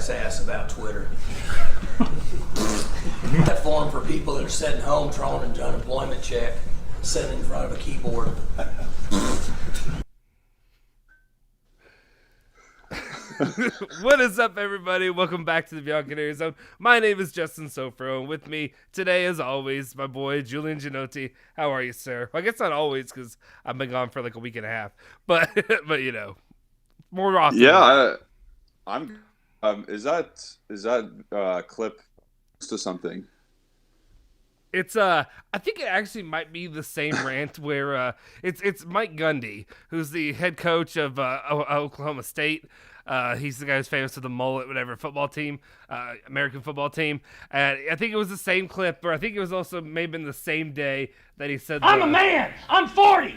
Zach's ass about Twitter. Platform for people that are sitting home throwing an unemployment check, sitting in front of a keyboard. What is up, everybody? Welcome back to the Bianconeri Zone. My name is Justin Sofro, and with me today, as always, my boy Julian Genotti. How are you, sir? Well, I guess not always, because I've been gone for like a week and a half, but you know, more often. Yeah, I'm. Is that clip to something? It's I think it actually might be the same rant where it's Mike Gundy, who's the head coach of Oklahoma State. He's the guy who's famous for the mullet, whatever, football team, American football team. And I think it was the same clip, or I think it was also maybe in the same day that he said, I'm a man! I'm 40!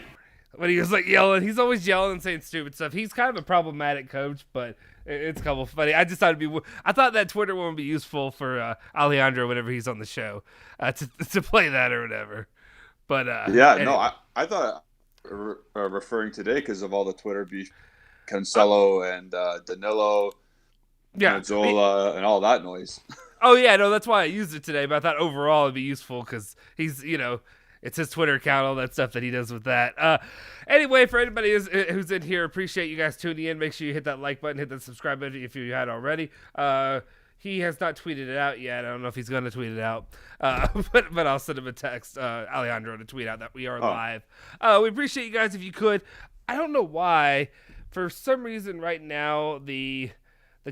When he was like yelling, he's always yelling and saying stupid stuff. He's kind of a problematic coach, but it's kind of funny. I thought that Twitter one would be useful for Alejandro whenever he's on the show to play that or whatever. But anyway. No, I thought referring today because of all the Twitter beef, Cancelo and Danilo, Zola, and all that noise. Oh yeah, no, that's why I used it today. But I thought overall it'd be useful because he's, it's his Twitter account, all that stuff that he does with that. Anyway, for anybody who's in here, appreciate you guys tuning in. Make sure you hit that like button, hit that subscribe button if you had already. He has not tweeted it out yet. I don't know if he's going to tweet it out, but I'll send him a text, Alejandro, to tweet out that we are live. We appreciate you guys if you could. I don't know why. For some reason right now, the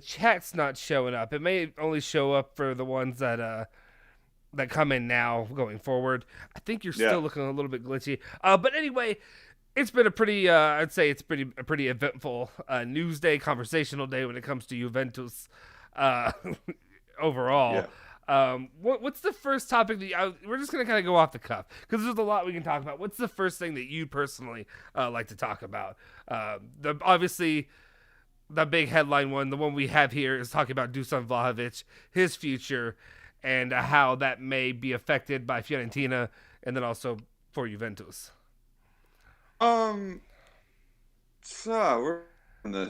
chat's not showing up. It may only show up for the ones that come in now going forward. I think you're still looking a little bit glitchy. But anyway, it's been a pretty, I'd say it's a pretty eventful news day, conversational day when it comes to Juventus overall. Yeah. What's the first topic that we're just going to kind of go off the cuff because there's a lot we can talk about. What's the first thing that you personally like to talk about? Obviously, the big headline one, the one we have here, is talking about Dusan Vlahovic, his future, and how that may be affected by Fiorentina, and then also for Juventus. We're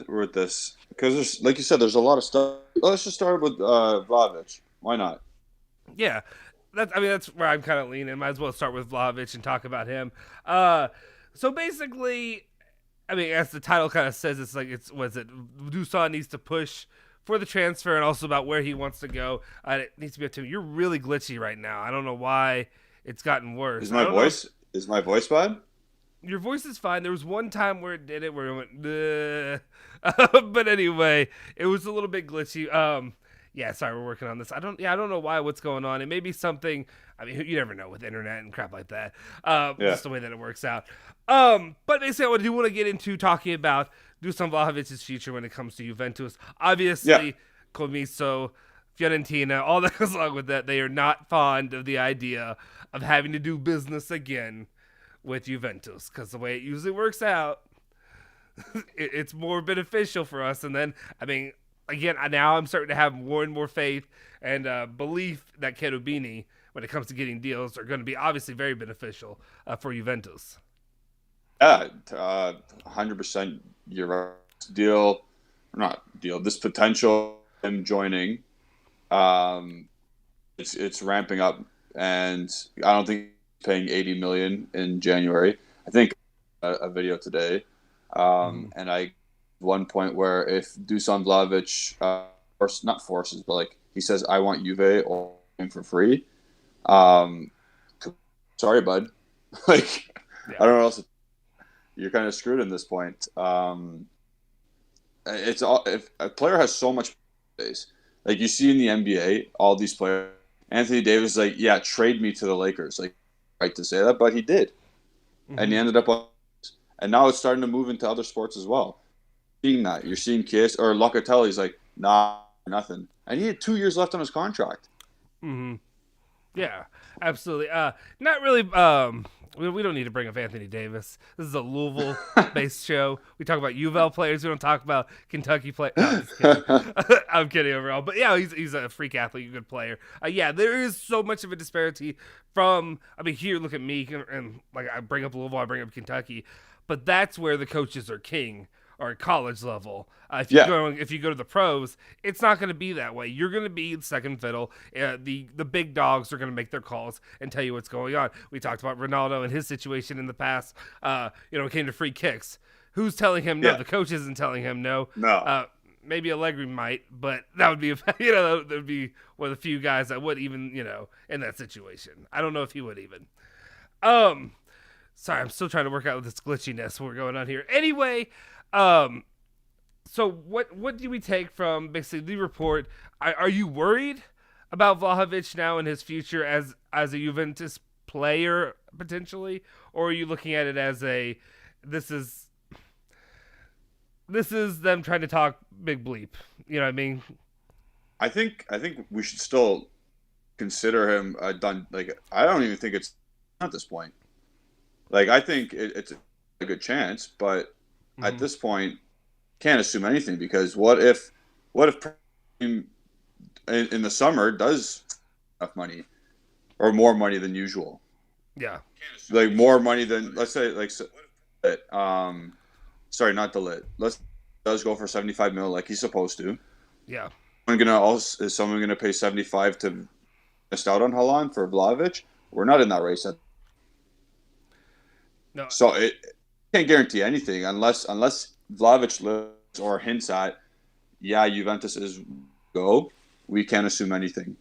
with this because there's, like you said, there's a lot of stuff. Let's just start with Vlahovic. Why not? Yeah, that's where I'm kind of leaning. Might as well start with Vlahovic and talk about him. So basically, as the title kind of says, it's like Dusan needs to push for the transfer and also about where he wants to go. It needs to be up to him. You're really glitchy right now. I don't know why it's gotten worse. Is my voice bad? Your voice is fine. There was one time where it did it, where it went, but anyway, it was a little bit glitchy. Yeah, sorry, we're working on this. I don't know what's going on. It may be something. You never know with internet and crap like that. Just the way that it works out. But basically, I do want to get into talking about Dusan Vlahovic's future when it comes to Juventus. Obviously, Comiso, Fiorentina, all that goes along with that. They are not fond of the idea of having to do business again with Juventus because the way it usually works out, it's more beneficial for us. And then, again, now I'm starting to have more and more faith and belief that Cherubini, when it comes to getting deals, are going to be obviously very beneficial for Juventus. Yeah, 100%. You're right. This potential him joining, it's ramping up, and I don't think he's paying $80 million in January. I think a video today, and I. One point where if Dusan Vlahovic not forces, but like he says, I want Juve or for free. Sorry, bud. I don't know what else. You're kind of screwed in this point. It's all if a player has so much space, like you see in the NBA, all these players. Anthony Davis is like, yeah, trade me to the Lakers. Like, right to say that, but he did, and he ended up on. And now it's starting to move into other sports as well. That you're seeing Kiss or Locatelli's like nothing, and he had 2 years left on his contract. Yeah, absolutely. Not really. We don't need to bring up Anthony Davis. This is a Louisville-based show. We talk about UVL players. We don't talk about Kentucky players. No, I'm just kidding. I'm kidding overall. But yeah, he's a freak athlete, a good player. Yeah, there is so much of a disparity from. Here, look at me, and like I bring up Louisville, I bring up Kentucky, but that's where the coaches are king. or at college level. If Yeah. you go to the pros, it's not going to be that way. You're going to be second fiddle. The big dogs are going to make their calls and tell you what's going on. We talked about Ronaldo and his situation in the past. It came to free kicks. Who's telling him no? Yeah. The coach isn't telling him no. No. Maybe Allegri might, but that would be that would be one of the few guys that would even in that situation. I don't know if he would even. Sorry, I'm still trying to work out with this glitchiness we're going on here. Anyway, so what do we take from basically the report? Are you worried about Vlahovic now and his future as a Juventus player potentially, or are you looking at it as this is them trying to talk big bleep? You know what I mean? I think we should still consider him done. Like, I don't even think it's at this point. Like, I think it's a good chance, but at this point, can't assume anything, because what if in the summer does enough money or more money than usual? Yeah, like more money than, let's say, sorry, not the lit. Does go for 75 mil like he's supposed to. Yeah. Is someone gonna pay 75 to missed out on Haaland for Vlahovic? We're not in that race yet. No. So it can't guarantee anything unless Vlahovic lives or hints at, yeah, Juventus is go. We can't assume anything.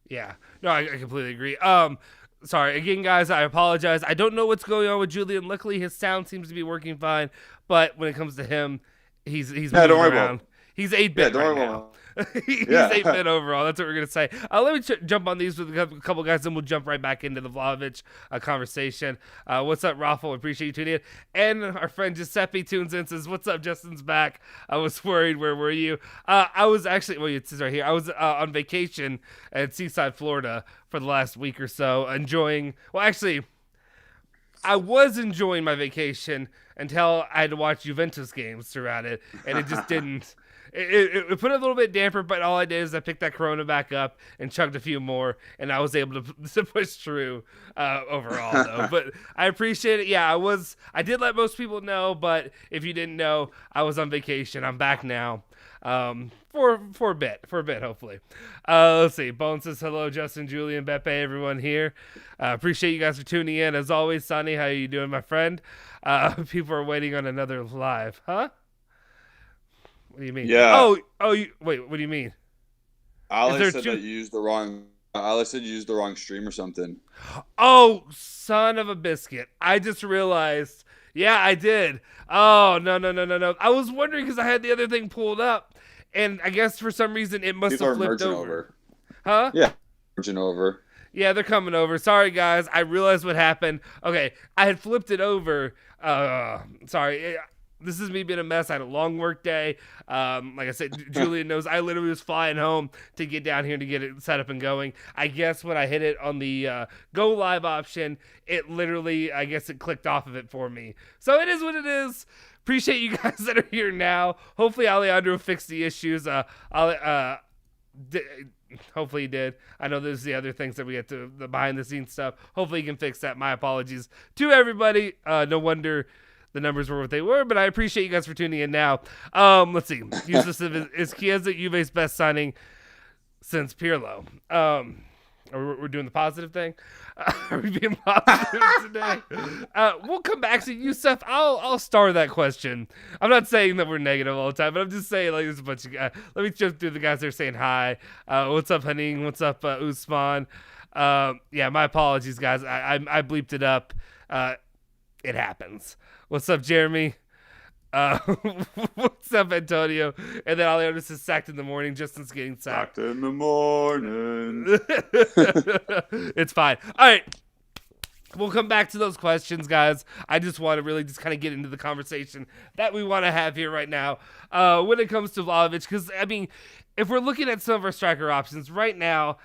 Yeah. No, I completely agree. Sorry again, guys. I apologize. I don't know what's going on with Julian. Luckily, his sound seems to be working fine. But when it comes to him, he's moving around. He's 8-bit right now. He's 8-bit overall. That's what we're going to say. Let me jump on these with a couple guys, then we'll jump right back into the Vlahovic conversation. What's up, Raffle? Appreciate you tuning in. And our friend Giuseppe tunes in, says, what's up, Justin's back. I was worried. Where were you? I was actually, well, it says right here, I was on vacation at Seaside, Florida for the last week or so, enjoying, well, actually, I was enjoying my vacation until I had to watch Juventus games throughout it, and it just didn't. It put a little bit damper, but all I did is I picked that Corona back up and chugged a few more, and I was able to push through overall, though. But I appreciate it. Yeah, I did let most people know, but if you didn't know, I was on vacation. I'm back now. For a bit, hopefully. Let's see. Bone says hello, Justin, Julian, Beppe, everyone here. Appreciate you guys for tuning in. As always, Sonny, how you doing, my friend? People are waiting on another live, huh? What do you mean? Yeah. Wait. What do you mean? Alex said that you used the wrong. Alex said you used the wrong stream or something. Oh, son of a biscuit! I just realized. Yeah, I did. Oh no! I was wondering because I had the other thing pulled up, and I guess for some reason it must have flipped over. Huh? Yeah, merging over. Yeah, they're coming over. Sorry, guys. I realized what happened. Okay, I had flipped it over. Sorry. This is me being a mess. I had a long work day. Like I said, Julian knows I literally was flying home to get down here to get it set up and going. I guess when I hit it on the go live option, it literally, I guess it clicked off of it for me. So it is what it is. Appreciate you guys that are here now. Hopefully Alejandro fixed the issues. Hopefully he did. I know there's the other things that we get to, the behind the scenes stuff. Hopefully he can fix that. My apologies to everybody. No wonder the numbers were what they were, but I appreciate you guys for tuning in now. Let's see. Is Chiesa Juve's best signing since Pirlo? We're doing the positive thing. Are we being positive today? We'll come back to you, Seth. I'll star that question. I'm not saying that we're negative all the time, but I'm just saying, like, there's a bunch of guys. Let me jump through the guys that are saying hi. What's up, Haning? What's up, Usman? Yeah, my apologies, guys. I bleeped it up. It happens. What's up, Jeremy? What's up, Antonio? And then Alejandro says sacked in the morning. Justin's getting sacked. Sacked in the morning. It's fine. All right. We'll come back to those questions, guys. I just want to really just kind of get into the conversation that we want to have here right now when it comes to Vlahovic. Because, I mean, if we're looking at some of our striker options right now,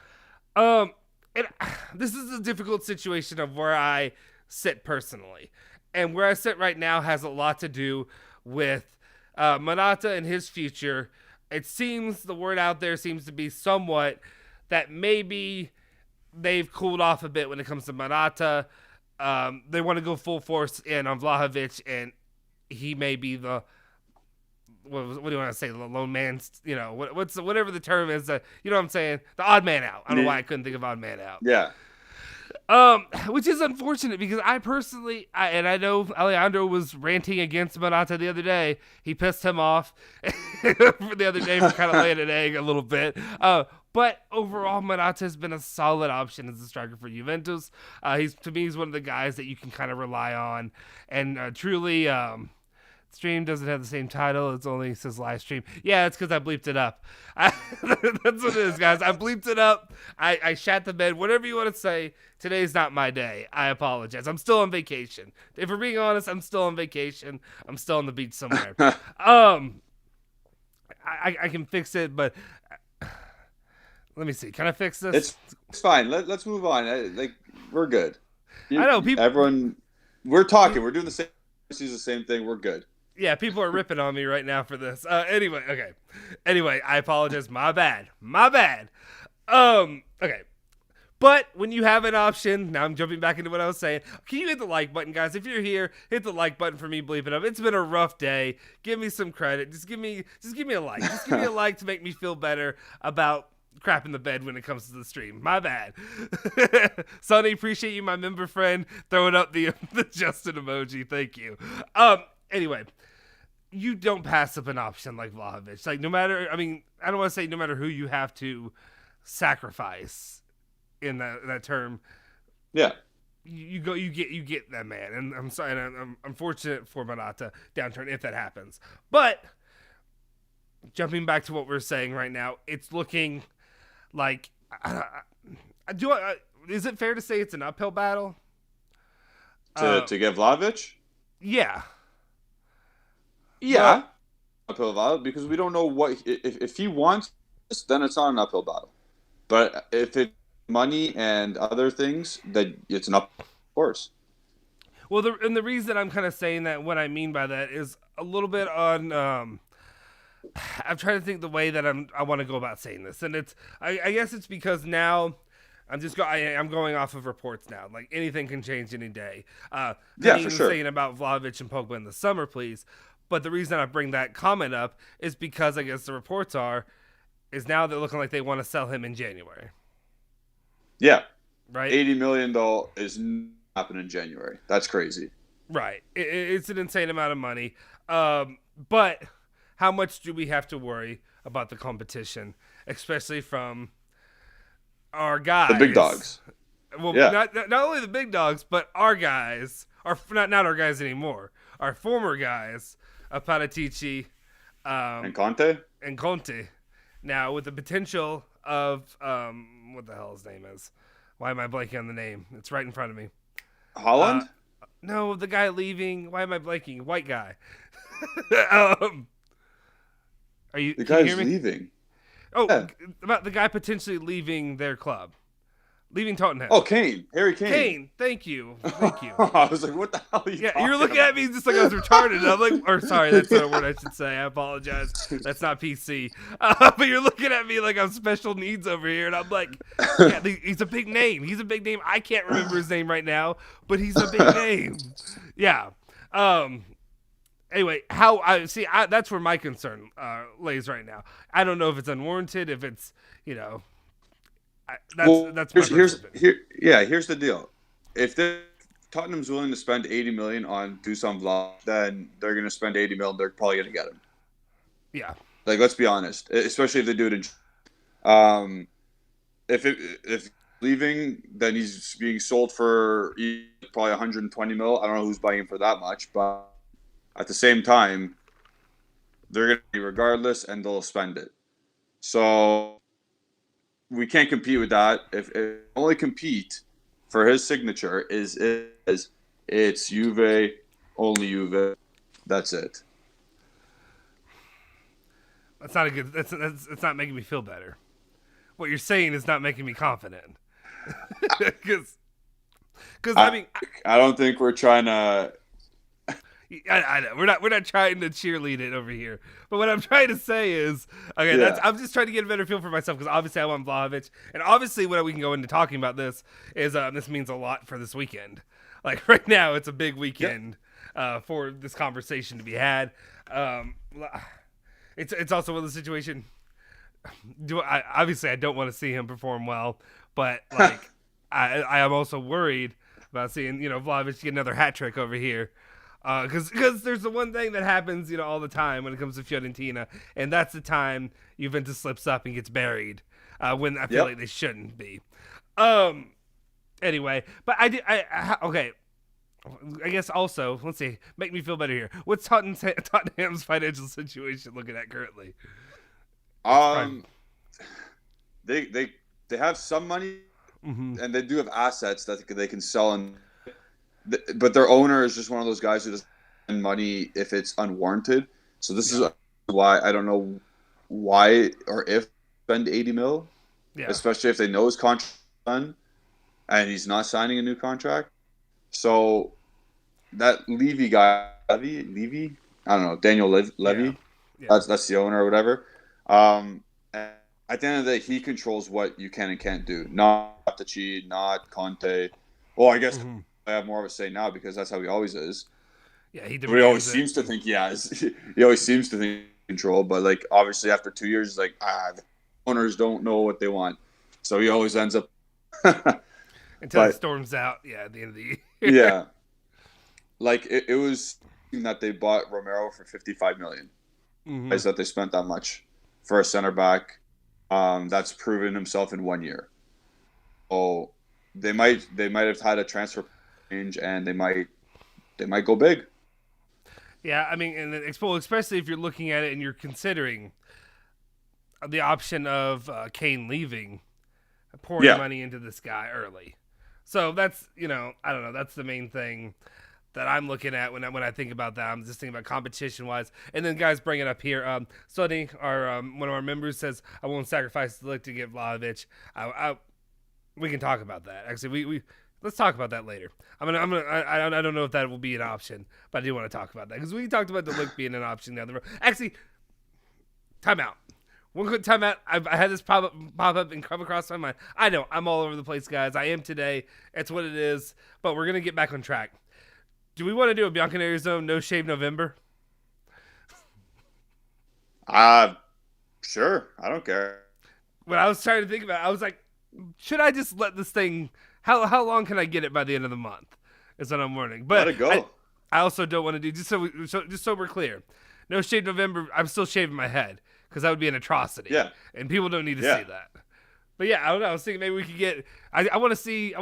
this is a difficult situation of where I sit personally. And where I sit right now has a lot to do with Morata and his future. It seems, the word out there seems to be somewhat that maybe they've cooled off a bit when it comes to Morata. They want to go full force in on Vlahovic, and he may be the what do you want to say? The lone man, whatever the term is. You know what I'm saying? The odd man out. I don't know why I couldn't think of odd man out. Yeah. Which is unfortunate because I personally, and I know Alejandro was ranting against Morata the other day. He pissed him off the other day for kind of laying an egg a little bit. But overall, Morata has been a solid option as a striker for Juventus. He's one of the guys that you can kind of rely on, and truly. Stream doesn't have the same title. It only says live stream. Yeah, it's because I bleeped it up. That's what it is, guys. I bleeped it up. I shat the bed. Whatever you want to say. Today's not my day. I apologize. I'm still on vacation. If we're being honest, I'm still on vacation. I'm still on the beach somewhere. I can fix it, but let me see. Can I fix this? It's fine. Let's move on. We're good. I know people. Everyone, we're talking. We're doing the same thing. We're good. Yeah, people are ripping on me right now for this. Okay. Anyway, I apologize. My bad. Okay. But when you have an option, now I'm jumping back into what I was saying. Can you hit the like button, guys? If you're here, hit the like button for me bleeping up. It's been a rough day. Give me some credit. Just give me a like. Just give me a like to make me feel better about crap in the bed when it comes to the stream. My bad. Sonny, appreciate you, my member friend, throwing up the Justin emoji. Thank you. Anyway, you don't pass up an option like Vlahovic. Like, I don't want to say no matter who you have to sacrifice in that term. Yeah. You get that man. And I'm sorry, and I'm unfortunate for Morata downturn if that happens. But jumping back to what we're saying right now, it's looking like is it fair to say it's an uphill battle to get Vlahovic? Yeah. Yeah, uphill battle because we don't know what if he wants this, then it's not an uphill battle. But if it's money and other things, then it's an uphill course. Well, the reason I'm kind of saying that, what I mean by that is a little bit on. I'm trying to think the way that I want to go about saying this, and I guess it's because now I'm going off of reports now. Like, anything can change any day. Yeah, for sure. Saying about Vlahovic and Pogba in the summer, please. But the reason I bring that comment up is because I guess the reports is now they're looking like they want to sell him in January. Yeah. Right? $80 million is not happening in January. That's crazy. Right. It's an insane amount of money. But how much do we have to worry about the competition, especially from our guys? The big dogs. Well, yeah. Not only the big dogs, but our guys. Not our guys anymore. Our former guys. Paratici, and Conte. Now, with the potential of what the hell his name is? Why am I blanking on the name? It's right in front of me. Holland? No, the guy leaving. Why am I blanking? White guy. The guy's leaving. Oh, yeah. About the guy potentially leaving their club. Leaving Tottenham. Oh, Kane. Harry Kane. Kane. Thank you. I was like, what the hell are you talking you're looking at me just like I was retarded. I'm like, or sorry, that's not a word I should say. I apologize. That's not PC. But you're looking at me like I'm special needs over here. And I'm like, yeah, he's a big name. I can't remember his name right now, but he's a big name. Yeah. Anyway, that's where my concern lays right now. I don't know if it's unwarranted, if it's, that's here's the deal. If Tottenham's willing to spend $80 million on Dusan Vlahovic, then they're going to spend $80 million. They're probably going to get him. Yeah. Like, let's be honest. Especially if they do it if leaving, then he's being sold for probably 120 mil. I don't know who's buying him for that much, but at the same time, they're going to be regardless, and they'll spend it. So we can't compete with that. If only compete for his signature is it's Juve, only Juve. That's it. That's not a good. It's not making me feel better. What you're saying is not making me confident. Because I don't think we're trying to. I know we're not trying to cheerlead it over here, but what I'm trying to say is, okay, yeah. I'm just trying to get a better feel for myself because obviously I want Vlahovic, and obviously what we can go into talking about this is this means a lot for this weekend. Like right now, it's a big weekend for this conversation to be had. It's also one of the situation. Obviously I don't want to see him perform well, but like I am also worried about seeing Vlahovic get another hat trick over here. Because there's the one thing that happens, all the time when it comes to Fiorentina, and that's the time Juventus slips up and gets buried, when I feel like they shouldn't be. Anyway, but okay. I guess also, let's see, make me feel better here. What's Tottenham's financial situation looking at currently? They have some money, and they do have assets that they can sell, but their owner is just one of those guys who doesn't spend money if it's unwarranted. So this is why I don't know why or if spend 80 mil, especially if they know his contract's done and he's not signing a new contract. So that Levy guy, Levy, I don't know, Daniel Levy, that's the owner or whatever. And at the end of the day, he controls what you can and can't do. Not Tachi, not Conte. Well, I guess I have more of a say now because that's how he always is. Yeah, he always seems to think he has. He always seems to think control, but like obviously after 2 years, the owners don't know what they want, so he always ends up until it storms out. Yeah, at the end of the year. Yeah, like it was that they bought Romero for 55 million. Is that they spent that much for a center back that's proven himself in 1 year. Oh, they might have had a transfer change and they might go big. Yeah, I mean, and especially if you're looking at it and you're considering the option of Kane leaving, pouring money into this guy early. So that's, I don't know, that's the main thing that I'm looking at when I think about that. I'm just thinking about competition-wise. And then guys bring it up here. Sonny, one of our members, says, I won't sacrifice the look to get Vlahovic. We can talk about that. Actually, we let's talk about that later. I don't know if that will be an option, but I do want to talk about that because we talked about the look being an option the other road. Actually, time out. One quick time out. I had this pop up and come across my mind. I know I'm all over the place, guys. I am today. It's what it is. But we're gonna get back on track. Do we want to do a Bianconeri Zone No Shave November? Sure. I don't care. When I was trying to think about it, I was like, should I just let this thing? How long can I get it by the end of the month? Is what I'm wondering. But let it go. I also don't want to do just so we're clear. No Shave November. I'm still shaving my head because that would be an atrocity. Yeah. And people don't need to see that. But yeah, I don't know. I was thinking maybe we could get. I want to see.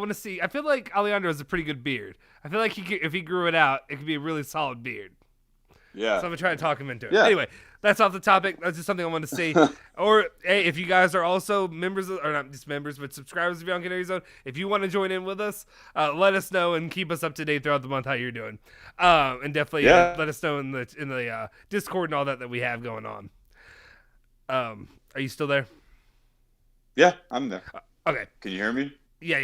I feel like Alejandro has a pretty good beard. I feel like if he grew it out, it could be a really solid beard. Yeah. So I'm gonna try to talk him into it. Yeah. Anyway, that's off the topic. That's just something I wanted to see. Or hey, if you guys are also members or not just members, but subscribers of Bianconeri Zone, if you want to join in with us, let us know and keep us up to date throughout the month how you're doing. And definitely let us know in the Discord and all that we have going on. Are you still there? Yeah, I'm there. Okay. Can you hear me? Yeah.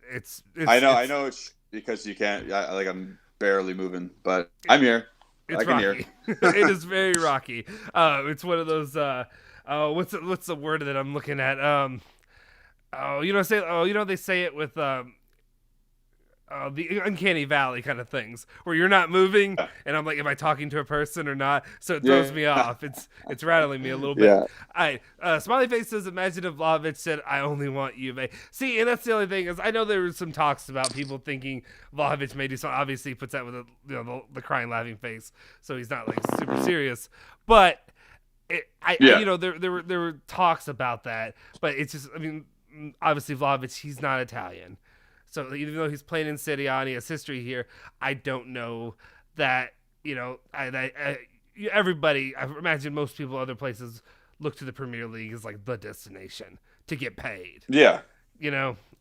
It's I know it's because you can't. I'm barely moving, but I'm here. It's I can rocky. hear. It is very rocky. It's one of those. What's the word that I'm looking at? They say it with the uncanny valley kind of things where you're not moving and I'm like, am I talking to a person or not? So it throws me off. It's rattling me a little bit. Yeah. All right. Smiley Face says, imagine if Vlahovic said, I only want Juve. See, and that's the only thing is I know there was some talks about people thinking Vlahovic may do something. Obviously he puts that with the crying laughing face. So he's not like super serious, but there were talks about that, but it's just, I mean, obviously Vlahovic, he's not Italian. So even though he's playing in Serie A and he has history here, I don't know that, everybody, I imagine most people other places look to the Premier League as like the destination to get paid. Yeah.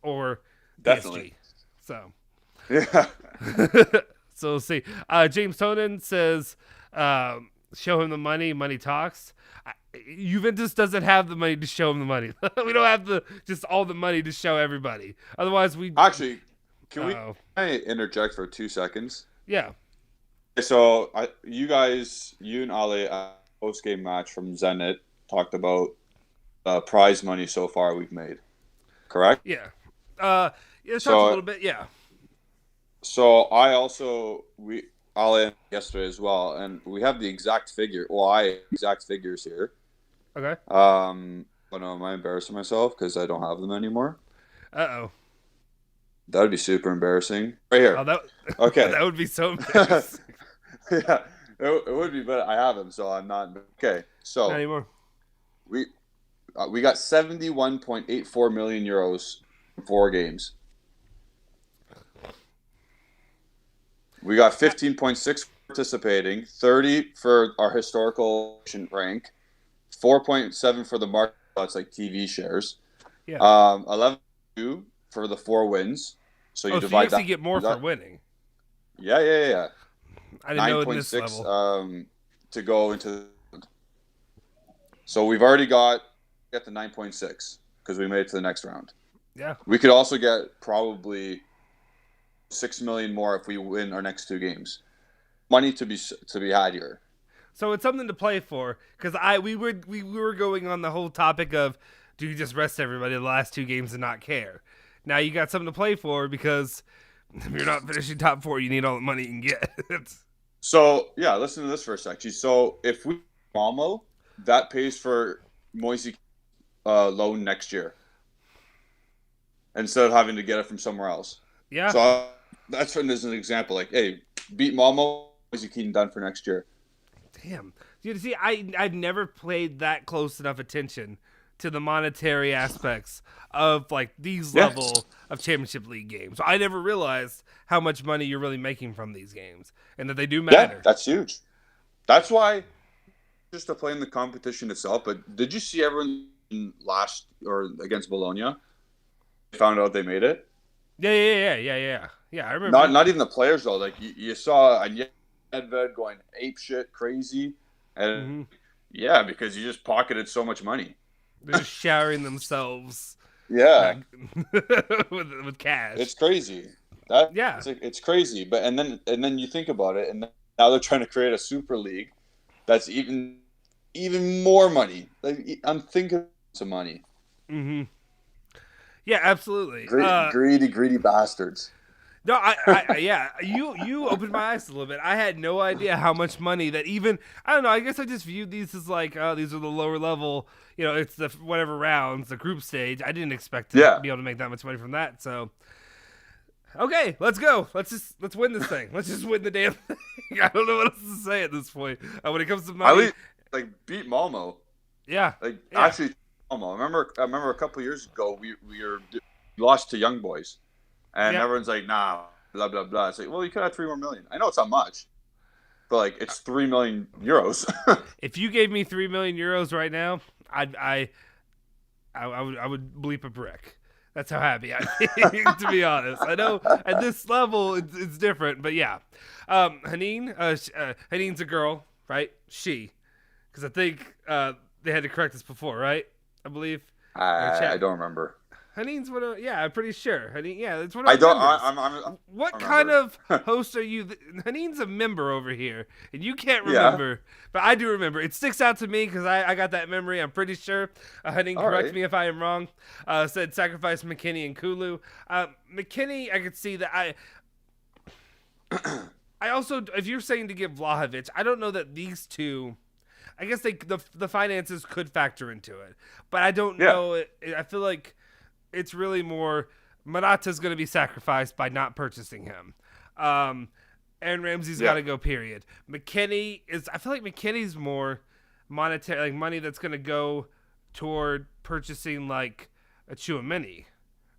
Or definitely. PSG. So. Yeah. So we'll see. James Tonin says, show him the money, money talks. Juventus doesn't have the money to show him the money. We don't have just all the money to show everybody. Otherwise, we actually can I interject for 2 seconds? Yeah. So you and Ali at post game match from Zenit talked about prize money so far we've made. Correct? Yeah. It's a little bit. Yeah. So I also Ale yesterday as well, and we have the exact figure. Well, exact figures here. Okay. But no, am I embarrassing myself because I don't have them anymore? Uh-oh. That would be super embarrassing. Right here. Oh, that Okay. that would be so embarrassing. Yeah, it would be, but I have them, so I'm not. Okay, so Not anymore. we got 71.84 million euros in 4 games. We got 15.6 participating, 30 for our historical rank, 4.7 for the market. That's like TV shares. Yeah. 11.2 for the 4 wins. So you So divide you actually that. get more for winning. Yeah. I didn't know in this 9.6 level. to go into. So we've already got the 9.6 because we made it to the next round. Yeah. We could also get probably 6 million more if we win our next 2 games. Money to be had here. So it's something to play for, because we were going on the whole topic of, do you just rest everybody the last 2 games and not care? Now you got something to play for, because if you're not finishing top 4, you need all the money you can get. So yeah, listen to this for a second. So if we Malmo, that pays for Moise loan next year instead of having to get it from somewhere else. Yeah. So that's as an example. Like, hey, beat Malmo, Moise Keaton done for next year. Damn. Dude, see, I've never played that close enough attention to the monetary aspects of like these level of Championship League games. I never realized how much money you're really making from these games and that they do matter. Yeah, that's huge. That's why just to play in the competition itself. But did you see everyone last or against Bologna? They found out they made it. Yeah. I remember. Not even the players though. Like you saw Nedved going ape shit crazy, and yeah, because you just pocketed so much money. They're just showering themselves. Yeah, with cash. It's crazy. It's crazy. But and then you think about it, and now they're trying to create a super league that's even more money. Like I'm thinking some money. Mm-hmm. Yeah, absolutely. Greedy bastards. No, yeah. You opened my eyes a little bit. I had no idea how much money that even, I don't know, I guess I just viewed these as like, these are the lower level, it's the whatever rounds, the group stage. I didn't expect to be able to make that much money from that. So, okay, let's go. Let's win this thing. Let's just win the damn thing. I don't know what else to say at this point. When it comes to money. Beat Malmo. Yeah. Actually, Malmo. I remember a couple years ago, we lost to Young Boys. And everyone's like, nah, blah, blah, blah. It's like, well, you could have 3 more million. I know it's not much, but like, it's 3 million euros. If you gave me 3 million euros right now, I would bleep a brick. That's how happy I am, to be honest. I know at this level it's different, but yeah. Haneen's a girl, right? She. Because I think they had to correct this before, right? I believe. I don't remember. Haneen's one of, I'm pretty sure. Haneen, it's one of I don't. members. What kind of host are you? Haneen's a member over here, and you can't remember, but I do remember. It sticks out to me because I got that memory. I'm pretty sure. Haneen, correct me if I am wrong. Said sacrifice McKennie and Kulu. McKennie, I could see that. I also, if you're saying to give Vlahovic, I don't know that these two. I guess the finances could factor into it, but I don't know. I feel like. It's really more Morata's going to be sacrificed by not purchasing him. And Ramsey's got to go, period. McKennie is, I feel like McKennie's more monetary, like money that's going to go toward purchasing like a Chouameni,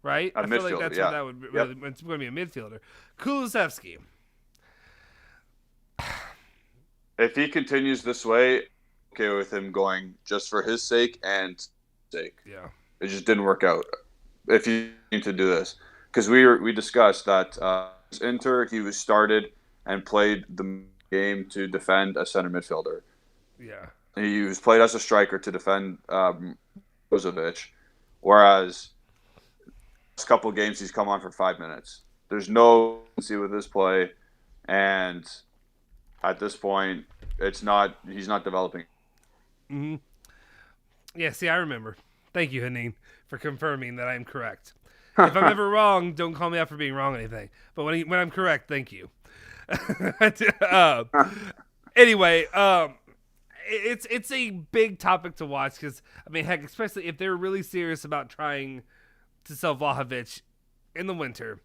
right? I feel like that's what that would really, it's going to be a midfielder. Kulusevski. If he continues this way, okay with him going just for his sake and sake. Yeah. It just didn't work out. If you need to do this, because we discussed that Inter, he was started and played the game to defend a center midfielder. Yeah, he was played as a striker to defend Brozovic, whereas last couple of games he's come on for 5 minutes. There's no consistency with his play, and at this point, he's not developing. Mm-hmm. Yeah, see, I remember. Thank you, Haneen, for confirming that I'm correct. If I'm ever wrong, don't call me out for being wrong or anything. But when I'm correct, thank you. Anyway, it's a big topic to watch because I mean, heck, especially if they're really serious about trying to sell Vlahovic in the winter.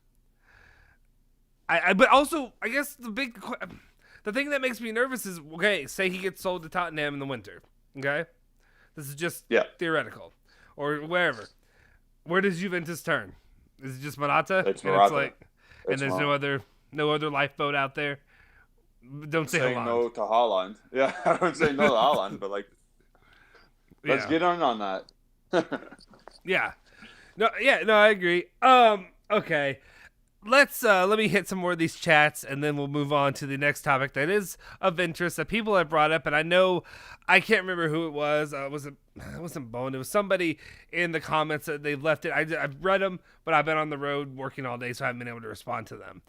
But also, I guess the thing that makes me nervous is, okay, say he gets sold to Tottenham in the winter. Okay, this is just theoretical, or wherever. Where does Juventus turn? Is it just Morata? It's Morata. And there's no other lifeboat out there. Don't say saying Haaland. no to Haaland. Yeah, I would say no to Haaland, but like, let's get on that. Yeah. No, I agree. Okay. Let me hit some more of these chats and then we'll move on to the next topic that is of interest that people have brought up, and I know I can't remember who it was. It wasn't Bone. It was somebody in the comments that they left it. I've read them, but I've been on the road working all day, so I haven't been able to respond to them.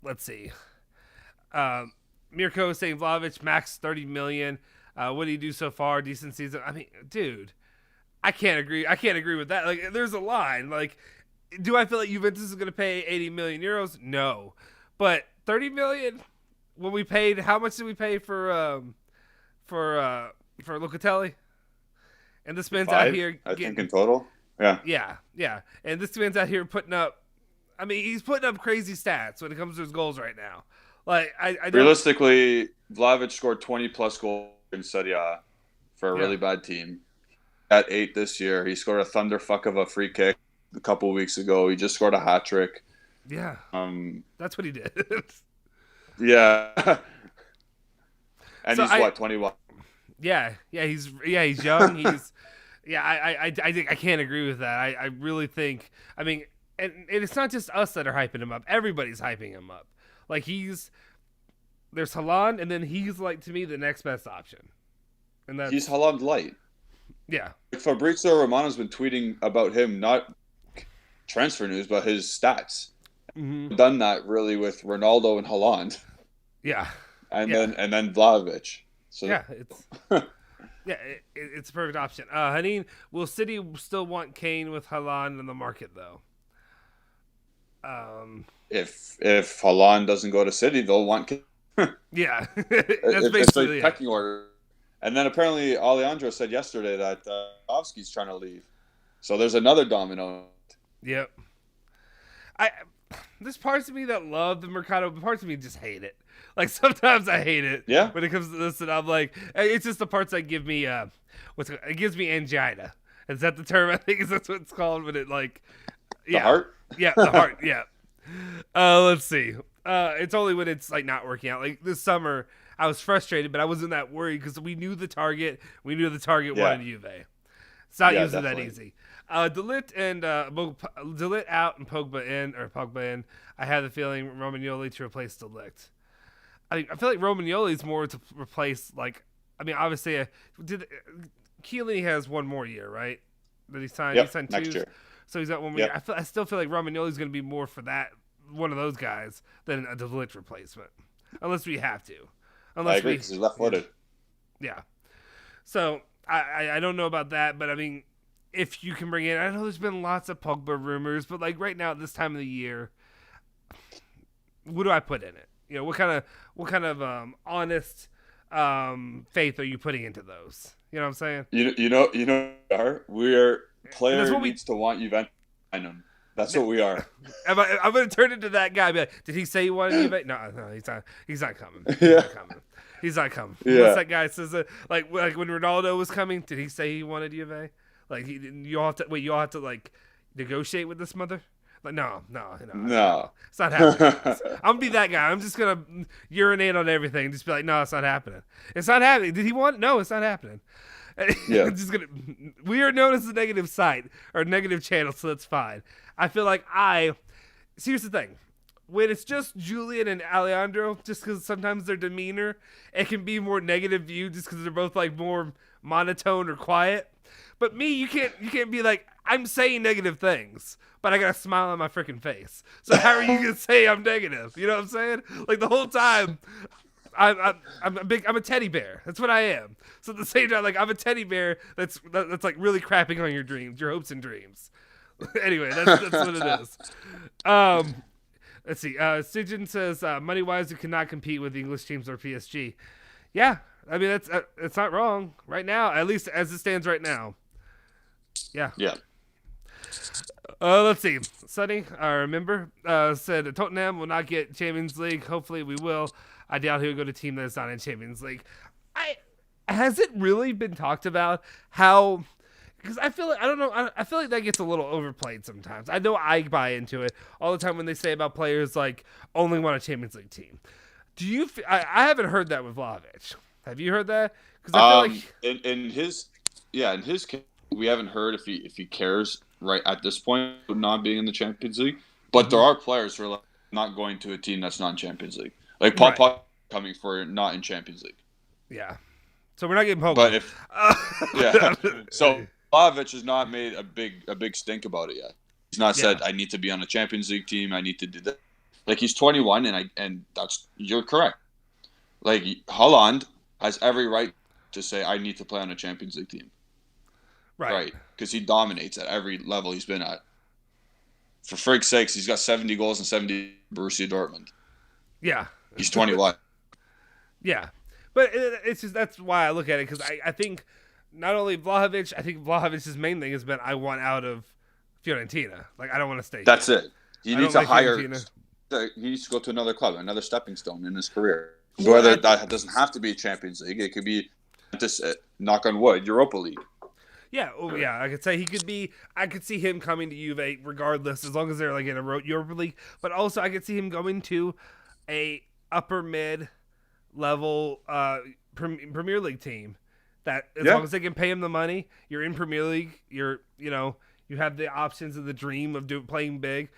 Let's see. Mirko saying Vlahovic max 30 million. What did he do so far? Decent season. I mean, dude, I can't agree with that. Like, there's a line. Like, do I feel like Juventus is going to pay 80 million euros? No. But 30 million when we paid, how much did we pay for Locatelli? And this man's out here I think in total. Yeah. Yeah. And this man's out here putting up, I mean, he's putting up crazy stats when it comes to his goals right now. Like, I don't... Realistically, Vlahovic scored 20 plus goals in Serie A for a really bad team. At 8 this year, he scored a thunderfuck of a free kick a couple weeks ago. He just scored a hat trick. Yeah. That's what he did. Yeah. And so he's 21? Yeah, he's young. He's I think I can't agree with that. I really think, I mean, and it's not just us that are hyping him up. Everybody's hyping him up. Like, there's Haaland, and then he's, like, to me, the next best option. And he's Haaland light. Yeah. Fabrizio Romano's been tweeting about him, not transfer news, but his stats. Mm-hmm. Done that really with Ronaldo and Haaland. Yeah. And then Vlahovic. So yeah, it's a perfect option. Haneen, will City still want Kane with Haaland in the market though? If Haaland doesn't go to City, they'll want Kane. Yeah, that's it's basically like pecking order. And then apparently Alejandro said yesterday that Ovsky's trying to leave. So there's another domino. Yep. There's parts of me that love the Mercado, but parts of me just hate it. Like, sometimes I hate it. Yeah. When it comes to this, and I'm like, it's just the parts that give me, it gives me angina. Is that the term? I think that's what it's called. When it, like, the heart? Yeah, the heart. Yeah. Let's see. It's only when it's, like, not working out. Like, this summer, I was frustrated, but I wasn't that worried because we knew the target. We knew the target wanted Juve. It's not usually that easy. Delit and Delit out and Pogba in. I have the feeling Romagnoli to replace Delit. I feel like Romagnoli is more to replace, like, I mean, obviously, Chiellini has one more year, right? That he signed. Yep, he signed next 2, year. So he's got one more year. I still feel like Romagnoli is going to be more for that, one of those guys, than a Delit replacement, unless we have to. I agree, because he's left-footed. Yeah. So I don't know about that, but I mean, if you can bring in, I know there's been lots of Pogba rumors, but like right now at this time of the year, what do I put in it? You know, what kind of honest faith are you putting into those? You know what I'm saying? You know, we're player needs to want Juventus behind him. That's what we are. I'm going to turn into that guy. Be like, did he say he wanted Juve? No, he's not coming. He's not coming. Yeah. Unless that guy says it, like when Ronaldo was coming, did he say he wanted Juve? Like, you all have to like negotiate with this mother? Like, no. It's not happening. I'm gonna be that guy. I'm just gonna urinate on everything and just be like, no, it's not happening. It's not happening. Did he want it? No, it's not happening. Yeah. We are known as the negative site or negative channel, so that's fine. I feel like here's the thing. When it's just Julian and Alejandro, just because sometimes their demeanor, it can be more negative viewed just because they're both like more monotone or quiet. But me, you can't be like, I'm saying negative things, but I got a smile on my freaking face. So how are you gonna say I'm negative? You know what I'm saying? Like the whole time, I'm a teddy bear. That's what I am. So at the same time, like I'm a teddy bear that's like really crapping on your dreams, your hopes and dreams. Anyway, that's what it is. Let's see. Sijin says, money-wise, you cannot compete with English teams or PSG. Yeah, I mean, it's not wrong right now, at least as it stands right now. Yeah. Yeah. Let's see. Sonny, I remember, said Tottenham will not get Champions League. Hopefully we will. I doubt he'll go to a team that's not in Champions League. Has it really been talked about how... Because I feel like, I don't know, I feel like that gets a little overplayed sometimes. I know I buy into it all the time when they say about players like only want a Champions League team. Do you? I haven't heard that with Vlahovic. Have you heard that? Because I feel like in his case, we haven't heard if he cares right at this point of not being in the Champions League. But there are players who are like not going to a team that's not in Champions League, like Pogba coming for not in Champions League. Yeah. So we're not getting Pogba. But if so. Vlahovic has not made a big stink about it yet. He's not said I need to be on a Champions League team. I need to do that. Like he's 21, and you're correct. Like Haaland has every right to say I need to play on a Champions League team. Right, because he dominates at every level he's been at. For frig's sakes, he's got 70 goals and 70 Borussia Dortmund. Yeah, he's 21. Yeah, but it's just that's why I look at it because I think. Not only Vlahovic, I think Vlahovic's main thing has been I want out of Fiorentina. Like I don't want to stay. That's here. it. He needs to hire. He needs to go to another club, another stepping stone in his career. Whether that doesn't have to be Champions League, it could be just knock on wood, Europa League. Yeah, I could say he could be. I could see him coming to Juve regardless, as long as they're like in a Europa League. But also, I could see him going to a upper mid level Premier League team. That as long as they can pay him the money, you're in Premier League. You have the options of the dream of playing big.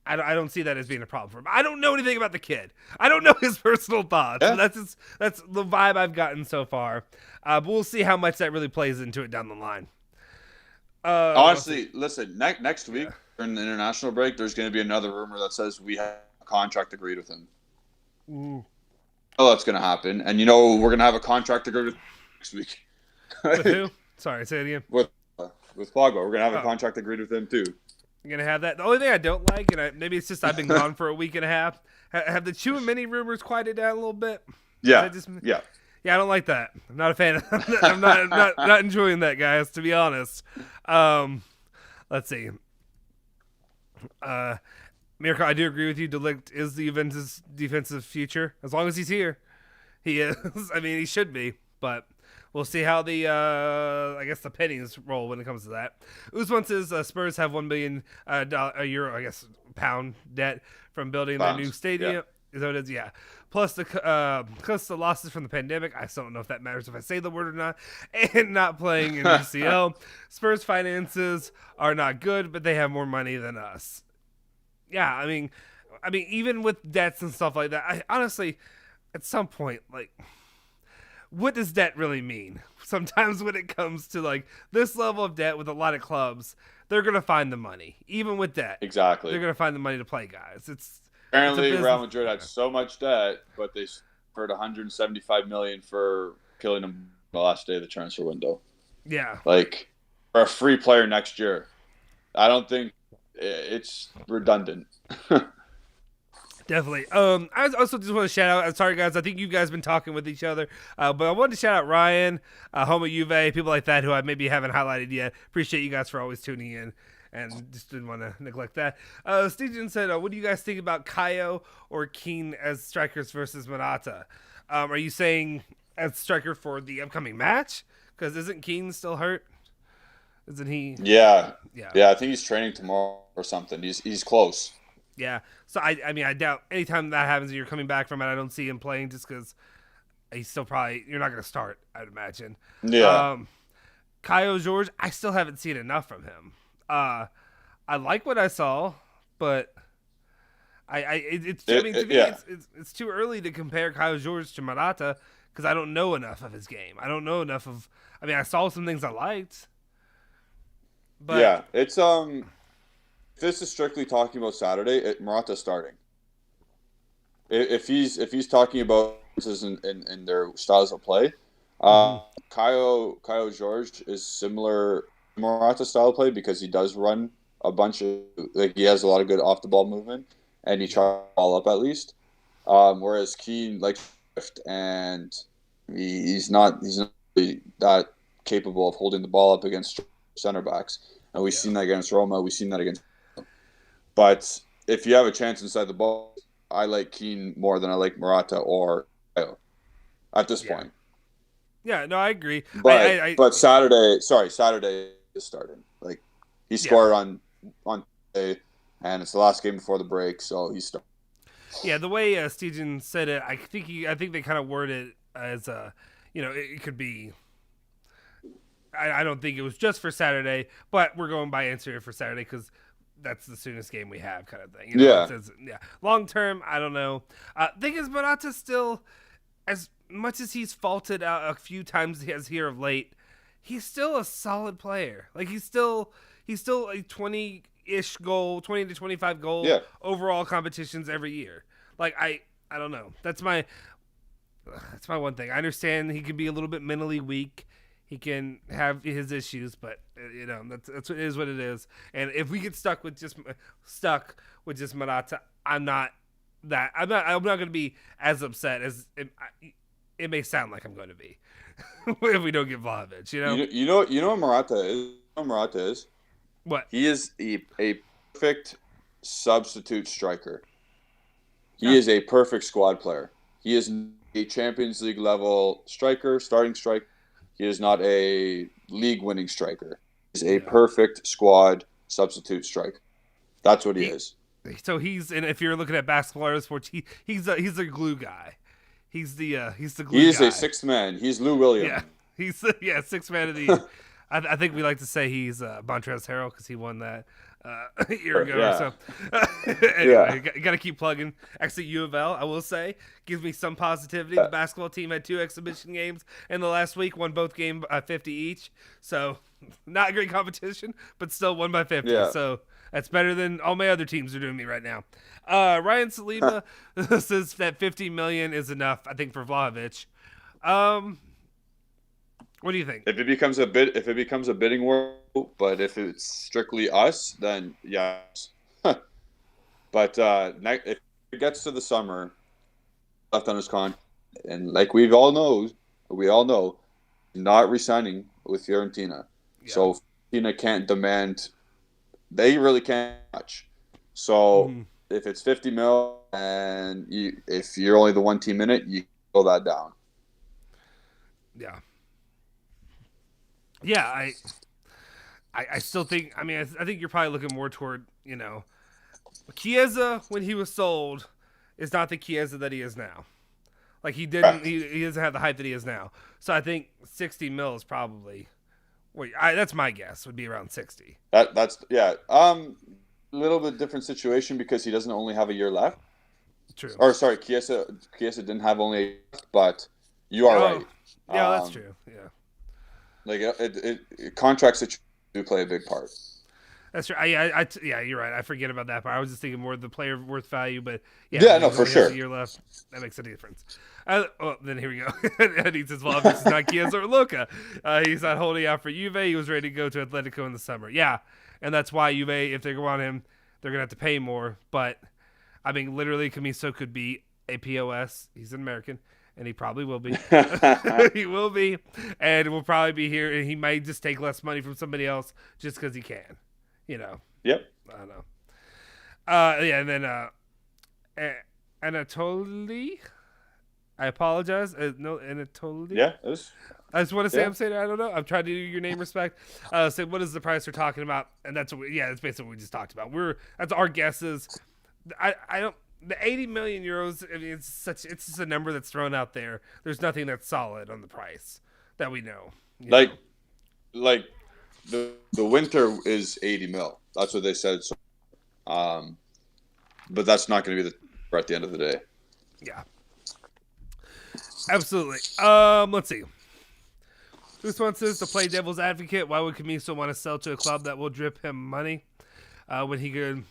I don't see that as being a problem for him. I don't know anything about the kid. I don't know his personal thoughts. Yeah. That's the vibe I've gotten so far. But we'll see how much that really plays into it down the line. Honestly, listen. Next week during the international break, there's going to be another rumor that says we have a contract agreed with him. Ooh. Oh, that's going to happen, and we're going to have a contract agreed with him next week. With who? Sorry, say it again. With Pogba. We're going to have a contract agreed with him, too. You're going to have that. The only thing I don't like, and maybe it's just I've been gone for a week and a half, have the Chouameni rumors quieted down a little bit? Yeah. Yeah, I don't like that. I'm not a fan of I'm not enjoying that, guys, to be honest. Let's see. Mirko, I do agree with you. De Ligt is the Juventus defensive future. As long as he's here. He is. I mean, he should be, but... We'll see how the pennies roll when it comes to that. Usman says Spurs have $1 billion euro, I guess, pound debt from building their new stadium. Yeah. Is that what it is? Yeah. Plus the losses from the pandemic. I still don't know if that matters if I say the word or not. And not playing in UCL. Spurs finances are not good, but they have more money than us. Yeah, I mean, even with debts and stuff like that, I honestly, at some point, like... What does debt really mean? Sometimes when it comes to like this level of debt with a lot of clubs, they're going to find the money. Even with debt. Exactly. They're going to find the money to play guys. Apparently Real Madrid had so much debt, but they spurred $175 million for killing them the last day of the transfer window. Yeah. Like for a free player next year. I don't think it's redundant. Definitely. I also just want to shout out. I'm sorry, guys. I think you guys have been talking with each other, but I wanted to shout out Ryan, home of Juve, people like that who I maybe haven't highlighted yet. Appreciate you guys for always tuning in, and just didn't want to neglect that. Steven said, "What do you guys think about Kayo or Keane as strikers versus Morata? Are you saying as striker for the upcoming match? Because isn't Keane still hurt? Isn't he? Yeah. I think he's training tomorrow or something. He's close." Yeah, so I mean, I doubt anytime that happens and you're coming back from it, I don't see him playing just because he's still you're not going to start, I'd imagine. Yeah. Kayo George, I still haven't seen enough from him. I like what I saw, but it's too early to compare Kayo George to Morata because I don't know enough of his game. I don't know enough of. I mean, I saw some things I liked. But yeah, it's If this is strictly talking about Saturday, Morata's starting. If he's talking about in their styles of play, Kayo George is similar Morata style of play because he does run a bunch of he has a lot of good off the ball movement, and he tries to ball up at least. Whereas Keane likes to shift, and he's not really that capable of holding the ball up against center backs. And we've seen that against Roma. We've seen that against. But if you have a chance inside the ball, I like Keane more than I like Morata or Ayo at this point. Yeah, no, I agree. But Saturday is starting. Like he scored on Tuesday, and it's the last game before the break, so he's starting. Yeah, the way Stegen said it, I think they kind of worded it as it could be. I don't think it was just for Saturday, but we're going by answer for Saturday because that's the soonest game we have, kind of thing. Long term, I don't know. Thing is, Morata still, as much as he's faulted out a few times as here of late, he's still a solid player. Like he's still a 20-ish goal, 20 to 25 goal overall competitions every year. Like I don't know. That's my one thing. I understand he can be a little bit mentally weak. He can have his issues, but that's what it is. And if we get stuck with just Morata, I'm not going to be as upset as it may sound like I'm going to be if we don't get Vlahovic. You know what Morata is. You know what Morata is. What? He is a perfect substitute striker. He is a perfect squad player. He is a Champions League level striker, starting striker. He is not a league-winning striker. He's a perfect squad substitute striker. That's what he is. So and if you're looking at basketball or sports, he's a glue guy. He's the glue guy. He's a sixth man. He's Lou Williams. Yeah, he's sixth man of the year. I think we like to say he's Montrezl Harrell because he won that a year ago or so. Anyway, you got to keep plugging. Actually, U of L, I will say, gives me some positivity. The basketball team had 2 exhibition games in the last week, won both games 50 each. So not a great competition, but still won by 50. Yeah. So that's better than all my other teams are doing me right now. Ryan Saliba says that $50 million is enough, I think, for Vlahovic. What do you think? If it becomes a bidding war, but if it's strictly us, then yes. But if it gets to the summer, left on his contract, and like we all know, not resigning with Fiorentina. Yeah. So Fiorentina can't demand. They really can't touch. So if it's 50 mil, and if you're only the one team in it, you pull that down. Yeah. Yeah, I still think. I mean, I think you're probably looking more toward Chiesa when he was sold is not the Chiesa that he is now. Like he didn't. He doesn't have the hype that he is now. So I think 60 mil is probably. That's my guess. Would be around 60. That's a little bit different situation because he doesn't only have a year left. True. Or sorry, Chiesa didn't have only a year left, but you are right. Yeah, that's true. Yeah. Like contracts that do play a big part. That's right. Yeah, you're right. I forget about that part. I was just thinking more of the player worth value, but for sure. A year left, that makes a difference. Then here we go. And he says, "Well, this is not Chiesa or Luka. He's not holding out for Juve. He was ready to go to Atletico in the summer. Yeah, and that's why Juve, if they want him, they're gonna have to pay more. But I mean, literally, Camiso could be a POS. He's an American." And he probably will be. He will be. And will probably be here. And he might just take less money from somebody else just because he can. Yep. I don't know. And then Anatoly. I apologize. No, Anatoly. Yeah. I just want to say I'm saying I don't know. I'm trying to do your name respect. Say what is the price we're talking about? And that's that's basically what we just talked about. That's our guesses. I don't. The 80 million euros. I mean, it's just a number that's thrown out there. There's nothing that's solid on the price that we know. Like the winter is 80 mil. That's what they said. So, but that's not going to be at the end of the day. Yeah, absolutely. Let's see. This one says to play devil's advocate. Why would Camiso want to sell to a club that will drip him money when he could?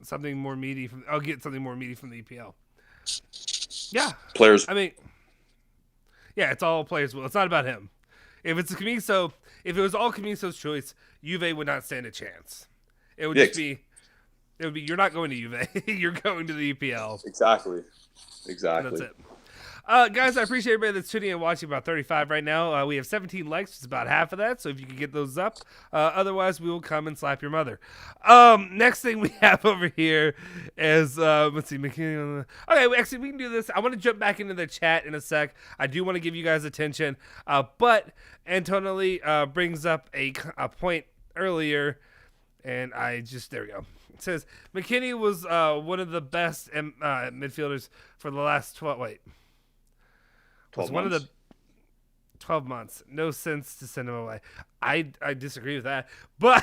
Something more meaty I'll get something more meaty from the EPL. Yeah. Players. I mean, yeah, it's all players' will. It's not about him. If it's if it was all Camiso's choice, Juve would not stand a chance. It would just be It would be you're not going to Juve. You're going to the EPL. Exactly. And that's it. Guys, I appreciate everybody that's tuning in and watching. About 35 right now. We have 17 likes. It's about half of that. So if you can get those up. Otherwise, we will come and slap your mother. Next thing we have over here is, let's see. Okay, actually, we can do this. I want to jump back into the chat in a sec. I do want to give you guys attention. But Antonelli brings up a point earlier. And there we go. It says, McKennie was one of the best midfielders for the last 12 months. No sense to send him away. I disagree with that. But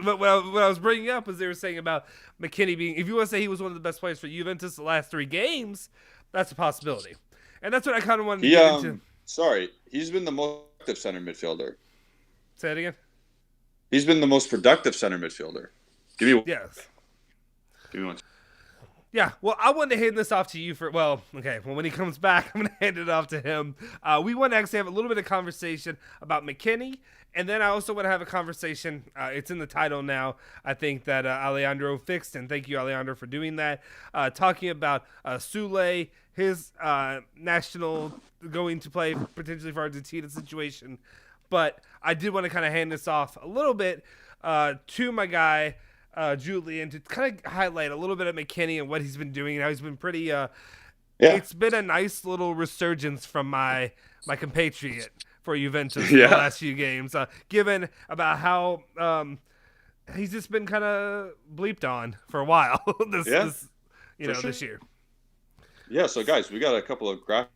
what I was bringing up was they were saying about McKennie being, if you want to say he was one of the best players for Juventus the last 3 games, that's a possibility. And that's what I kind of wanted to get into. Sorry, he's been the most productive center midfielder. Say it again? He's been the most productive center midfielder. Yes. Give me one. Yeah, well, I wanted to hand this off to you when he comes back, I'm going to hand it off to him. We want to actually have a little bit of conversation about McKennie, and then I also want to have a conversation, it's in the title now, I think that Alejandro fixed, and thank you, Alejandro, for doing that, talking about Soule, his national going to play potentially for Argentina situation, but I did want to kind of hand this off a little bit to my guy, Julian, to kind of highlight a little bit of McKennie and what he's been doing and how he's been pretty it's been a nice little resurgence from my compatriot for Juventus in the last few games, given about how he's just been kind of bleeped on for a while this year. Yeah, so guys, we got a couple of graphics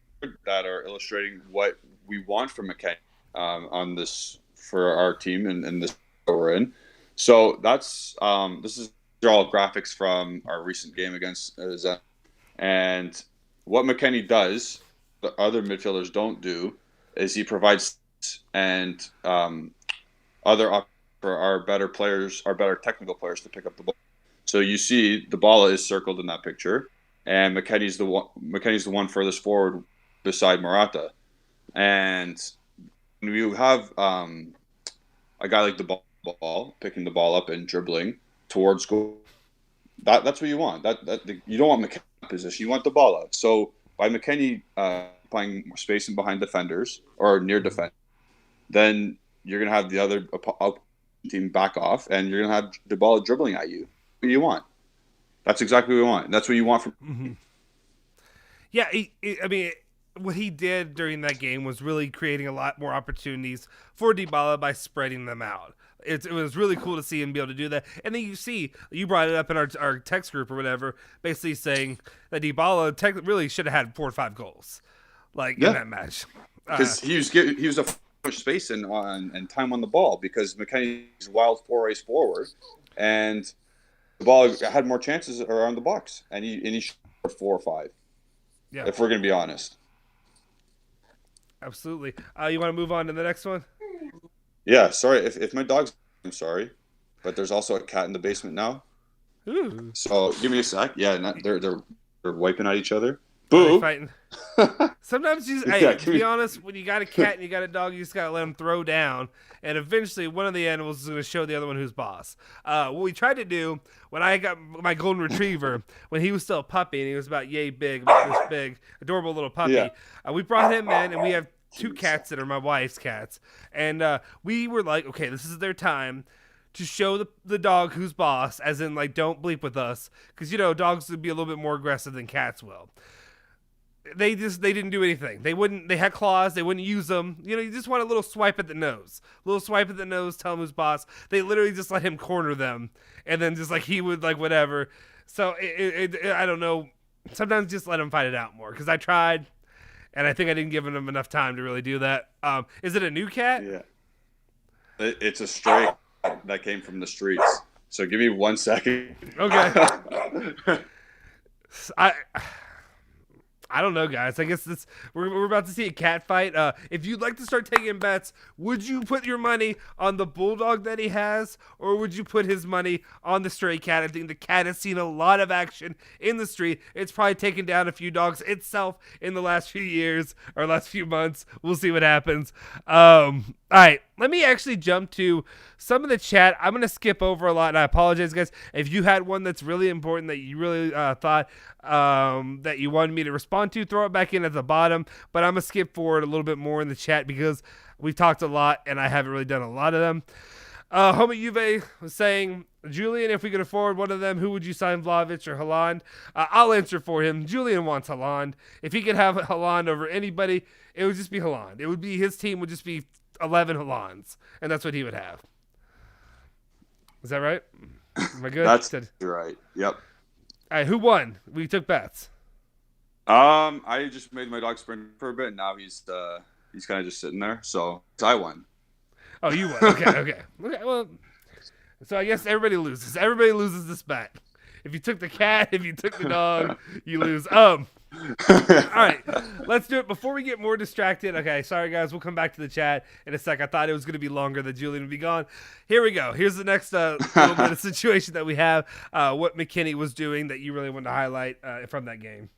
that are illustrating what we want from McKennie on this for our team and this we're in. So that's this is all graphics from our recent game against Zen. And what McKennie does, the other midfielders don't do, is he provides and other for our better players, our better technical players to pick up the ball. So you see the ball is circled in that picture, and McKennie's the one furthest forward beside Morata. And when you have a guy like the ball picking the ball up and dribbling towards goal, that's what you want. You don't want McKennie in position, you want the ball out. So by McKennie playing spacing behind defenders or near defense, then you're gonna have the other team back off, and you're gonna have the ball dribbling at you. What do you want? That's exactly what we want. That's what you want from. Mm-hmm. Yeah, I mean, what he did during that game was really creating a lot more opportunities for Dybala by spreading them out. It was really cool to see him be able to do that. And then you brought it up in our text group or whatever, basically saying that Dybala really should have had 4 or 5 goals, in that match. Because he was a much space and time on the ball because McKennie's wild forays forward, and the ball had more chances around the box, and he shot 4 or 5. Yeah, if we're gonna be honest. Absolutely. You want to move on to the next one? Yeah. Sorry if my dog's. I'm sorry, but there's also a cat in the basement now. Ooh. So give me a sec. Yeah, they're wiping at each other. Boo. Fighting. Sometimes to be honest, when you got a cat and you got a dog, you just gotta let them throw down, and eventually one of the animals is gonna show the other one who's boss. What we tried to do when I got my golden retriever, when he was still a puppy and he was about yay big, about this big, adorable little puppy, we brought him in, and we have 2 cats that are my wife's cats, and we were like, okay, this is their time to show the dog who's boss, as in don't bleep with us, because dogs would be a little bit more aggressive than cats will. They didn't do anything. They had claws. They wouldn't use them. You just want a little swipe at the nose. Tell him who's boss. They literally just let him corner them. And then just he would whatever. So I don't know. Sometimes just let him fight it out more. Because I tried. And I think I didn't give him enough time to really do that. Is it a new cat? Yeah. It's a stray that came from the streets. So give me 1 second. Okay. I don't know, guys. I guess we're about to see a cat fight. If you'd like to start taking bets, would you put your money on the bulldog that he has, or would you put his money on the stray cat? I think the cat has seen a lot of action in the street. It's probably taken down a few dogs itself in the last few years or last few months. We'll see what happens. All right. let me actually jump to some of the chat. I'm going to skip over a lot, and I apologize, guys. If you had one that's really important that you really thought that you wanted me to respond to, throw it back in at the bottom. But I'm going to skip forward a little bit more in the chat because we've talked a lot, and I haven't really done a lot of them. Homie Juve was saying, Julian, if we could afford one of them, who would you sign, Vlahovic or Haaland? I'll answer for him. Julian wants Haaland. If he could have Haaland over anybody, it would just be Haaland. It would be his team would just be 11 Haalands, and that's what he would have. Is that right? Am I good? That's right. Yep. All right, who won? We took bets. I just made my dog sprint for a bit, and now he's kind of just sitting there. So I won. Oh, you won. Okay. Well, so I guess everybody loses. Everybody loses this bet. If you took the cat, if you took the dog, you lose. All right, let's do it before we get more distracted. Okay, sorry guys, we'll come back to the chat in a sec. I thought it was going to be longer, that Julian would be gone. Here we go. Here's the next little bit of situation that we have. What McKennie was doing that you really wanted to highlight from that game.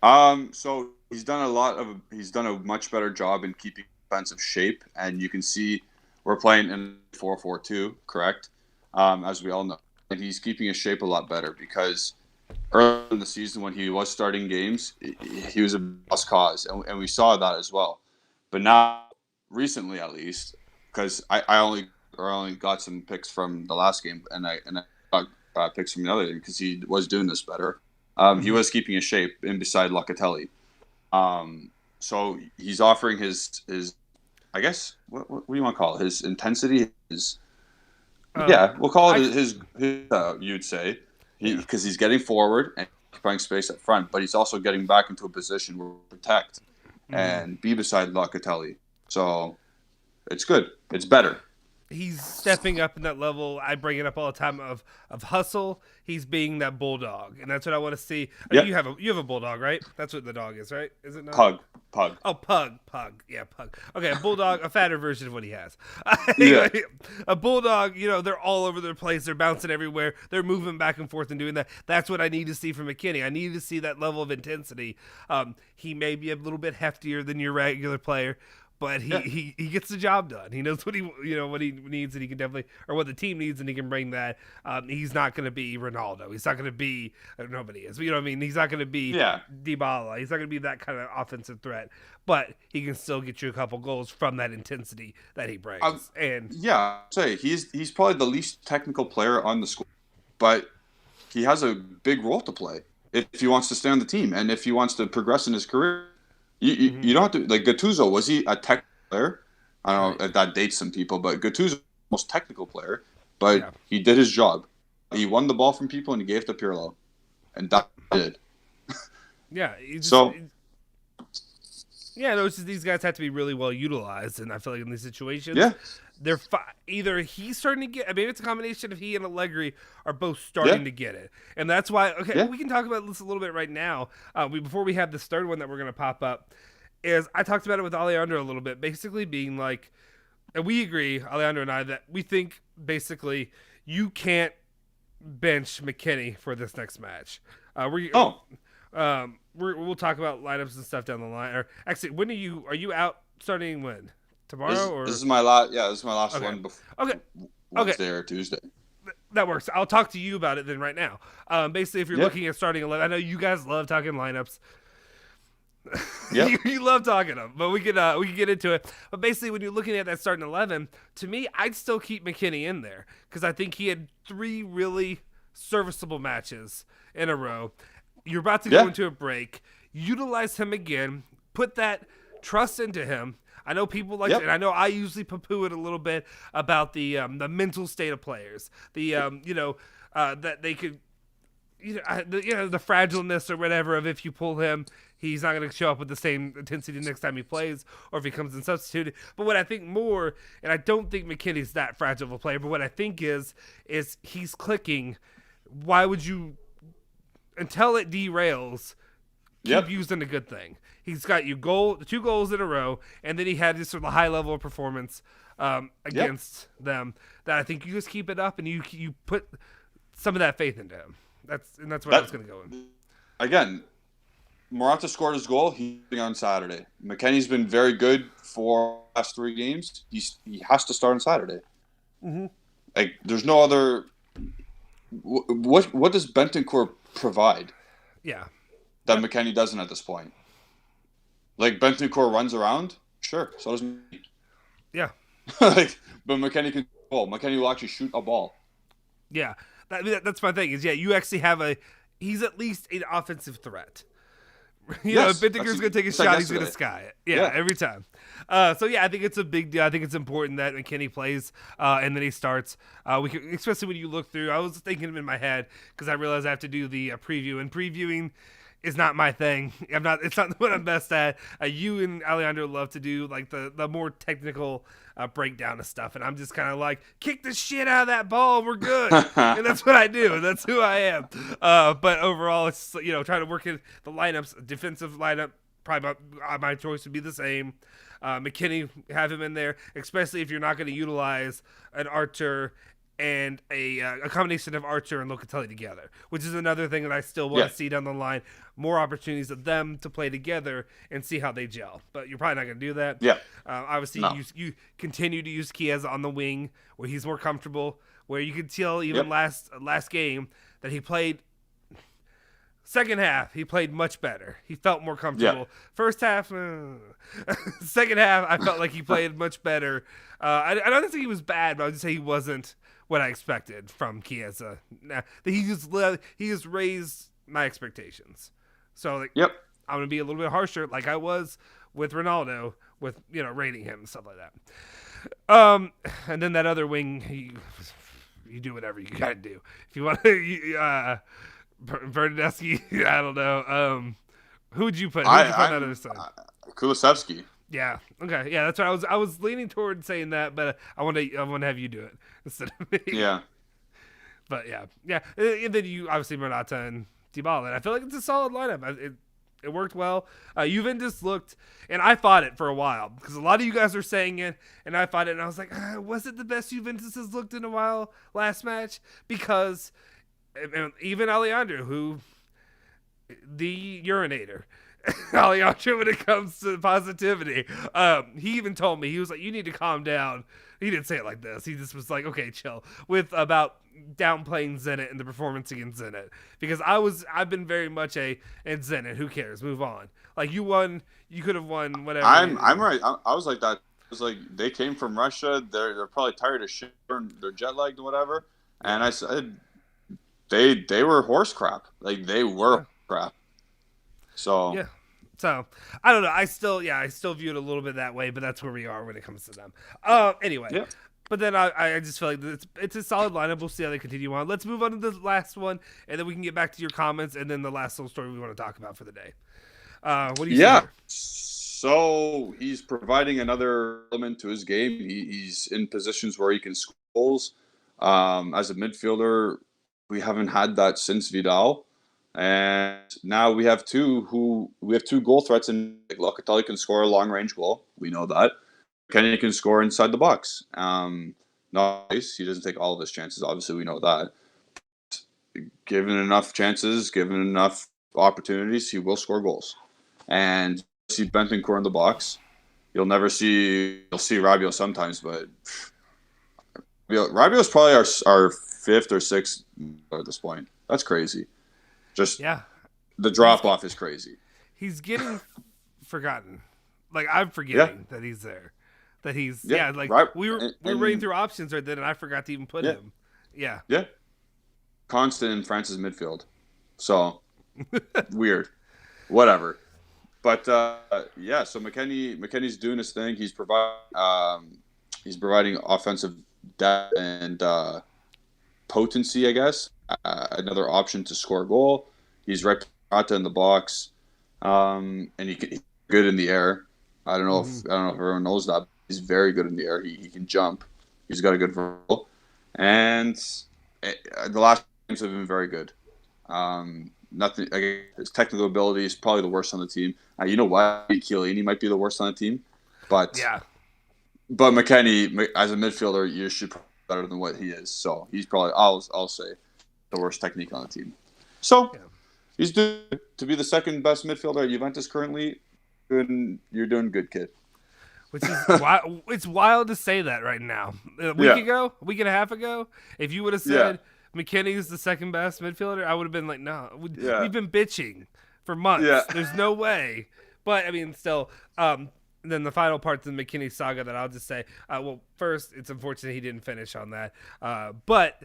So he's done a much better job in keeping defensive shape, and you can see we're playing in 4-4-2, correct? As we all know, and he's keeping his shape a lot better because early in the season when he was starting games, he was a lost cause, and we saw that as well. But now, recently at least, because I only got some picks from the last game, and I got picks from the other game because he was doing this better. He was keeping his shape in beside Locatelli. So he's offering his I guess what do you want to call it? His intensity, we'll call it his you'd say, because he's getting forward and occupying space up front, but he's also getting back into a position where we protect and be beside Locatelli. So it's good. It's better. He's stepping up in that level. I bring it up all the time of hustle. He's being that bulldog, and that's what I want to see. Yep. You have a bulldog, right? That's what the dog is, right? Is it not? Pug. Oh, pug. Yeah, pug. Okay, a bulldog, a fatter version of what he has. Yeah. A bulldog. They're all over the place. They're bouncing everywhere. They're moving back and forth and doing that. That's what I need to see from McKennie. I need to see that level of intensity. He may be a little bit heftier than your regular player, but he gets the job done. He knows what he needs, and he can definitely, or what the team needs, and he can bring that. He's not going to be Ronaldo. He's not going to be, nobody is. But you know what I mean? He's not going to be Dybala. He's not going to be that kind of offensive threat. But he can still get you a couple goals from that intensity that he brings. He's probably the least technical player on the squad, but he has a big role to play if he wants to stay on the team and if he wants to progress in his career. You don't have to, like Gattuso, was he a technical player? I don't know if that dates some people, but Gattuso was the most technical player, but he did his job. He won the ball from people and he gave it to Pirlo. And that did. Yeah. It's just these guys have to be really well utilized, and I feel like in these situations, they're either he's starting to get, maybe it's a combination of he and Allegri are both starting to get it, and that's why. We can talk about this a little bit right now. Before we have this third one that we're going to pop up, is I talked about it with Alejandro a little bit, basically being like, and we agree, Alejandro and I, that we think basically you can't bench McKennie for this next match. We'll talk about lineups and stuff down the line. Or actually, when are you out starting when? Tomorrow? This is my last one before Wednesday or Tuesday. That works. I'll talk to you about it then right now. Basically, if you're looking at starting 11, I know you guys love talking lineups. You love talking them, but we can get into it. But basically, when you're looking at that starting 11, to me, I'd still keep McKennie in there because I think he had 3 really serviceable matches in a row. You're about to go into a break. Utilize him again. Put that trust into him. I know people like it, and I know I usually poo-poo it a little bit about the mental state of players. That they could, the fragileness or whatever of if you pull him, he's not going to show up with the same intensity next time he plays, or if he comes in substituted. But what I think more, and I don't think McKennie's that fragile of a player, but what I think is he's clicking. Why would you, until it derails, keep using a good thing? He's got you 2 goals in a row, and then he had this sort of high level of performance against them that I think you just keep it up and you put some of that faith into him. That's where I was going to go in. Again, Morata scored his goal. He's on Saturday. McKennie's been very good for the last 3 games. He has to start on Saturday. Mm-hmm. Like, there's no other. What does Bentancur provide? Yeah. That McKennie doesn't at this point. Like, Bentancur runs around, sure. So does McKennie. Yeah. Like, but McKennie can ball. McKennie will actually shoot a ball. Yeah. That's my thing. Is you actually have he's at least an offensive threat. You know, if Bentancur's going to take a shot, he's going to sky it. Yeah, every time. So, yeah, I think it's a big deal. I think it's important that McKennie plays and then he starts. Especially when you look through. I was thinking of him in my head because I realized I have to do the preview. And previewing is not my thing. It's not what I'm best at. You and Alejandro love to do like the more technical breakdown of stuff, and I'm just kind of like, kick the shit out of that ball, we're good. And that's what I do, and that's who I am. But overall, it's trying to work in the lineups, defensive lineup. Probably my choice would be the same. McKennie, have him in there, especially if you're not going to utilize an Archer and a combination of Archer and Locatelli together, which is another thing that I still want to see down the line. More opportunities of them to play together and see how they gel. But you're probably not going to do that. Yeah. Obviously, you continue to use Chiesa on the wing where he's more comfortable, where you could tell even last game that he played. Second half, he played much better. He felt more comfortable. Yeah. First half, second half, I felt like he played much better. I don't think he was bad, but I would just say he wasn't what I expected from Chiesa. Nah, he just raised my expectations. So I'm gonna be a little bit harsher, like I was with Ronaldo, with rating him and stuff like that. And then that other wing, you do whatever you gotta do. If you want to, Bernadeschi, I don't know. Who would you put? Who would you put on the other side? Kulusevski. Yeah. Okay. Yeah, that's what I was leaning toward saying that, but I want to have you do it instead of me. Yeah. But yeah. And then you obviously Morata and Dybala. And I feel like it's a solid lineup. It worked well. Juventus looked, and I fought it for a while because a lot of you guys are saying it, and I fought it, and I was like, was it the best Juventus has looked in a while last match? Because even Alejandro, who the urinator. Alejandro, when it comes to positivity, he even told me, he was like, you need to calm down. He didn't say it like this. He just was like, okay, chill, with about downplaying Zenit and the performance against Zenit, because I've been very much and Zenit, who cares, move on. Like, you could have won whatever. I'm right. I was like that. It was like, they came from Russia, they're probably tired of shit, they're jet lagged and whatever, and I said they were horse crap. Like, they were crap. So yeah, so I don't know. I still view it a little bit that way, but that's where we are when it comes to them. Anyway, but then I just feel like it's a solid lineup. We'll see how they continue on. Let's move on to the last one, and then we can get back to your comments, and then the last little story we want to talk about for the day. What do you see here? So he's providing another element to his game. He's in positions where he can score goals. As a midfielder, we haven't had that since Vidal. And now we have two goal threats, and Locatelli can score a long range goal. We know that. McKennie can score inside the box. Nice. He doesn't take all of his chances. Obviously, we know that. Given enough chances, given enough opportunities, he will score goals. And see Bentancur in the box. You'll see Rabiot sometimes, but Rabiot's probably our fifth or sixth at this point. That's crazy. The drop off is crazy. He's getting forgotten. Like, I'm forgetting that he's there. That he's we were reading through options right then, and I forgot to even put him. Yeah. Yeah. Constant in France's midfield. So weird. Whatever. But so McKennie's doing his thing. He's providing offensive depth and potency, I guess. Another option to score a goal. He's right in the box, and he's good in the air. I don't know if everyone knows that. He's very good in the air. He can jump. He's got a good vertical, and the last games have been very good. His technical ability is probably the worst on the team. You know what? Chiellini might be the worst on the team, but McKennie as a midfielder, you should be better than what he is. So he's probably I'll say the worst technique on the team. So, He's doing to be the second best midfielder at Juventus currently. You're doing good, kid. Which is wild. It's wild to say that right now. A week and a half ago, if you would have said McKennie is the second best midfielder, I would have been like, no. We've been bitching for months. Yeah. There's no way. But I mean, still. Then the final part of the McKennie saga that I'll just say. Well, first, it's unfortunate he didn't finish on that. But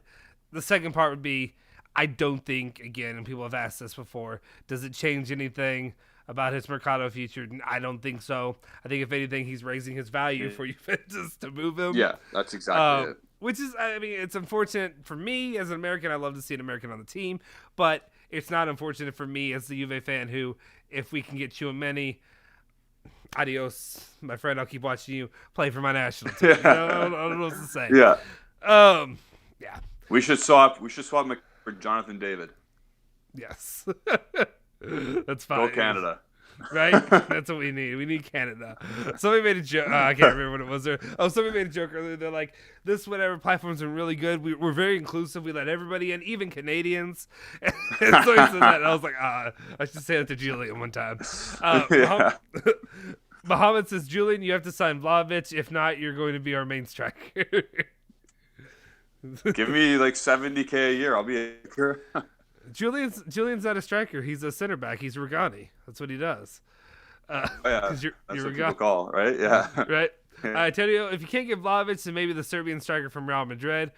the second part would be, I don't think, again, and people have asked this before, does it change anything about his Mercado future? I don't think so. I think if anything, he's raising his value for Juventus to move him. Yeah, that's exactly it. Which is, I mean, it's unfortunate for me as an American. I love to see an American on the team, but it's not unfortunate for me as the Juve fan who, if we can get Tchouaméni, adios, my friend. I'll keep watching you play for my national team. I don't know what to say. Yeah. Yeah. We should swap McKennie for Jonathan David. Yes. That's fine. Go Canada. Right? That's what we need. We need Canada. Somebody made a joke. I can't remember what it was there. Oh, somebody made a joke earlier. They're like, this whatever platforms are really good. We're very inclusive. We let everybody in, even Canadians. And so he said that. And I was like, I should say that to Julian one time. Muhammad says, Julian, you have to sign Vlahovic. If not, you're going to be our main striker. Give me like $70K a year. I'll be a striker. Julian's not a striker. He's a center back. He's Regani. That's what he does. That's you're what Regani. people call, right? Yeah. Right. I tell you, if you can't get Vlahovic, then maybe the Serbian striker from Real Madrid.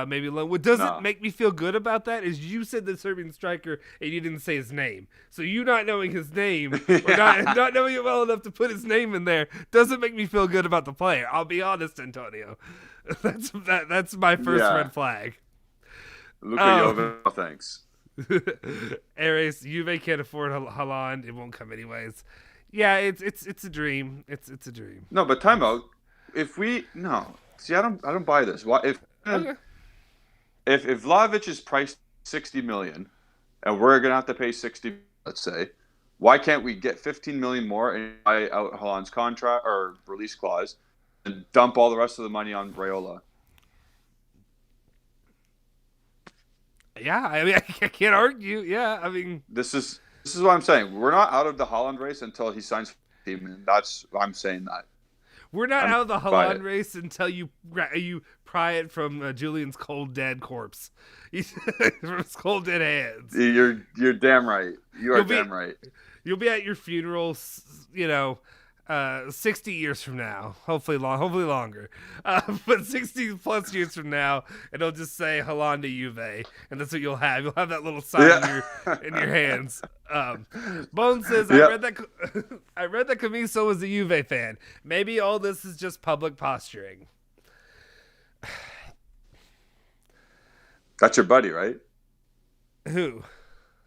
Maybe what doesn't make me feel good about that is you said the Serbian striker and you didn't say his name. So you not knowing his name or not knowing it well enough to put his name in there doesn't make me feel good about the player. I'll be honest, Antonio. That's my first red flag. Luka Jovic, thanks. Ares, Juve can't afford Haaland. It won't come anyways. Yeah, it's a dream. It's a dream. No, but time out. If we I don't buy this. Why if Vlahovic is priced $60 million and we're gonna have to pay 60, let's say, why can't we get 15 million more and buy out Haaland's contract or release clause and dump all the rest of the money on Raiola? Yeah, I mean, I can't argue. Yeah, I mean, this is what I'm saying. We're not out of the Haaland race until he signs for the team, and that's I'm saying that. We're not out of the Haaland race until you pry it from Julian's cold dead corpse, from his cold dead hands. You're damn right. You're damn right. You'll be at your funeral, 60 years from now, hopefully longer, but 60 plus years from now, and it'll just say Haaland to Juve, and that's what you'll have. You'll have that little sign in your hands. Bone says, I read that Camiso was a Juve fan. Maybe all this is just public posturing. That's your buddy, right? Who?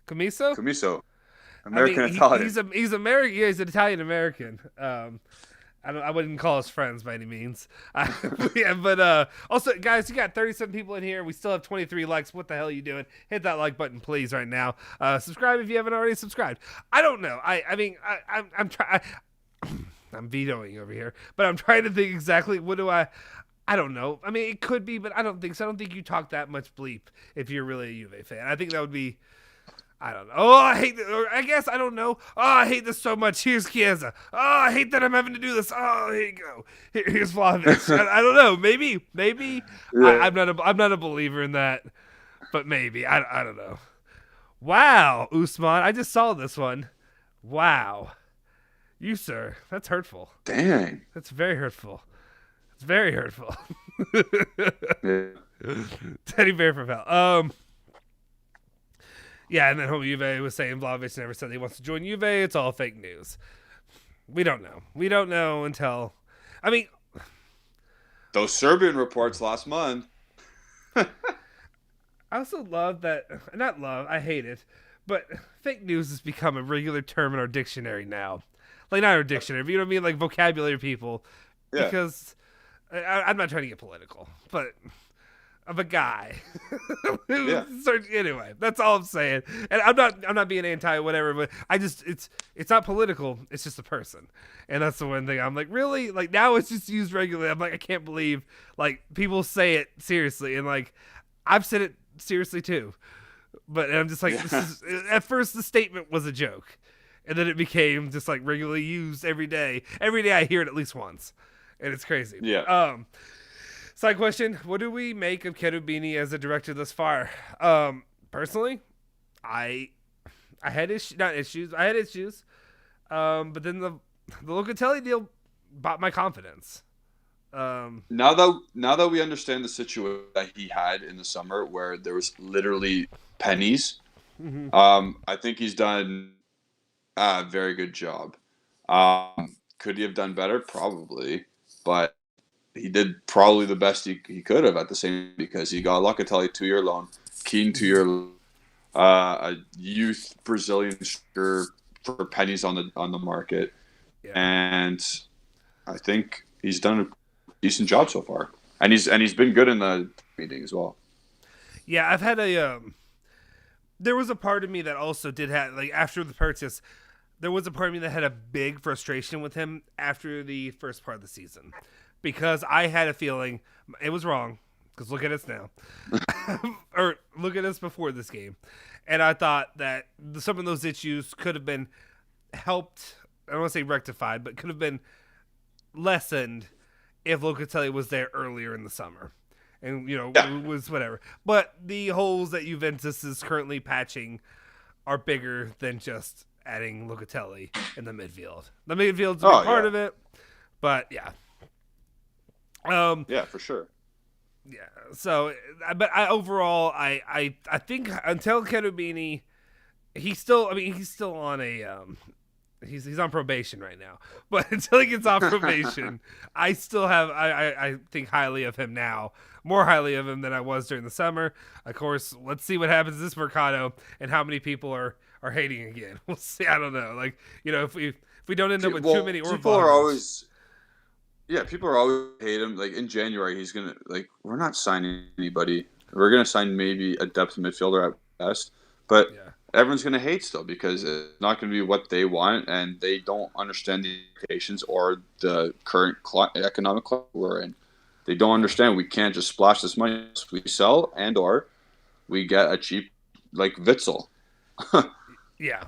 Camiso? Camiso. Italian. He's American. Yeah, he's an Italian American. I wouldn't call us friends by any means. But also, guys, you got 37 people in here. We still have 23 likes. What the hell are you doing? Hit that like button, please, right now. Subscribe if you haven't already subscribed. I don't know. I'm trying. I'm vetoing over here, but I'm trying to think exactly what do I don't know. I mean, it could be, but I don't think so. I don't think you talk that much bleep if you're really a Juve fan. I think that would be. I don't know. Oh, I hate this. Or I guess I don't know. Oh, I hate this so much. Here's Chiesa. Oh, I hate that I'm having to do this. Oh, here you go. Here's Vlahovic. I don't know. Maybe. Yeah. I'm not a believer in that, but maybe. I don't know. Wow, Usman. I just saw this one. Wow. You, sir. That's hurtful. Dang. That's very hurtful. It's very hurtful. Teddy Bear from hell. Yeah, and then Home Juve was saying Vlahovic never said he wants to join Juve. It's all fake news. We don't know. We don't know until... I mean... Those Serbian reports last month. I also love that... Not love, I hate it. But fake news has become a regular term in our dictionary now. Like, not our dictionary, but you know what I mean? Like, vocabulary people. Yeah. Because... I'm not trying to get political, but... Of a guy. Anyway, that's all I'm saying. And I'm not being anti whatever, but it's not political. It's just a person. And that's the one thing I'm like, really? Like now it's just used regularly. I'm like, I can't believe like people say it seriously. And like, I've said it seriously too. But I'm just like, this is, at first the statement was a joke, and then it became just like regularly used every day. Every day I hear it at least once, and it's crazy. Yeah. Side question: what do we make of Cherubini as a director thus far? Personally, I had issues. I had issues. But then the Locatelli deal bought my confidence. Now that we understand the situation that he had in the summer, where there was literally pennies, I think he's done a very good job. Could he have done better? Probably, but he did probably the best he could have at the same, because he got Locatelli 2-year loan, Keane 2-year loan, a youth Brazilian striker for pennies on the market, and I think he's done a decent job so far, and he's been good in the meeting as well. Yeah, I've had there was a part of me that also did have, like, after the purchase, there was a part of me that had a big frustration with him after the first part of the season, because I had a feeling it was wrong. Because look at us now, or look at us before this game, and I thought that some of those issues could have been helped. I don't want to say rectified, but could have been lessened if Locatelli was there earlier in the summer, and it was whatever. But the holes that Juventus is currently patching are bigger than just adding Locatelli in the midfield. The midfield's a big part of it, but yeah. Yeah, for sure. Yeah. So, but overall, I think until Cherubini, he's still on a he's on probation right now. But until he gets off probation, I still have I think highly of him now, more highly of him than I was during the summer. Of course, let's see what happens this Mercado and how many people are hating again. We'll see. I don't know. Like, if we don't end up with too many people are always. Yeah, people are always hate him. Like, in January, he's going to, we're not signing anybody. We're going to sign maybe a depth midfielder at best. But everyone's going to hate still, because it's not going to be what they want, and they don't understand the implications or the current economic climate we're in. They don't understand we can't just splash this money. We sell and or we get a cheap, Witzel. Yeah.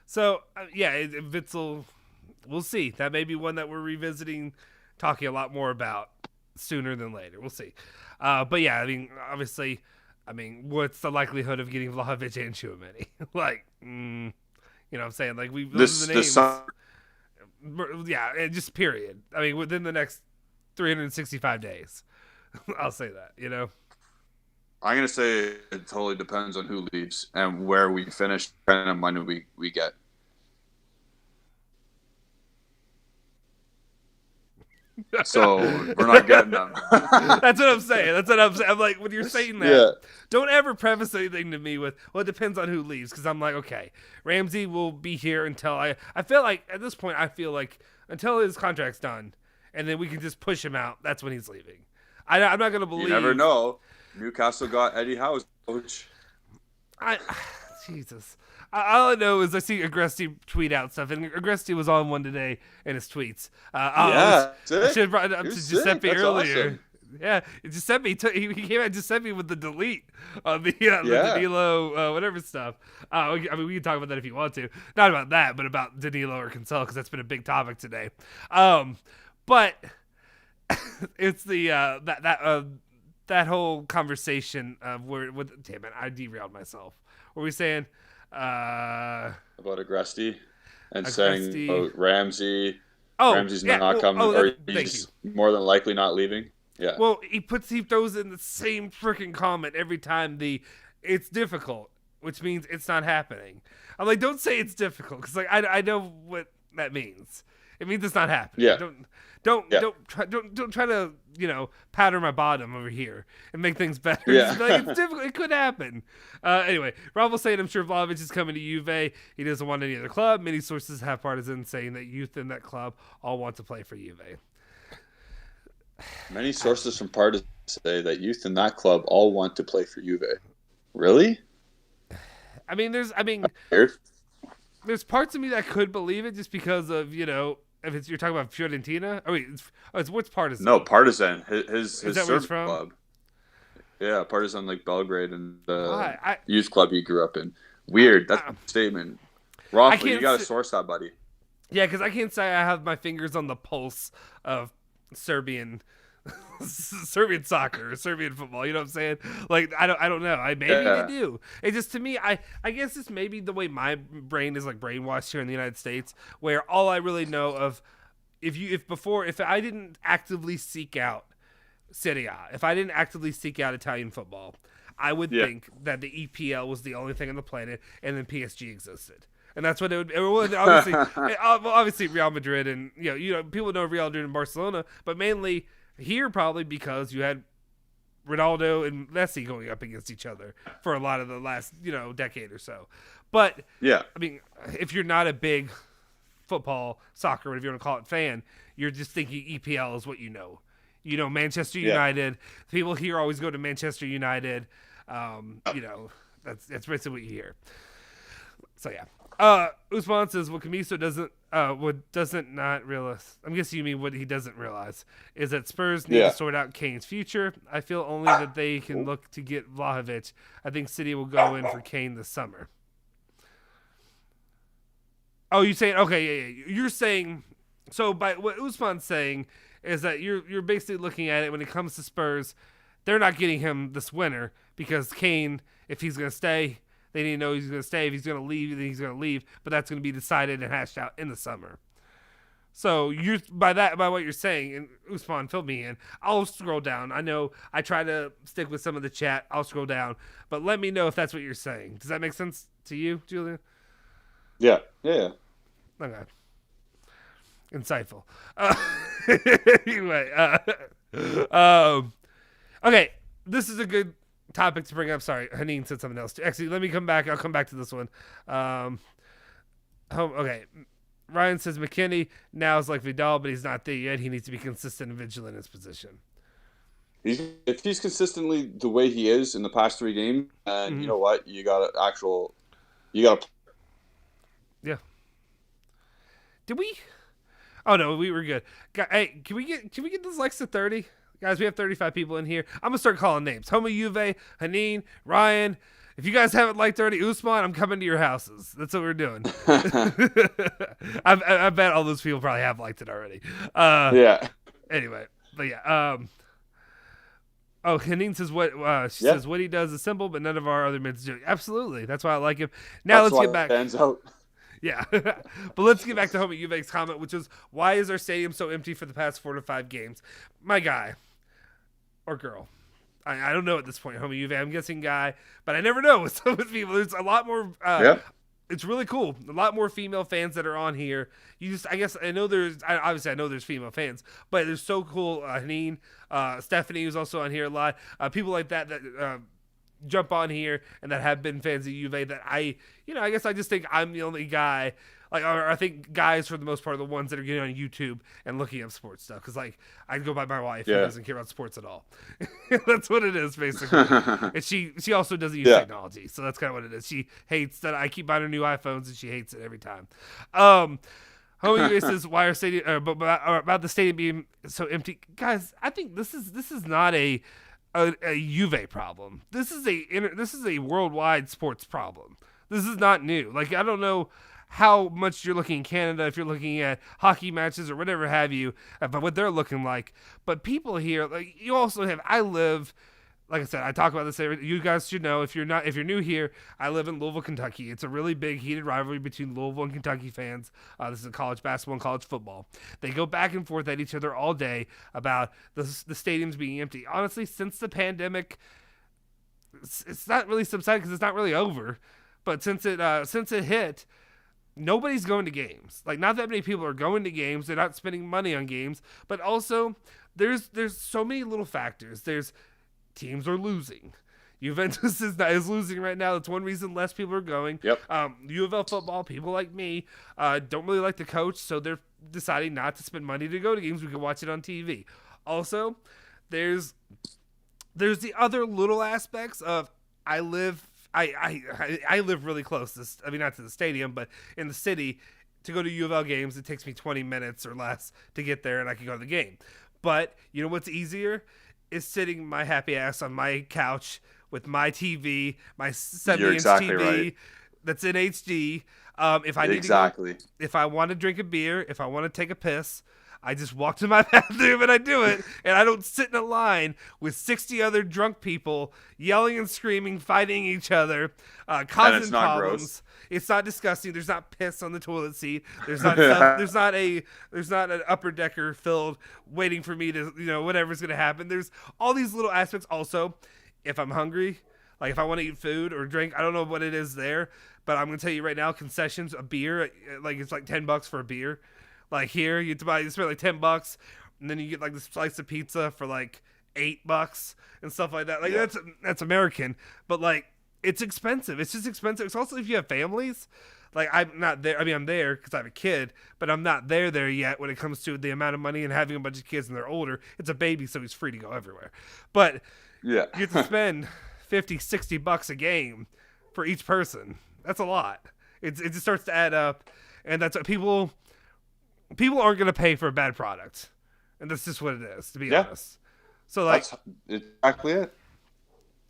So, Witzel... We'll see. That may be one that we're revisiting, talking a lot more about sooner than later. We'll see. But yeah, I mean, obviously, what's the likelihood of getting Vlahovic and Tchouaméni? What I'm saying? Like, we those are the names. Yeah, just period. I mean, within the next 365 days. I'll say that, I'm going to say it totally depends on who leaves and where we finish, depending on money we get. So we're not getting them. That's what I'm saying. I'm like, when you're saying that, don't ever preface anything to me with, well, it depends on who leaves. Because I'm like, okay, Ramsey will be here until I feel like, at this point, until his contract's done, and then we can just push him out. That's when he's leaving. I'm not going to believe. You never know. Newcastle got Eddie Howe's coach. Jesus. All I know is I see Agresti tweet out stuff, and Agresti was on one today in his tweets. I should have brought it up to Giuseppe earlier. Awesome. Yeah, Giuseppe, he came at Giuseppe with the delete on the Danilo whatever stuff. We can talk about that if you want to. Not about that, but about Danilo or Cancelo, because that's been a big topic today. But it's the that whole conversation of damn it, I derailed myself. What were we saying? About Agresti and saying about Ramsey. Ramsey's not coming, or he's more than likely not leaving. Yeah. Well, he throws in the same freaking comment every time. It's difficult, which means it's not happening. I'm like, don't say it's difficult, because I know what that means. It means it's not happening. Yeah. Don't try to powder my bottom over here and make things better. Yeah. It's difficult. It could happen. Anyway, Rob was saying, I'm sure Vlahovic is coming to Juve. He doesn't want any other club. Many sources have partisans saying that youth in that club all want to play for Juve. Many sources from partisans say that youth in that club all want to play for Juve. Really? There's parts of me that could believe it, just because of if you're talking about Fiorentina. Oh wait, it's what's partisan? No, partisan. His is that where it's from? Club. Yeah, Partizan like Belgrade and the I youth club he grew up in. Weird. That's a statement. Rafa, you got to source that, buddy. Yeah, because I can't say I have my fingers on the pulse of Serbian soccer or Serbian football. You know what I'm saying? Like I don't know. Maybe they do. It just, to me, I guess it's maybe the way my brain is like brainwashed here in the United States, where all I really know of, if I didn't actively seek out Serie A, if I didn't actively seek out Italian football, I would think that the EPL was the only thing on the planet, and then PSG existed. And that's what it would obviously Real Madrid, and you know people know Real Madrid and Barcelona, but mainly here probably because you had Ronaldo and Messi going up against each other for a lot of the last decade or so. But yeah, I mean, if you're not a big football, soccer, whatever you want to call it, fan, you're just thinking EPL is what you know. You know, Manchester United. People here always go to Manchester United. That's basically what you hear. So yeah. Usman says what Camiso doesn't not realize. I'm guessing you mean what he doesn't realize is that Spurs need to sort out Kane's future. I feel only that they can look to get Vlahovic. I think City will go in for Kane this summer. Oh, you saying okay? Yeah. You're saying so. By what Usman's saying is that you're basically looking at it when it comes to Spurs, they're not getting him this winter because Kane, if he's going to stay. They need to know he's going to stay. If he's going to leave, then he's going to leave. But that's going to be decided and hashed out in the summer. So by what you're saying, and Usman, fill me in. I'll scroll down. I know I try to stick with some of the chat. I'll scroll down, but let me know if that's what you're saying. Does that make sense to you, Julian? Yeah. Okay. Insightful. Anyway. Okay. This is a good topic to bring up. Sorry, Haneen said something else. Actually, let me come back. I'll come back to this one. Okay. Ryan says McKennie now is like Vidal, but he's not there yet. He needs to be consistent and vigilant in his position. If he's consistently the way he is in the past 3 games, and you know what, you got to. Yeah. Did we? Oh no, we were good. Hey, can we get this likes to 30? Guys, we have 35 people in here. I'm going to start calling names. Homo Juve, Haneen, Ryan. If you guys haven't liked already, Usman, I'm coming to your houses. That's what we're doing. I bet all those people probably have liked it already. Yeah. Anyway, but yeah. Haneen says she says what he does is simple, but none of our other mids do. Absolutely. That's why I like him. Now let's get back. Fans out. Yeah. But let's get back to Homo Juve's comment, which was, why is our stadium so empty for the past 4 to 5 games? My guy. Or girl. I don't know at this point, Homo Juve. I'm guessing guy, but I never know with some of the people. There's a lot more. It's really cool. A lot more female fans that are on here. I guess I know there's. Obviously, I know there's female fans, but they're so cool. Haneen, Stephanie, who's also on here a lot. People like that jump on here and that have been fans of Juve. That I guess I just think I'm the only guy. Like, or I think guys, for the most part, are the ones that are getting on YouTube and looking up sports stuff. Because, like, I go by my wife who doesn't care about sports at all. That's what it is, basically. And she also doesn't use technology. So that's kind of what it is. She hates that I keep buying her new iPhones, and she hates it every time. Homie says, why are stadium, about the stadium being so empty. Guys, I think this is not a Juve problem. This is a worldwide sports problem. This is not new. Like, I don't know how much you're looking in Canada, if you're looking at hockey matches or whatever have you, but what they're looking like. But people here, like, you also have, like I said, I talk about this you guys should know, if you're new here, I live in Louisville, Kentucky. It's a really big heated rivalry between Louisville and Kentucky fans. This is college basketball and college football. They go back and forth at each other all day about the stadiums being empty. Honestly, since the pandemic, it's not really subsided because it's not really over. But since it hit, nobody's going to games. Like, not that many people are going to games. They're not spending money on games. But also, there's so many little factors. There's teams are losing. Juventus is losing right now. That's one reason less people are going. Yep. U of L football, people like me, don't really like the coach, so they're deciding not to spend money to go to games. We can watch it on TV. Also, there's the other little aspects of I live really close not to the stadium, but in the city. To go to U of L games, it takes me 20 minutes or less to get there, and I can go to the game. But you know what's easier is sitting my happy ass on my couch with my TV, my 70-inch You're exactly TV right. that's in HD. If I need Exactly. to go, if I want to drink a beer, if I want to take a piss, I just walk to my bathroom and I do it, and I don't sit in a line with 60 other drunk people yelling and screaming, fighting each other, causing it's not problems. gross. It's not disgusting. There's not piss on the toilet seat. There's not stuff, there's not an upper decker filled waiting for me to, whatever's gonna happen. There's all these little aspects. Also, if I'm hungry, like if I want to eat food or drink, I don't know what it is there, but I'm gonna tell you right now, concessions, a beer, like it's like $10 for a beer. Like here, you spend like $10, and then you get like this slice of pizza for like $8 and stuff like that. Like that's American, but like it's expensive. It's just expensive. It's also if you have families. Like I'm not there. I mean, I'm there because I have a kid, but I'm not there yet when it comes to the amount of money and having a bunch of kids and they're older. It's a baby, so he's free to go everywhere. But Yeah. you have to spend $50-$60 a game for each person. That's a lot. It just starts to add up, and that's what people aren't going to pay for a bad product, and that's just what it is, to be honest. So like, That's exactly it.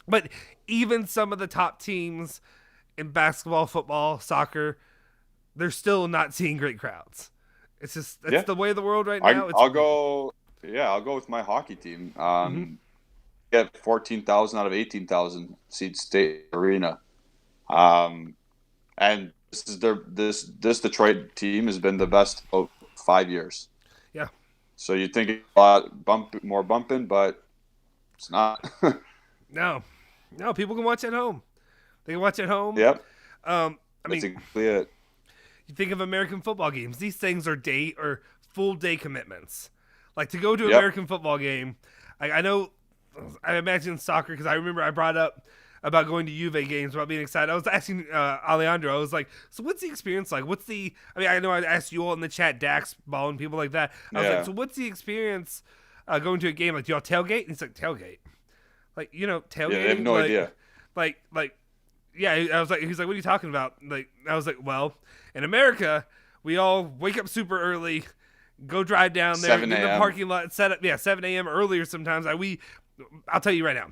but even some of the top teams in basketball, football, soccer, they're still not seeing great crowds. It's just the way of the world right now. I'll go with my hockey team. Get 14,000 out of 18,000 seat state arena, and this Detroit team has been the best of 5 years. Yeah. So you'd think it's a lot more bumping, but it's not. No, people can watch at home. They can watch at home. Yep. I That's mean, exactly it. you think of American football games. These things are full day commitments. Like to go to an Yep. American football game. I imagine soccer because I remember I brought up about going to Juve games, about being excited. I was asking Alejandro, I was like, so what's the experience like? I know I asked you all in the chat, Dax, Ball, and people like that. I was like, so what's the experience going to a game? Like, do y'all tailgate? And he's like, tailgate? Like, tailgate? Yeah, I have no idea. Yeah, I was like, he's like, what are you talking about? Like, I was like, well, in America, we all wake up super early, go drive down there, 7 get in the a.m. parking lot, set up, 7 a.m. earlier sometimes. I'll tell you right now.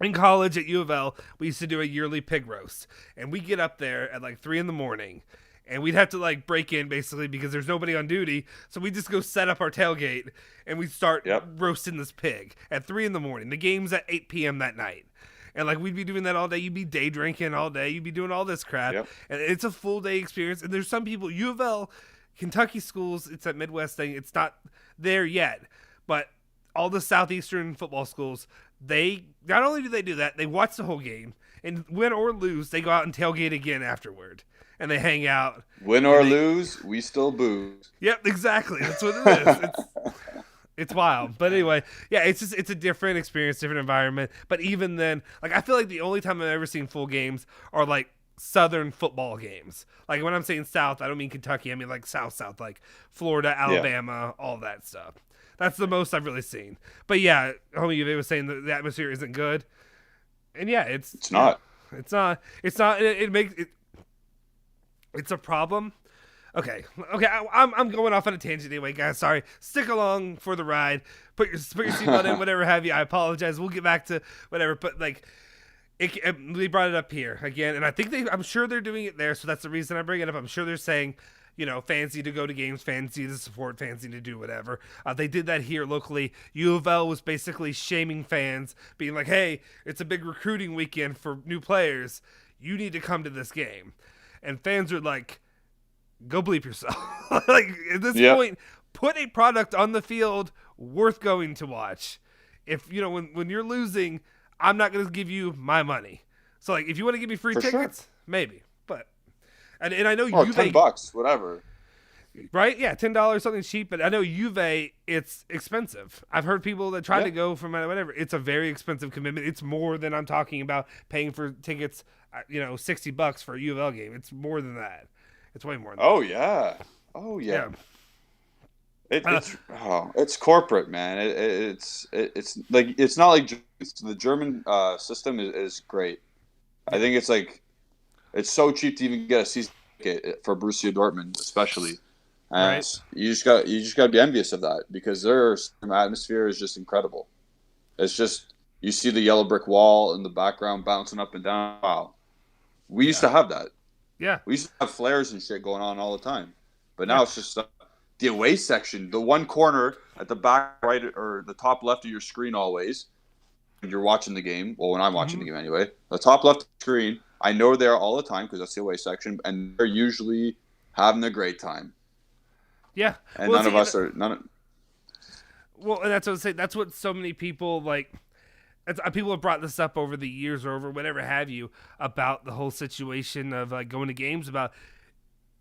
In college at U of L, we used to do a yearly pig roast, and we get up there at like 3 a.m, and we'd have to like break in basically because there's nobody on duty, so we just go set up our tailgate and we start roasting this pig at 3 a.m. The game's at 8 p.m. that night, and like we'd be doing that all day. You'd be day drinking all day. You'd be doing all this crap, and it's a full day experience. And there's some people, U of L, Kentucky schools, it's that Midwest thing. It's not there yet, but all the Southeastern football schools, they not only do they do that, they watch the whole game, and win or lose, they go out and tailgate again afterward, and they hang out. Win or lose, we still booze. Yep, exactly. That's what it is. It's wild. But anyway, yeah, it's a different experience, different environment. But even then, like I feel like the only time I've ever seen full games are like Southern football games. Like when I'm saying South, I don't mean Kentucky. I mean like South, like Florida, Alabama, all that stuff. That's the most I've really seen. But yeah, homie Uve was saying that the atmosphere isn't good. And yeah, it's not. It's not. It makes it. It's a problem. Okay. I'm going off on a tangent anyway, guys. Sorry. Stick along for the ride. Put your seatbelt in, whatever have you. I apologize. We'll get back to whatever. But like, we brought it up here again, and I think I'm sure they're doing it there. So that's the reason I bring it up. I'm sure they're saying, fancy to go to games, fancy to support, fancy to do whatever. They did that here locally. U of L was basically shaming fans, being like, hey, it's a big recruiting weekend for new players. You need to come to this game. And fans are like, go bleep yourself. Like, at this point, put a product on the field worth going to watch. If, when you're losing, I'm not going to give you my money. So, like, if you want to give me free tickets, maybe. But, and I know or Juve, $10, whatever. Right? Yeah, $10, something cheap. But I know Juve, it's expensive. I've heard people that try to go from whatever. It's a very expensive commitment. It's more than I'm talking about paying for tickets, $60 for a U of L game. It's more than that. It's way more than that. Oh yeah. It's corporate, man. It's like it's not like the German system is great. I think it's like it's so cheap to even get a season ticket for Borussia Dortmund, especially. And you just got to be envious of that because their atmosphere is just incredible. It's just you see the yellow brick wall in the background bouncing up and down. Wow. We used to have that. Yeah. We used to have flares and shit going on all the time. But Yeah. now it's just the away section, the one corner at the back right or the top left of your screen always. When you're watching the game, well, when I'm watching the game anyway, the top left screen, I know they're all the time because that's the away section, and they're usually having a great time. Yeah. And none of us are. Well, and that's what I was saying. That's what so many people like. People have brought this up over the years or over whatever have you about the whole situation of like going to games. About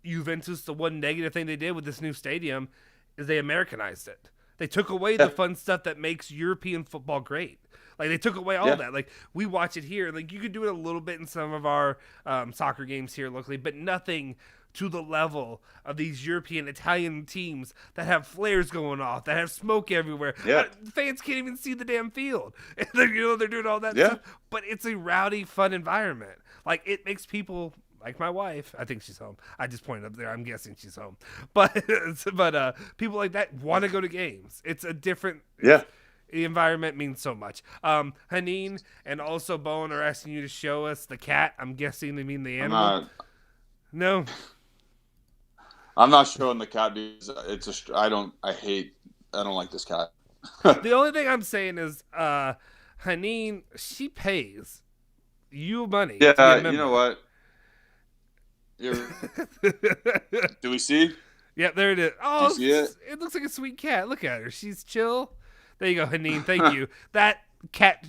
Juventus, the one negative thing they did with this new stadium is they Americanized it. They took away the fun stuff that makes European football great. Like they took away all that. Like we watch it here. Like you could do it a little bit in some of our soccer games here locally, but nothing to the level of these European Italian teams that have flares going off, that have smoke everywhere. Yeah. Fans can't even see the damn field. They're doing all that stuff. But it's a rowdy, fun environment. Like it makes people like my wife. I think she's home. I just pointed up there. I'm guessing she's home. But people like that want to go to games. It's a different. Yeah. The environment means so much. Haneen and also Bowen are asking you to show us the cat. I'm guessing they mean the animal. No. I'm not showing the cat because I don't like this cat. The only thing I'm saying is Haneen, she pays you money. Yeah, you know what? Do we see? Yeah, there it is. Oh, do you see it? It looks like a sweet cat. Look at her. She's chill. There you go, Haneen. Thank you. That cat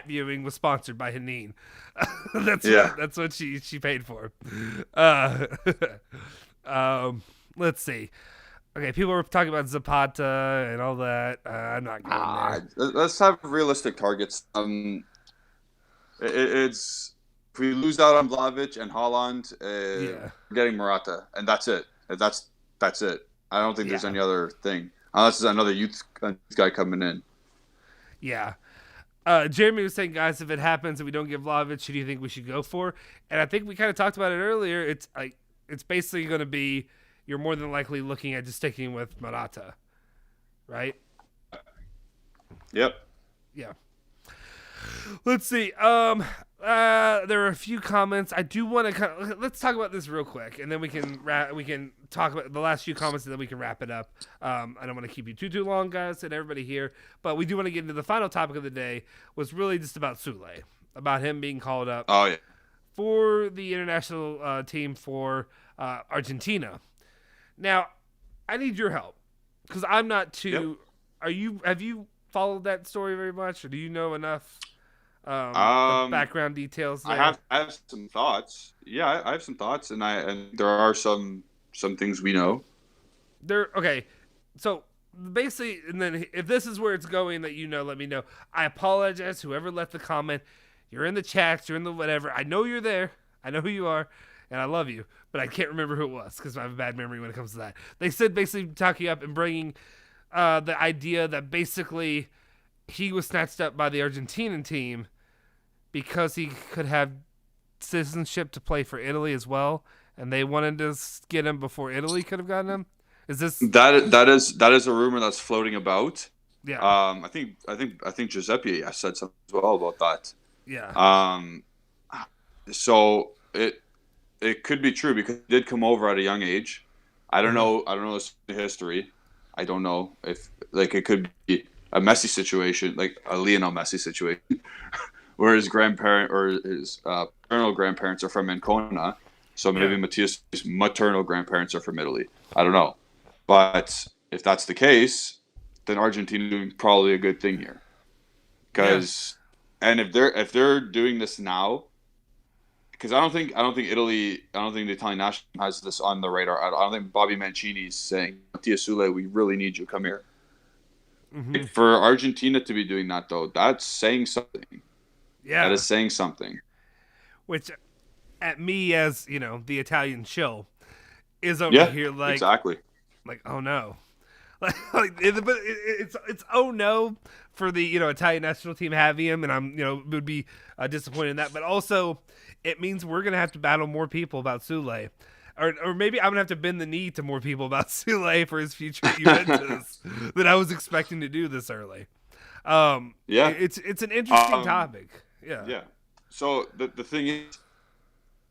viewing was sponsored by Haneen. That's what she paid for. Let's see. Okay, people were talking about Zapata and all that. I'm not going there. Let's have realistic targets. It's if we lose out on Vlahovic and Haaland, we're getting Morata, and that's it. That's it. I don't think there's any other thing unless there's another youth guy coming in. Yeah. Jeremy was saying, guys, if it happens and we don't get Vlahovic, who do you think we should go for? And I think we kind of talked about it earlier. It's basically going to be you're more than likely looking at just sticking with Morata, right? Yep. Yeah. Let's see. There are a few comments. I do want to let's talk about this real quick, and then we can talk about the last few comments, and then we can wrap it up. I don't want to keep you too long, guys, and everybody here, but we do want to get into the final topic of the day. Was really just about Soule, about him being called up. Oh yeah. For the international team for Argentina. Now, I need your help because I'm not too. Yep. Have you followed that story very much, or do you know enough? The background details there? I have some thoughts. Yeah, I have some thoughts, and there are some things we know. Okay. So basically, and then if this is where it's going that let me know. I apologize, whoever left the comment. You're in the chats, you're in the whatever. I know you're there. I know who you are, and I love you, but I can't remember who it was because I have a bad memory when it comes to that. They said basically talking up and bringing the idea that basically he was snatched up by the Argentinian team because he could have citizenship to play for Italy as well, and they wanted to get him before Italy could have gotten him. Is this that is a rumor that's floating about? Yeah. I think Giuseppe said something as well about that. Yeah. So it could be true because he did come over at a young age. I don't know the history. I don't know if it could be a Messi situation, like a Lionel Messi situation, where his grandparent or his paternal grandparents are from Ancona. So maybe Mattias' maternal grandparents are from Italy. I don't know. But if that's the case, then Argentina is doing probably a good thing here. And if they're doing this now, because I don't think the Italian national team has this on the radar. I don't think Bobby Mancini's saying, Mattia Soule, we really need you. Come here. Mm-hmm. For Argentina to be doing that, though, that's saying something. Yeah. That is saying something. Which, at me as, the Italian shill, is over here like... exactly. Like, oh no. But it's oh no for the, Italian national team having him, and I'm, would be disappointed in that. But also, it means we're going to have to battle more people about Soule. Or maybe I'm going to have to bend the knee to more people about Soule for his future at Juventus than I was expecting to do this early. Yeah. It's an interesting topic. Yeah. Yeah. So the thing is,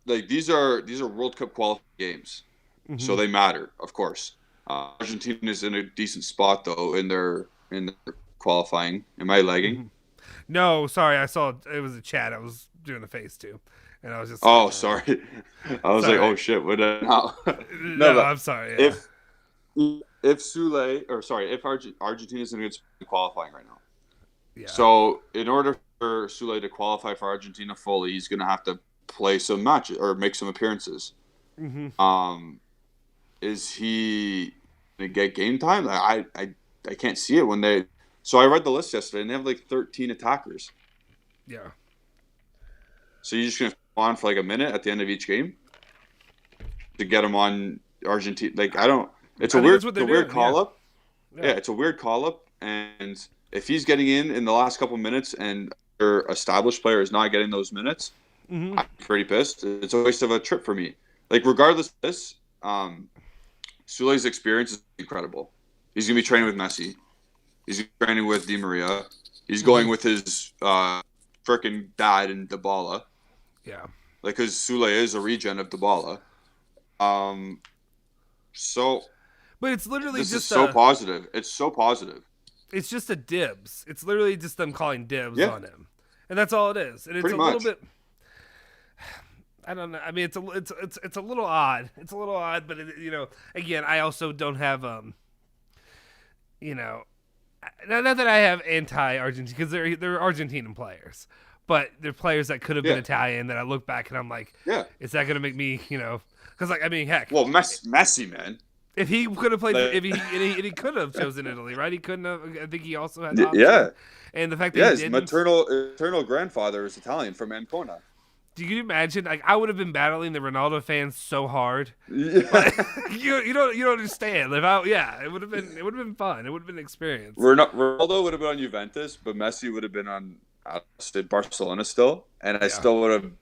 like these are World Cup qualifying games, so they matter, of course. Argentina is in a decent spot though in their qualifying. Am I lagging? No, sorry, I saw it was a chat. I was doing the face too, and I was just. Oh, sorry. I was Sorry. like, oh shit, what? No, No, but I'm sorry. Yeah. if Soule, or sorry, if Argentina's in a good spot in qualifying right now. Yeah. So in order for Soule to qualify for Argentina fully, he's gonna have to play some matches or make some appearances. Is he gonna get game time? I can't see it when they. So I read the list yesterday, and they have like 13 attackers. Yeah. So you're just gonna on for like a minute at the end of each game to get him on Argentina. Like I don't. It's a weird call up. Yeah, it's a weird call up, and if he's getting in the last couple minutes, and your established player is not getting those minutes, I'm pretty pissed. It's a waste of a trip for me. Like regardless of this, Soule's experience is incredible. He's gonna be training with Messi. He's training with Di Maria. He's going with his freaking dad in Dybala. Yeah. Like, because Soule is a regen of Dybala. So. But it's literally this just is so positive. It's so positive. It's just a dibs. It's literally just them calling dibs on him, and that's all it is. And it's Pretty a much. little bit. I don't know. I mean, it's a little odd. It's a little odd, but again, I also don't have not that I have anti-Argentina because they're Argentinian players, but they're players that could have been Italian that I look back and I'm like, is that going to make me, because like I mean, heck, well, Messi, man. If he could have played, he could have chosen Italy, right? He couldn't have. I think he also had option. And the fact that he didn't. His maternal grandfather is Italian from Ancona. Do you imagine? Like I would have been battling the Ronaldo fans so hard. Yeah. Like, you don't understand. It would have been fun. It would have been an experience. Ronaldo would have been on Juventus, but Messi would have been on Barcelona still, and I still would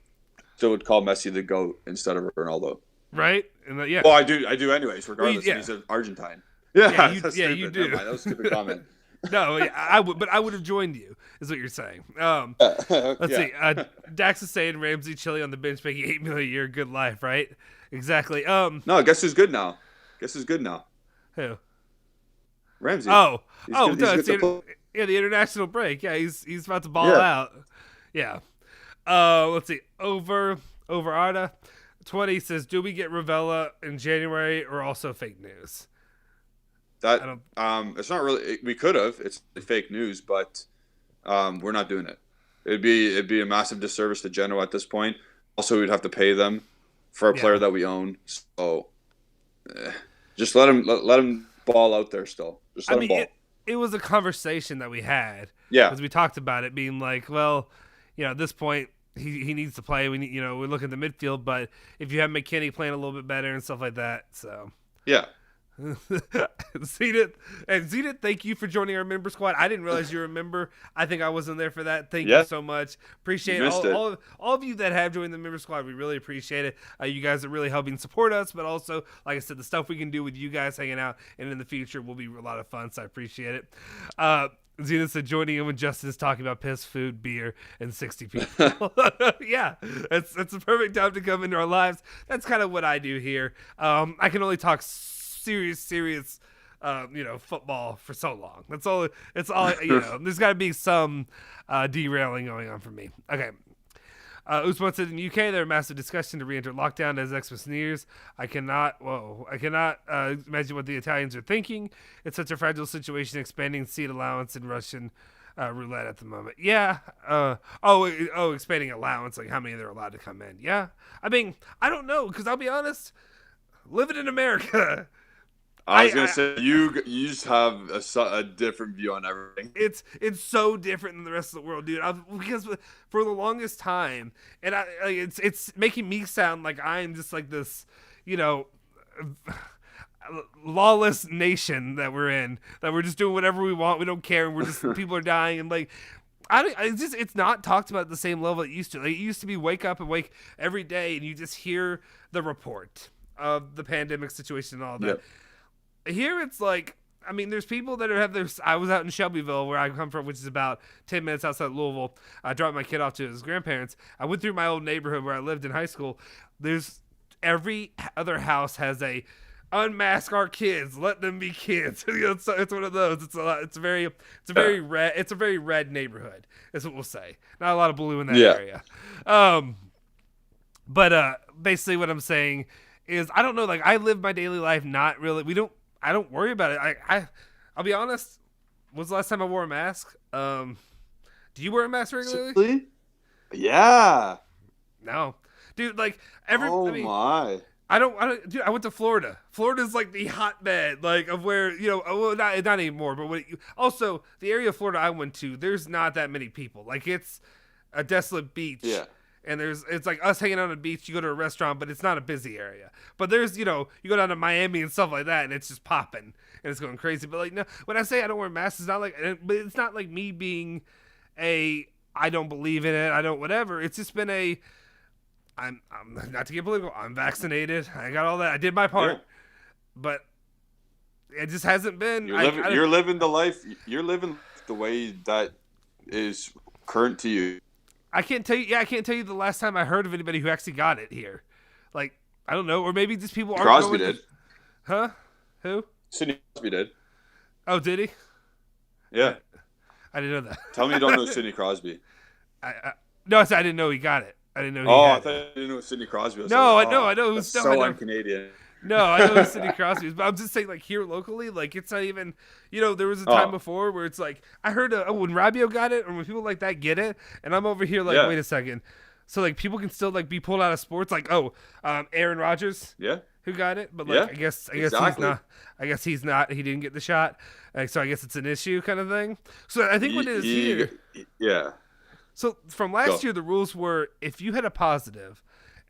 call Messi the GOAT instead of Ronaldo. Right? And Well, I do anyways, regardless if he's an Argentine. Yeah, you do. That was a stupid comment. No, I would have joined you, is what you're saying. Let's see. Dax is saying Ramsey Chili on the bench making $8 million a year, good life, right? Exactly. No, guess who's good now? Who? Ramsey. The international break. Yeah, he's about to ball out. Yeah. Let's see. Over Arda. 20 says, do we get Ravella in January or also fake news? That it's not really. We could have. It's fake news, but we're not doing it. It'd be a massive disservice to Genoa at this point. Also, we'd have to pay them for a player that we own. So just let him ball out there still. Just let him ball. It was a conversation that we had. Yeah, because we talked about it being like, well, at this point. He needs to play. We need, we look at the midfield, but if you have McKennie playing a little bit better and stuff like that, so yeah. Zenith, thank you for joining our member squad. I didn't realize you were a member. I think I wasn't there for that. Thank you so much. Appreciate all of you that have joined the member squad. We really appreciate it. You guys are really helping support us, but also, like I said, the stuff we can do with you guys hanging out and in the future will be a lot of fun. So I appreciate it. Zena said joining in when Justin is talking about piss, food, beer, and 60 people. Yeah, that's a perfect time to come into our lives. That's kind of what I do here. I can only talk serious football for so long. That's all. It's all. There's got to be some derailing going on for me. Okay. Usman said in the UK there are massive discussion to re-enter lockdown as Xmas New Year's. I cannot imagine what the Italians are thinking. It's such a fragile situation, expanding seat allowance in Russian roulette at the moment. Yeah. Expanding allowance, like how many they're allowed to come in. Yeah. I mean, I don't know, because I'll be honest, living in America. I was gonna say you just have a different view on everything. It's so different than the rest of the world, dude. Because for the longest time, and it's making me sound like I'm just like this, lawless nation that we're in. That we're just doing whatever we want. We don't care. And we're just people are dying and like. It's not talked about at the same level it used to. Like, it used to be wake every day and you just hear the report of the pandemic situation and all that. Yep. Here it's like I mean, there's people that have their. I was out in Shelbyville, where I come from, which is about 10 minutes outside Louisville. I dropped my kid off to his grandparents. I went through my old neighborhood where I lived in high school. There's every other house has a unmask our kids, let them be kids. It's one of those. It's a very red neighborhood. Is what we'll say. Not a lot of blue in that area. But basically, what I'm saying is, I don't know. Like, I live my daily life. Not really. I don't worry about it. I'll be honest. When's the last time I wore a mask? Do you wear a mask regularly? Seriously? Yeah. No, dude. Like my. I don't. Dude, I went to Florida. Florida's like the hotbed, like of where well, not anymore. But also the area of Florida I went to, there's not that many people. Like, it's a desolate beach. Yeah. And it's like us hanging out on the beach. You go to a restaurant, but it's not a busy area. But there's, you go down to Miami and stuff like that, and it's just popping and it's going crazy. But like, no, when I say I don't wear masks, it's not like, but it's not like me being I don't believe in it. I don't whatever. It's just been I'm not to get political. I'm vaccinated. I got all that. I did my part, but it just hasn't been. You're living the life. You're living the way that is current to you. I can't tell you. Yeah, I can't tell you the last time I heard of anybody who actually got it here. Like, I don't know, or maybe just people aren't. Crosby did. Huh? Who? Sidney Crosby did. Oh, did he? Yeah. I didn't know that. Tell me you don't know Sidney Crosby. No, I said I didn't know he got it. I didn't know. I thought you didn't know who Sidney Crosby was. No, I know. I know who's so un-Canadian. No, I know who Sidney Crosby is, but I'm just saying, like, here locally, like, it's not even, there was a time before where it's like, I heard when Rabio got it, or when people like that get it, and I'm over here like, wait a second. So, like, people can still, like, be pulled out of sports, like, Aaron Rodgers, who got it, but, like, I guess he's not, he didn't get the shot, so I guess it's an issue kind of thing. So I think what it is here. Yeah. So from last year, the rules were, if you had a positive,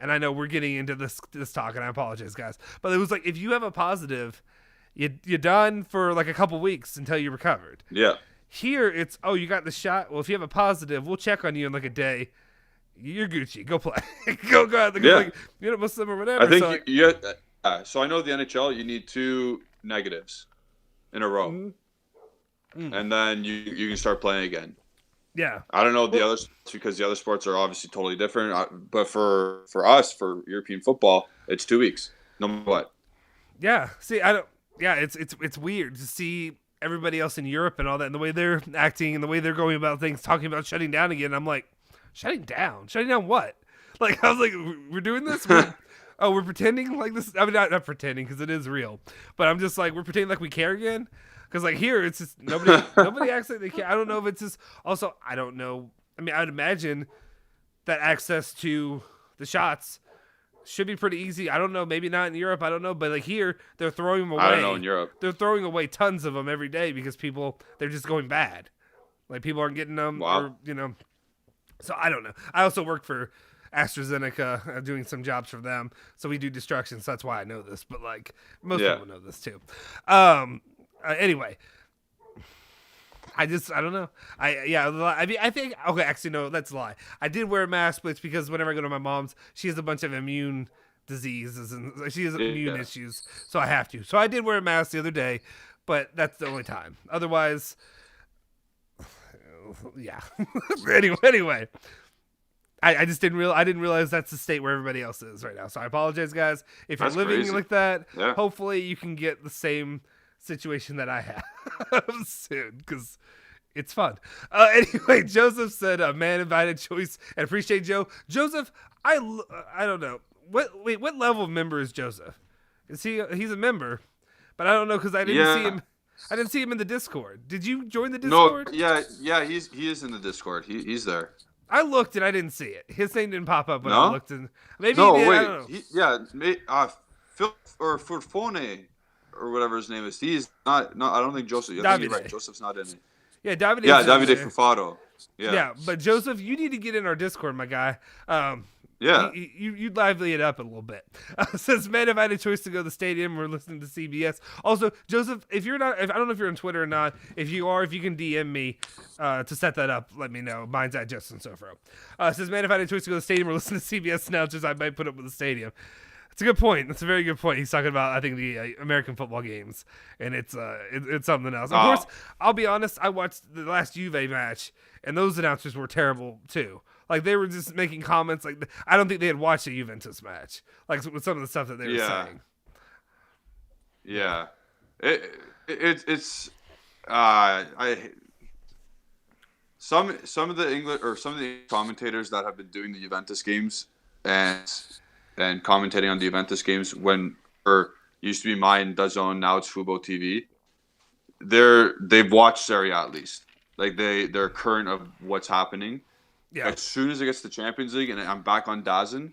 and I know we're getting into this talk, and I apologize, guys, but it was like, if you have a positive, you're done for like a couple weeks until you recovered. Yeah. Here, it's, you got the shot. Well, if you have a positive, we'll check on you in like a day. You're Gucci. Go play. go out. Like, Muslim or whatever. I think so I know the NHL, you need 2 negatives in a row. Mm-hmm. And then you can start playing again. Yeah. I don't know the others, because the other sports are obviously totally different. But for us, for European football, it's 2 weeks. No matter what. Yeah. See, I don't. Yeah, it's weird to see everybody else in Europe and all that, and the way they're acting and the way they're going about things, talking about shutting down again. I'm like, shutting down what? Like, I was like, we're doing this. We're pretending like this. I mean, not pretending, because it is real. But I'm just like, we're pretending like we care again. Because, like, here, it's just nobody acts like they care. I don't know if it's just, also, I don't know. I mean, I would imagine that access to the shots should be pretty easy. I don't know. Maybe not in Europe. I don't know. But, like, here, they're throwing them away. I don't know in Europe. They're throwing away tons of them every day because they're just going bad. Like, people aren't getting them. Wow. Or, So, I don't know. I also work for AstraZeneca, doing some jobs for them. So, we do destruction. So, that's why I know this. But, like, most people know this, too. Anyway, I don't know. I think, okay, actually, no, that's a lie. I did wear a mask, but it's because whenever I go to my mom's, she has a bunch of immune diseases and she has immune issues, so I have to. So I did wear a mask the other day, but that's the only time. Otherwise, yeah. anyway. I just didn't realize that's the state where everybody else is right now. So I apologize, guys. If you're living crazy. Like that, hopefully you can get the same situation that I have soon, because it's fun. Anyway, Joseph said a man invited choice, and appreciate Joe. Joseph, I don't know. What level of member is Joseph? He's a member, but I don't know, because I didn't see him. I didn't see him in the Discord. Did you join the Discord? No, yeah, he is in the Discord. He's there. I looked and I didn't see it. His name didn't pop up when I looked. And maybe no, he did. wait. I don't know. Phil or Furfone or whatever his name is. He's not. No, I don't think Joseph. I think you're right. Joseph's not in it. Yeah, Davide. Yeah, Davide Fufaro. Yeah, but Joseph, you need to get in our Discord, my guy. You'd lively it up a little bit. Since men have had a choice to go to the stadium, we're listening to CBS. Also, Joseph, if you're not, I don't know if you're on Twitter or not. If you are, if you can DM me to set that up, let me know. Mine's at Justin Sofro. Since men have had a choice to go to the stadium, we're listening to CBS announcers, I might put up with the stadium. It's a good point. That's a very good point. He's talking about, I think, the American football games, and it's something else. Of course, I'll be honest. I watched the last Juve match, and those announcers were terrible too. Like, they were just making comments. Like, I don't think they had watched a Juventus match. Like, with some of the stuff that they were saying. Yeah, it's some of the English or some of the commentators that have been doing the Juventus games and commentating on the Juventus games when used to be mine DAZN, now it's Fubo TV. They've watched Serie A at least. Like they're current of what's happening. Yeah. As soon as it gets to Champions League and I'm back on DAZN,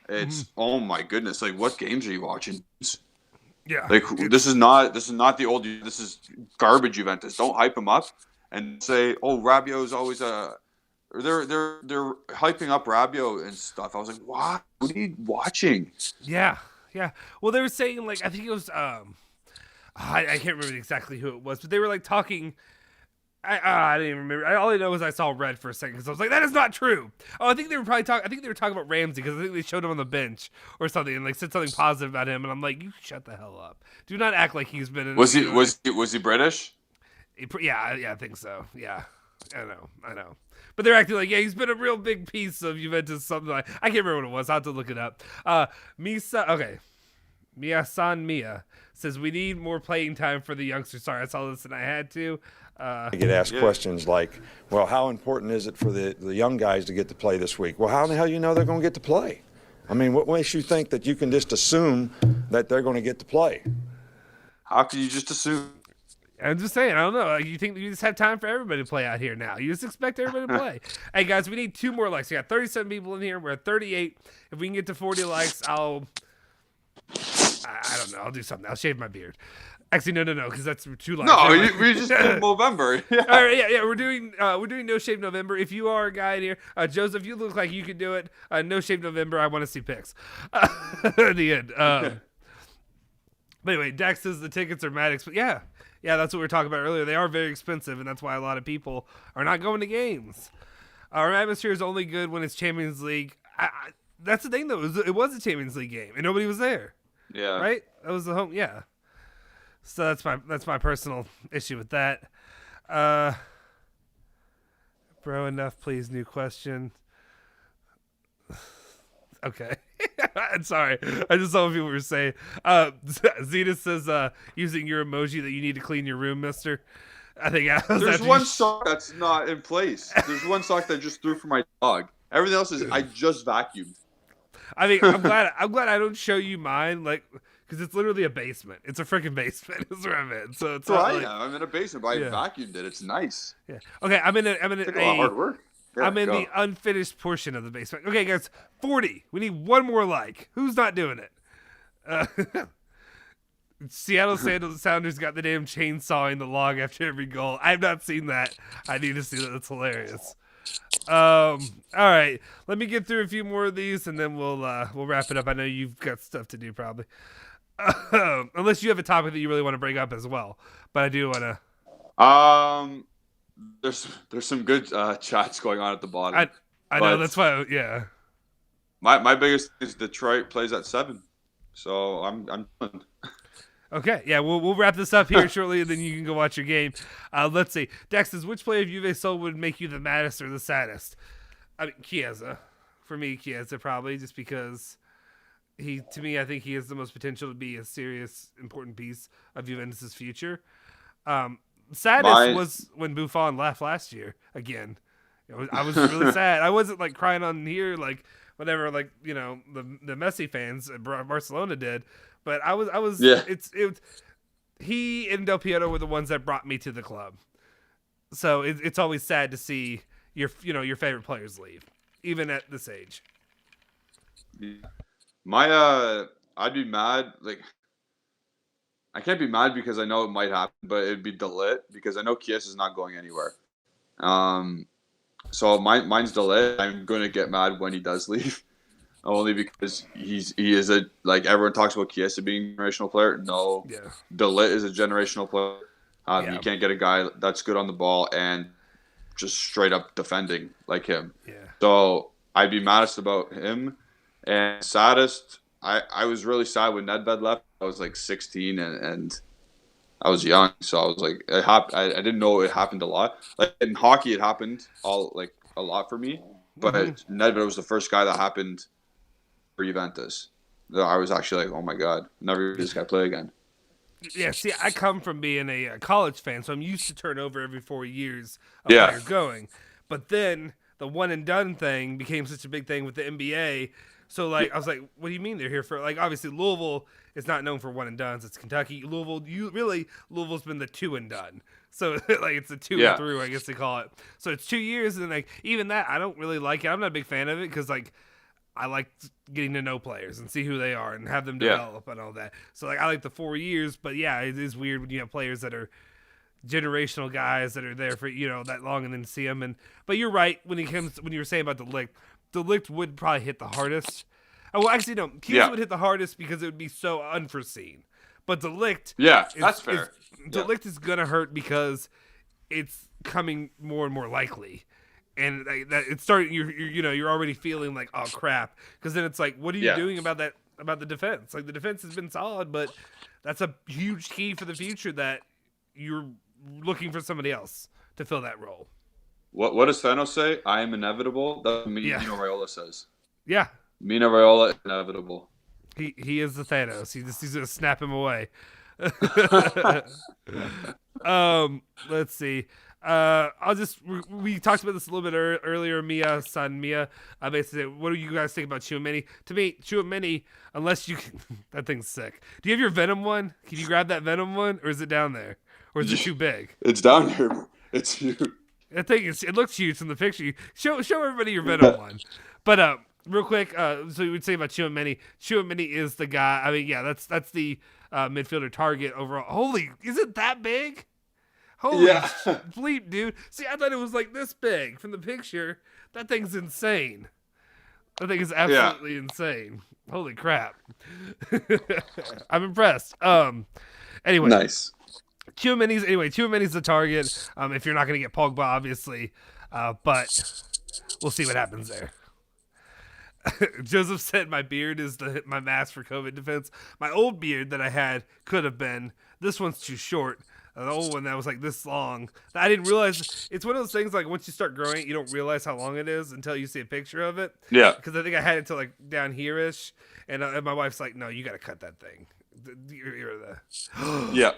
it's oh my goodness! Like, what games are you watching? Yeah, like this is not the old. This is garbage Juventus. Don't hype them up and say, "Oh, Rabiot's always a." They're hyping up Rabiot and stuff. I was like, "What? What are you watching?" Yeah. Well, they were saying, like, I think it was I can't remember exactly who it was, but they were like talking. I didn't even remember. All I know is I saw red for a second because I was like, that is not true. Oh, I think they were talking about Ramsey because I think they showed him on the bench or something and like said something positive about him, and I'm like, you shut the hell up. Do not act like he's been. Was he British? Yeah, I think so. Yeah, I know. But they're acting like, yeah, he's been a real big piece of Juventus. Something like I can't remember what it was. I will have to look it up. Mia-san Mia says we need more playing time for the youngsters. Sorry, I saw this and I had to. I get asked questions like, well, how important is it for the young guys to get to play this week? Well, how in the hell do you know they're going to get to play? I mean, what makes you think that you can just assume that they're going to get to play? How can you just assume? I'm just saying, I don't know. Like, you think you just have time for everybody to play out here now? You just expect everybody to play. Hey, guys, we need 2 more likes. We got 37 people in here. We're at 38. If we can get to 40 likes, I don't know. I'll do something. I'll shave my beard. Actually, no, because that's too light. No, we just did November. Yeah. All right, yeah. We're doing No Shave November. If you are a guy in here, Joseph, you look like you could do it. No Shave November. I want to see pics. At the end. But anyway, Dax says the tickets are mad expensive. Yeah, that's what we were talking about earlier. They are very expensive, and that's why a lot of people are not going to games. Our atmosphere is only good when it's Champions League. That's the thing, though. It was a Champions League game, and nobody was there. Yeah. Right? That was the home. Yeah. So that's my personal issue with that. Bro, enough, please. New question. Okay. I'm sorry. I just saw what people were saying. Zeta says using your emoji that you need to clean your room, mister. I think there's one sock that's not in place. There's one sock that I just threw for my dog. Everything else is I just vacuumed. I think I'm glad I don't show you mine, like, because it's literally a basement. It's a freaking basement. Is where I'm in. So it's I'm in a basement, but I vacuumed it. It's nice. Yeah. Okay. I'm in a a lot of hard work. Yeah, I'm in the unfinished portion of the basement. Okay, guys. 40. We need 1 more like. Who's not doing it? Seattle Sounders got the damn chainsawing the log after every goal. I have not seen that. I need to see that. That's hilarious. All right, let me get through a few more of these and then we'll wrap it up. I know you've got stuff to do probably, unless you have a topic that you really want to bring up as well. But I do want to. There's some good chats going on at the bottom. I know, that's why. Yeah. My biggest thing is Detroit plays at 7, so I'm done. Okay, yeah, we'll wrap this up here shortly, and then you can go watch your game. Let's see. Dex says, which player of Juve Soule would make you the maddest or the saddest? I mean, Chiesa. For me, Chiesa probably, just because to me, I think he has the most potential to be a serious, important piece of Juventus' future. Saddest was when Buffon left last year again. I was really sad. I wasn't like crying on here like whatever, like, you know, the Messi fans at Barcelona did. But I was. Yeah. He and Del Piero were the ones that brought me to the club. So it's always sad to see your favorite players leave, even at this age. Yeah. I'd be mad. Like, I can't be mad because I know it might happen, but it'd be De Ligt because I know Chiesa's not going anywhere. So mine's De Ligt. I'm going to get mad when he does leave. Only because he is everyone talks about Chiesa being a generational player. No, De Ligt is a generational player. You can't get a guy that's good on the ball and just straight up defending like him. Yeah. So I'd be maddest about him, and saddest. I was really sad when Nedved left. I was like 16 and I was young, so I was like, I didn't know it happened a lot. Like in hockey, it happened a lot for me, but Nedved was the first guy that happened for Juventus. I was actually like, oh my god, never heard this guy play again. Yeah, see, I come from being a college fan, so I'm used to turnover every 4 years of Yeah. players going. But then the one and done thing became such a big thing with the NBA. So like, I was like, what do you mean they're here for? Like, obviously Louisville is not known for one and dones. It's Kentucky. Louisville's been the two and done. So like, it's a two and through, I guess they call it. So it's 2 years, and like even that, I don't really like it. I'm not a big fan of it because like, I like getting to know players and see who they are and have them develop and all that. So like, I like the 4 years, but yeah, it is weird when you have players that are generational guys that are there for that long and then see them. But you're right when you were saying about De Ligt would probably hit the hardest. Oh, well, actually no, Hughes would hit the hardest because it would be so unforeseen. But De Ligt, that's fair. De Ligt is gonna hurt because it's coming more and more likely. And it's starting. You're already feeling like, oh crap, because then it's like, what are you doing about that? About the defense? Like the defense has been solid, but that's a huge key for the future that you're looking for somebody else to fill that role. What does Thanos say? I am inevitable. That's what Mino Raiola says. Yeah, Mino Raiola inevitable. He is the Thanos. He's gonna snap him away. Let's see. We talked about this a little bit earlier. Mia, basically, what do you guys think about Chouameni? To me, Chouameni, unless you can, that thing's sick. Do you have your Venom one? Can you grab that Venom one, or is it down there, or is it too big? It's down here. It's huge. I think it looks huge from the picture. Show everybody your Venom one. But real quick, so you would say about Chouameni. Chouameni is the guy. I mean, yeah, that's the midfielder target overall. Holy, is it that big? Holy bleep, dude. See, I thought it was like this big from the picture. That thing's insane. That thing is absolutely insane. Holy crap. I'm impressed. Anyway. Nice. Chouameni's the target. If you're not going to get Pogba, obviously. But we'll see what happens there. Joseph said my beard is my mask for COVID defense. My old beard that I had could have been. This one's too short. The old one that was like this long. I didn't realize. It's one of those things like once you start growing it, you don't realize how long it is until you see a picture of it. Yeah. Because I think I had it to like down here-ish. And my wife's like, no, you got to cut that thing. You're the... Yeah.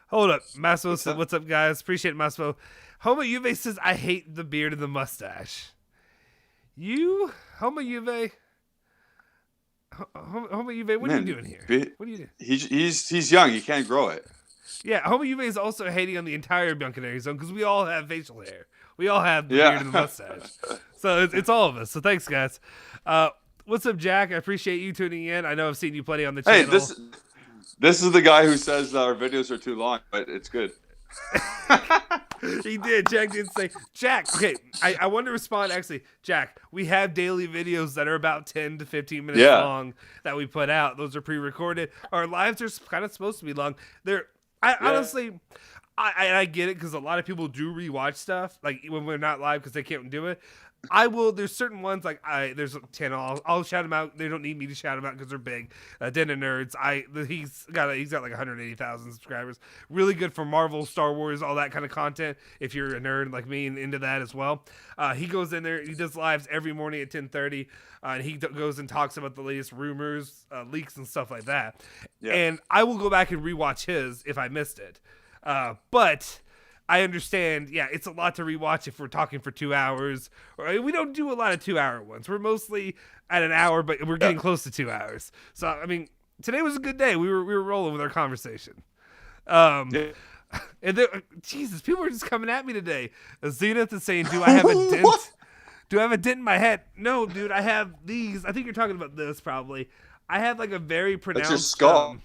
Hold up. Massimo said, what's up, guys? Appreciate it, Massimo. Homo Juve says, I hate the beard and the mustache. You? Homo Juve? Homo Juve, what are you doing here? What are you doing? He's young. He can't grow it. Yeah, Homo Juve is also hating on the entire Bianconeri Zone because we all have facial hair. We all have the beard and the mustache. So it's all of us. So thanks, guys. What's up, Jack? I appreciate you tuning in. I know I've seen you plenty on the channel. Hey, this is the guy who says that our videos are too long, but it's good. He did. Jack did say, Jack, okay, I want to respond. Actually, Jack, we have daily videos that are about 10 to 15 minutes long that we put out. Those are pre-recorded. Our lives are kind of supposed to be long. Honestly, I get it because a lot of people do rewatch stuff like when we're not live because they can't do it. I will. There's certain ones like there's a channel. I'll shout them out. They don't need me to shout them out because they're big. Den of Nerds. He's got like 180,000 subscribers. Really good for Marvel, Star Wars, all that kind of content. If you're a nerd like me and into that as well, he goes in there. He does lives every morning at 10:30, and he goes and talks about the latest rumors, leaks, and stuff like that. Yeah. And I will go back and rewatch his if I missed it. But I understand, it's a lot to rewatch if we're talking for 2 hours. We don't do a lot of 2-hour ones. We're mostly at an hour, but we're getting close to 2 hours. So, I mean, today was a good day. We were rolling with our conversation. And Jesus, people are just coming at me today. Zenith is saying, do I have a dent? Do I have a dent in my head? No, dude, I have these. I think you're talking about this probably. I have like a very pronounced... That's your skull.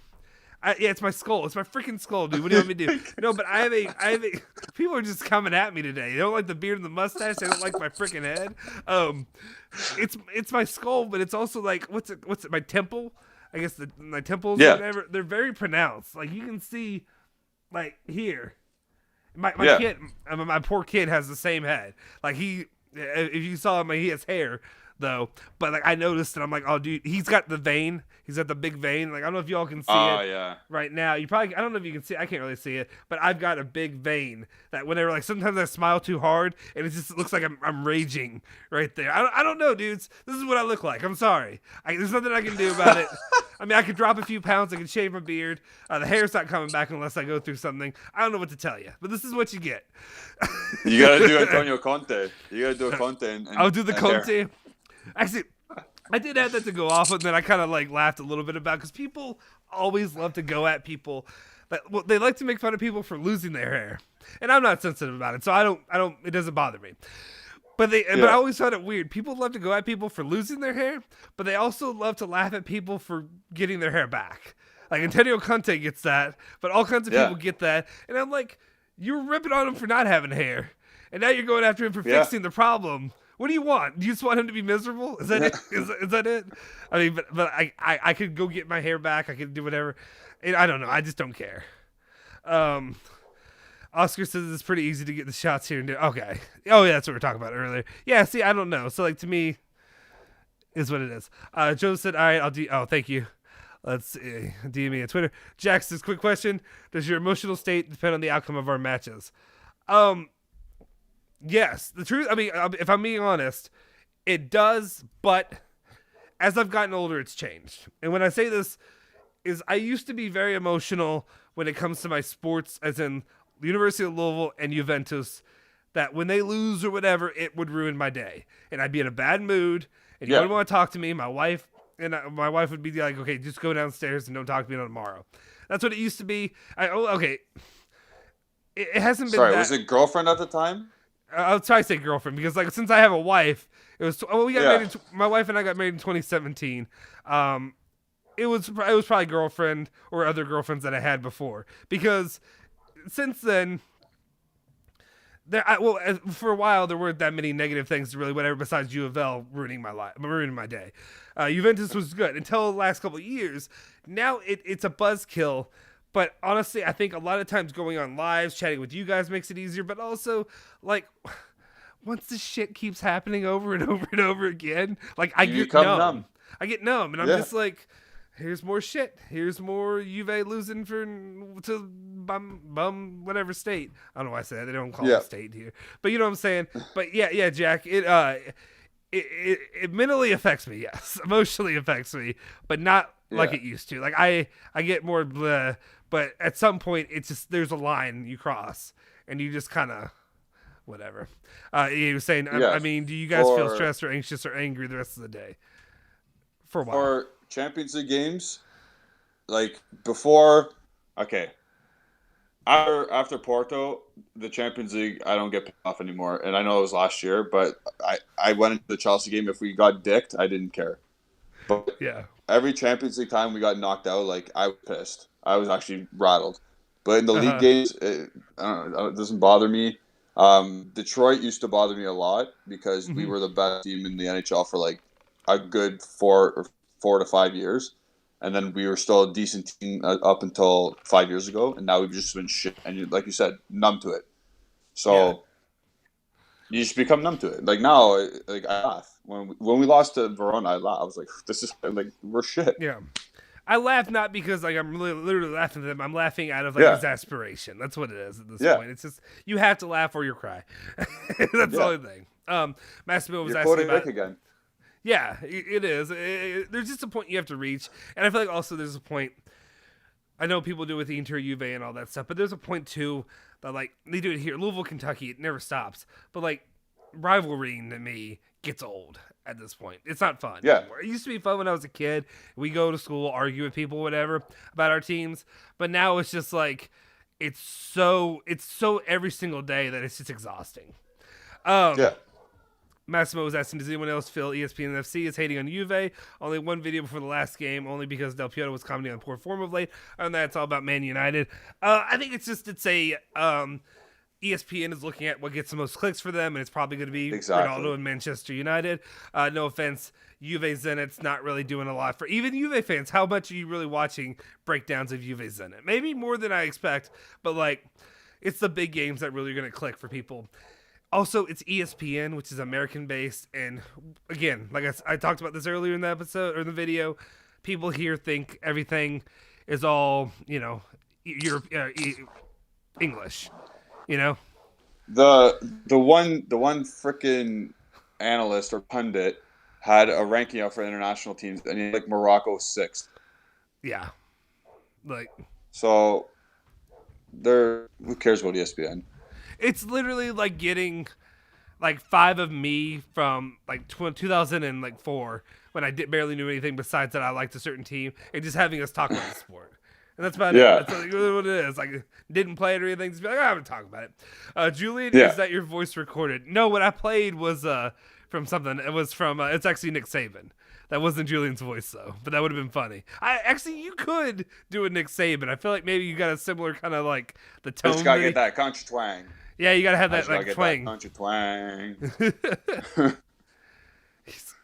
Yeah, it's my skull. It's my freaking skull, dude. What do you want me to do? No, but I have a. People are just coming at me today. They don't like the beard and the mustache. They don't like my freaking head. It's my skull, but it's also like what's it? My temple? I guess my temples. Yeah. Or whatever. They're very pronounced. Like you can see, like here. My kid, my poor kid has the same head. Like if you saw him, he has hair though. But like I noticed, and I'm like, oh, dude, he's got the vein. He's got the big vein. Like I don't know if y'all can see it yeah. right now. I don't know if you can see it. I can't really see it, but I've got a big vein that whenever like sometimes I smile too hard and it just looks like I'm raging right there. I don't know, dudes. This is what I look like. I'm sorry. There's nothing I can do about it. I mean, I could drop a few pounds. I could shave my beard. The hair's not coming back unless I go through something. I don't know what to tell you, but this is what you get. You gotta do Antonio Conte. You gotta do a Conte. And I'll do the Conte. hair. Actually, I did have that to go off, and then I kind of like laughed a little bit about because people always love to go at people. They like to make fun of people for losing their hair, and I'm not sensitive about it, so I don't. It doesn't bother me. But I always found it weird. People love to go at people for losing their hair, but they also love to laugh at people for getting their hair back. Like Antonio Conte gets that, but all kinds of people get that, and I'm like, you're ripping on him for not having hair, and now you're going after him for fixing the problem. What do you want? Do you just want him to be miserable? Is that it? Is that it? I mean, but I could go get my hair back. I could do whatever. And I don't know. I just don't care. Oscar says it's pretty easy to get the shots here and there. Okay. Oh, yeah, that's what we were talking about earlier. Yeah, see, I don't know. So, like, to me, is what it is. Joe said, all right, I'll do. Oh, thank you. Let's see. DM me on Twitter. Jax says, quick question. Does your emotional state depend on the outcome of our matches? Yes. The truth, I mean, if I'm being honest, it does, but as I've gotten older, it's changed. And when I say this, is I used to be very emotional when it comes to my sports, as in the University of Louisville and Juventus, that when they lose or whatever, it would ruin my day. And I'd be in a bad mood, and you wouldn't want to talk to me. My wife would be like, okay, just go downstairs and don't talk to me until tomorrow. That's what it used to be. It hasn't been. Sorry, was it girlfriend at the time? I'll try to say girlfriend because, like, since I have a wife, it was. We got married. My wife and I got married in 2017. It was probably girlfriend or other girlfriends that I had before, because since then, for a while there weren't that many negative things really whatever besides U of L ruining my day. Juventus was good until the last couple of years. Now it's a buzzkill. But honestly, I think a lot of times going on lives, chatting with you guys makes it easier. But also, like, once this shit keeps happening over and over and over again, like, I get numb. I get numb, and I'm just like, here's more shit. Here's more Juve losing to bum whatever state. I don't know why I say that. They don't call it state here. But you know what I'm saying? But yeah, Jack, it mentally affects me, yes. Emotionally affects me, but not like it used to. Like, I get more bleh, but at some point, it's just, there's a line you cross, and you just kind of, whatever. He was saying, I mean, do you guys feel stressed or anxious or angry the rest of the day? For a while. For Champions League games, like, before, okay, after Porto, the Champions League, I don't get pissed off anymore. And I know it was last year, but I went into the Chelsea game. If we got dicked, I didn't care. But every Champions League time we got knocked out, like, I was pissed. I was actually rattled. But in the league games, I don't know, it doesn't bother me. Detroit used to bother me a lot because we were the best team in the NHL for like a good 4 to 5 years. And then we were still a decent team up until 5 years ago. And now we've just been shit. And like you said, numb to it. So you just become numb to it. Like now, like I laugh. When we lost to Verona, I laugh. I was like, this is like, we're shit. Yeah. I laugh not because like I'm literally laughing at them. I'm laughing out of like exasperation. That's what it is at this point. It's just you have to laugh or you cry. That's the only thing. Massimo was asking about Rick again. Yeah, it is. There's just a point you have to reach, and I feel like also there's a point. I know people do it with the Inter, Juve, and all that stuff, but there's a point too that like they do it here, Louisville, Kentucky. It never stops. But like rivalry to me gets old at this point. It's not fun anymore. It used to be fun when I was a kid. We go to school, argue with people, whatever, about our teams. But now it's just like it's so every single day that it's just exhausting. Massimo was asking, does anyone else feel ESPN and FC is hating on Juve? Only one video before the last game, only because Del Piero was commenting on poor form of late. And that's all about Man United. I think it's a ESPN is looking at what gets the most clicks for them, and it's probably going to be Ronaldo and Manchester United. No offense, Juve Zenit's not really doing a lot for even Juve fans. How much are you really watching breakdowns of Juve Zenit? Maybe more than I expect, but like it's the big games that really are going to click for people. Also, it's ESPN, which is American based, and again, like I talked about this earlier in the episode or the video, people here think everything is all English, you know. The one freaking analyst or pundit had a ranking out for international teams, and he like Morocco 6th. Yeah, like so. Who cares about ESPN? It's literally like getting like 5 of me from like 2004 when I barely knew anything besides that I liked a certain team, and just having us talk about the sport. And that's about it. That's like what it is. Like, didn't play it or anything. Just be like, I'm going to talk about it. Julian, is that your voice recorded? No, what I played was from something. It was from, it's actually Nick Saban. That wasn't Julian's voice, though. But that would have been funny. You could do a Nick Saban. I feel like maybe you got a similar kind of like the tone. Just got to get that country twang. Yeah, you got to have that like twang. Country twang.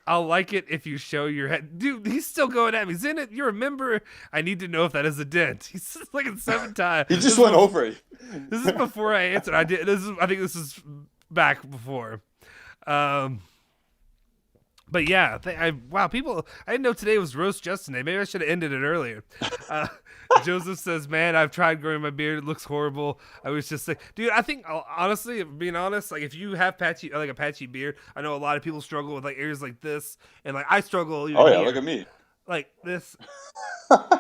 I'll like it if you show your head. Dude, he's still going at me. He's in it. You're a member. I need to know if that is a dent. He's like in 7 times. He just went over it. This is before I answered. I think this is back before. But yeah, people, I didn't know today was Roast Justin Day. Maybe I should have ended it earlier. Joseph says, man, I've tried growing my beard. It looks horrible. I was just like, dude, I think, honestly, being honest, like if you have a patchy beard, I know a lot of people struggle with like areas like this. And like I struggle. Oh yeah, look at me. Like this.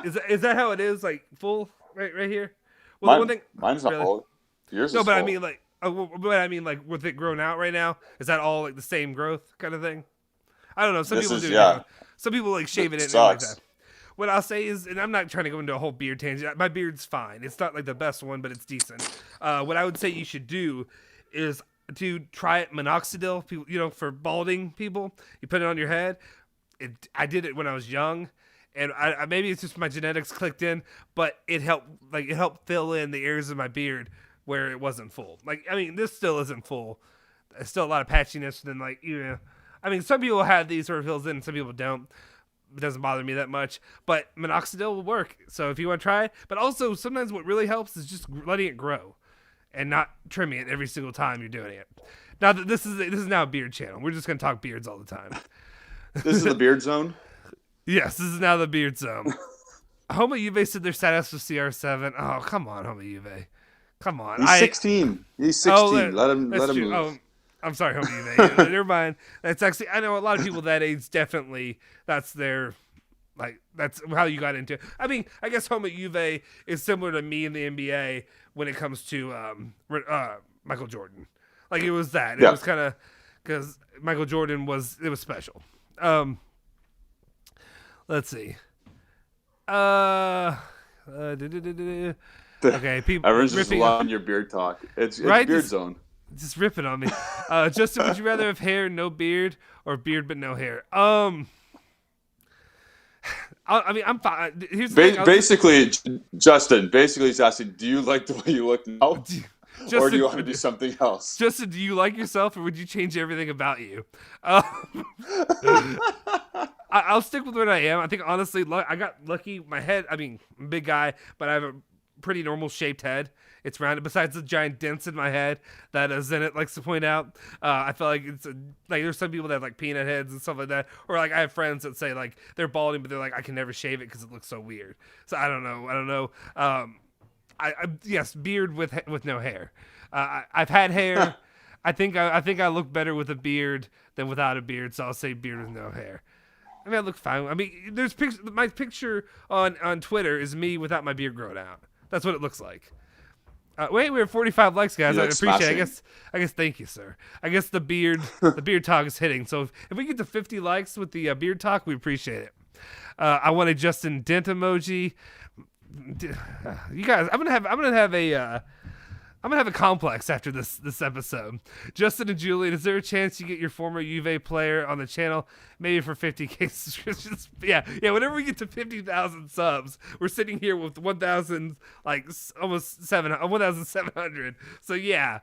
is that how it is? Like full right here? Well, mine's not full. Yours is but full. I mean, like with it grown out right now, is that all like the same growth kind of thing? I don't know. Some people do. Yeah. Some people like shave it in like that. What I'll say is, and I'm not trying to go into a whole beard tangent. My beard's fine. It's not like the best one, but it's decent. What I would say you should do is to try it minoxidil. People, for balding people, you put it on your head. I did it when I was young, and I maybe it's just my genetics clicked in, but it helped. Like it helped fill in the areas of my beard where it wasn't full. Like I mean, this still isn't full. There's still a lot of patchiness. And then I mean, some people have these sort of fills in, some people don't. It doesn't bother me that much, but minoxidil will work. So if you want to try it, but also sometimes what really helps is just letting it grow and not trimming it every single time you're doing it. Now that this is now a beard channel. We're just going to talk beards all the time. This is the beard zone? Yes, this is now the beard zone. Homo Juve said they're sad for CR7. Oh, come on, Homo Juve. Come on. He's 16. He's 16. Let him move. Oh, I'm sorry, Homo Juve. Never mind. That's actually, I know a lot of people that age definitely, that's their, like, that's how you got into it. I mean, I guess Homo Juve is similar to me in the NBA when it comes to Michael Jordan. Like, it was that. It was kind of, because Michael Jordan was special. Let's see. Okay, people. Everyone's just loving your beard talk. It's right? Beard zone. Just ripping on me. Justin, would you rather have hair, no beard, or beard but no hair? I mean, I'm fine. Here's the thing. Basically, Justin, he's asking, do you like the way you look now? Justin, or do you want to do something else? Justin, do you like yourself, or would you change everything about you? I'll stick with what I am. I think, honestly, I got lucky. My head, I mean, I'm a big guy, but I have a pretty normal shaped head. It's rounded. Besides the giant dents in my head that Zenit likes to point out, I feel like it's like there's some people that have like peanut heads and stuff like that, or like I have friends that say like they're balding, but they're like I can never shave it because it looks so weird. So I don't know. Yes, beard with no hair. I've had hair. I think I look better with a beard than without a beard. So I'll say beard with no hair. I mean, I look fine. I mean, there's my picture on Twitter is me without my beard growing out. That's what it looks like. Wait, we have 45 likes, guys. I appreciate it. I guess thank you, sir. I guess the beard talk is hitting. So if we get to 50 likes with the beard talk, we appreciate it. I want a Justin Dent emoji. You guys, I'm gonna have a complex after this episode. Justin and Julian, is there a chance you get your former Juve player on the channel? Maybe for 50K subscriptions. Yeah. Whenever we get to 50,000 subs, we're sitting here with 1,000, like almost 1,700. So yeah,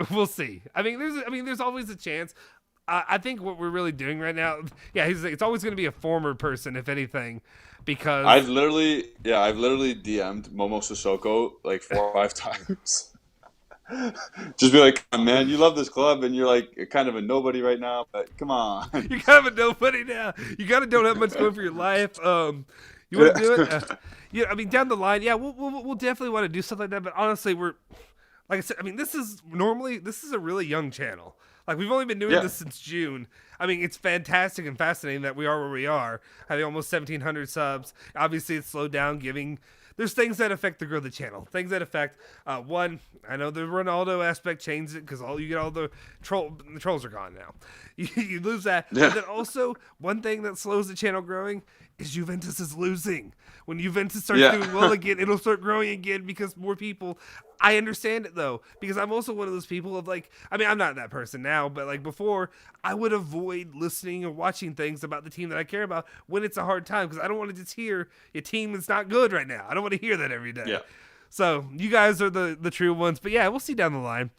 we'll see. I mean, there's always a chance. I think what we're really doing right now, it's always going to be a former person, if anything, because I've literally DM'd Momo Sissoko like 4 or 5 times. Just be like, "Come on, man, you love this club, and you're like kind of a nobody right now, but come on." You're kind of a nobody now. You kind of don't have much going for your life. You want to do it? Yeah, I mean, down the line, yeah, we'll definitely want to do something like that. But honestly, like I said, I mean, this is a really young channel. Like, we've only been doing this since June. I mean, it's fantastic and fascinating that we are where we are, having almost 1,700 subs. Obviously, it's slowed down, there's things that affect the growth of the channel. Things that affect, one, I know the Ronaldo aspect changed it because you get all the trolls are gone now. You lose that. Yeah. But then also, one thing that slows the channel growing is Juventus is losing. When Juventus starts doing well again, it'll start growing again because more people. I understand it though, because I'm also one of those people of like, I mean, I'm not that person now, but like before, I would avoid listening or watching things about the team that I care about when it's a hard time, because I don't want to just hear your team is not good right now. I don't want to hear that every day. Yeah. So you guys are the true ones, but yeah, we'll see down the line.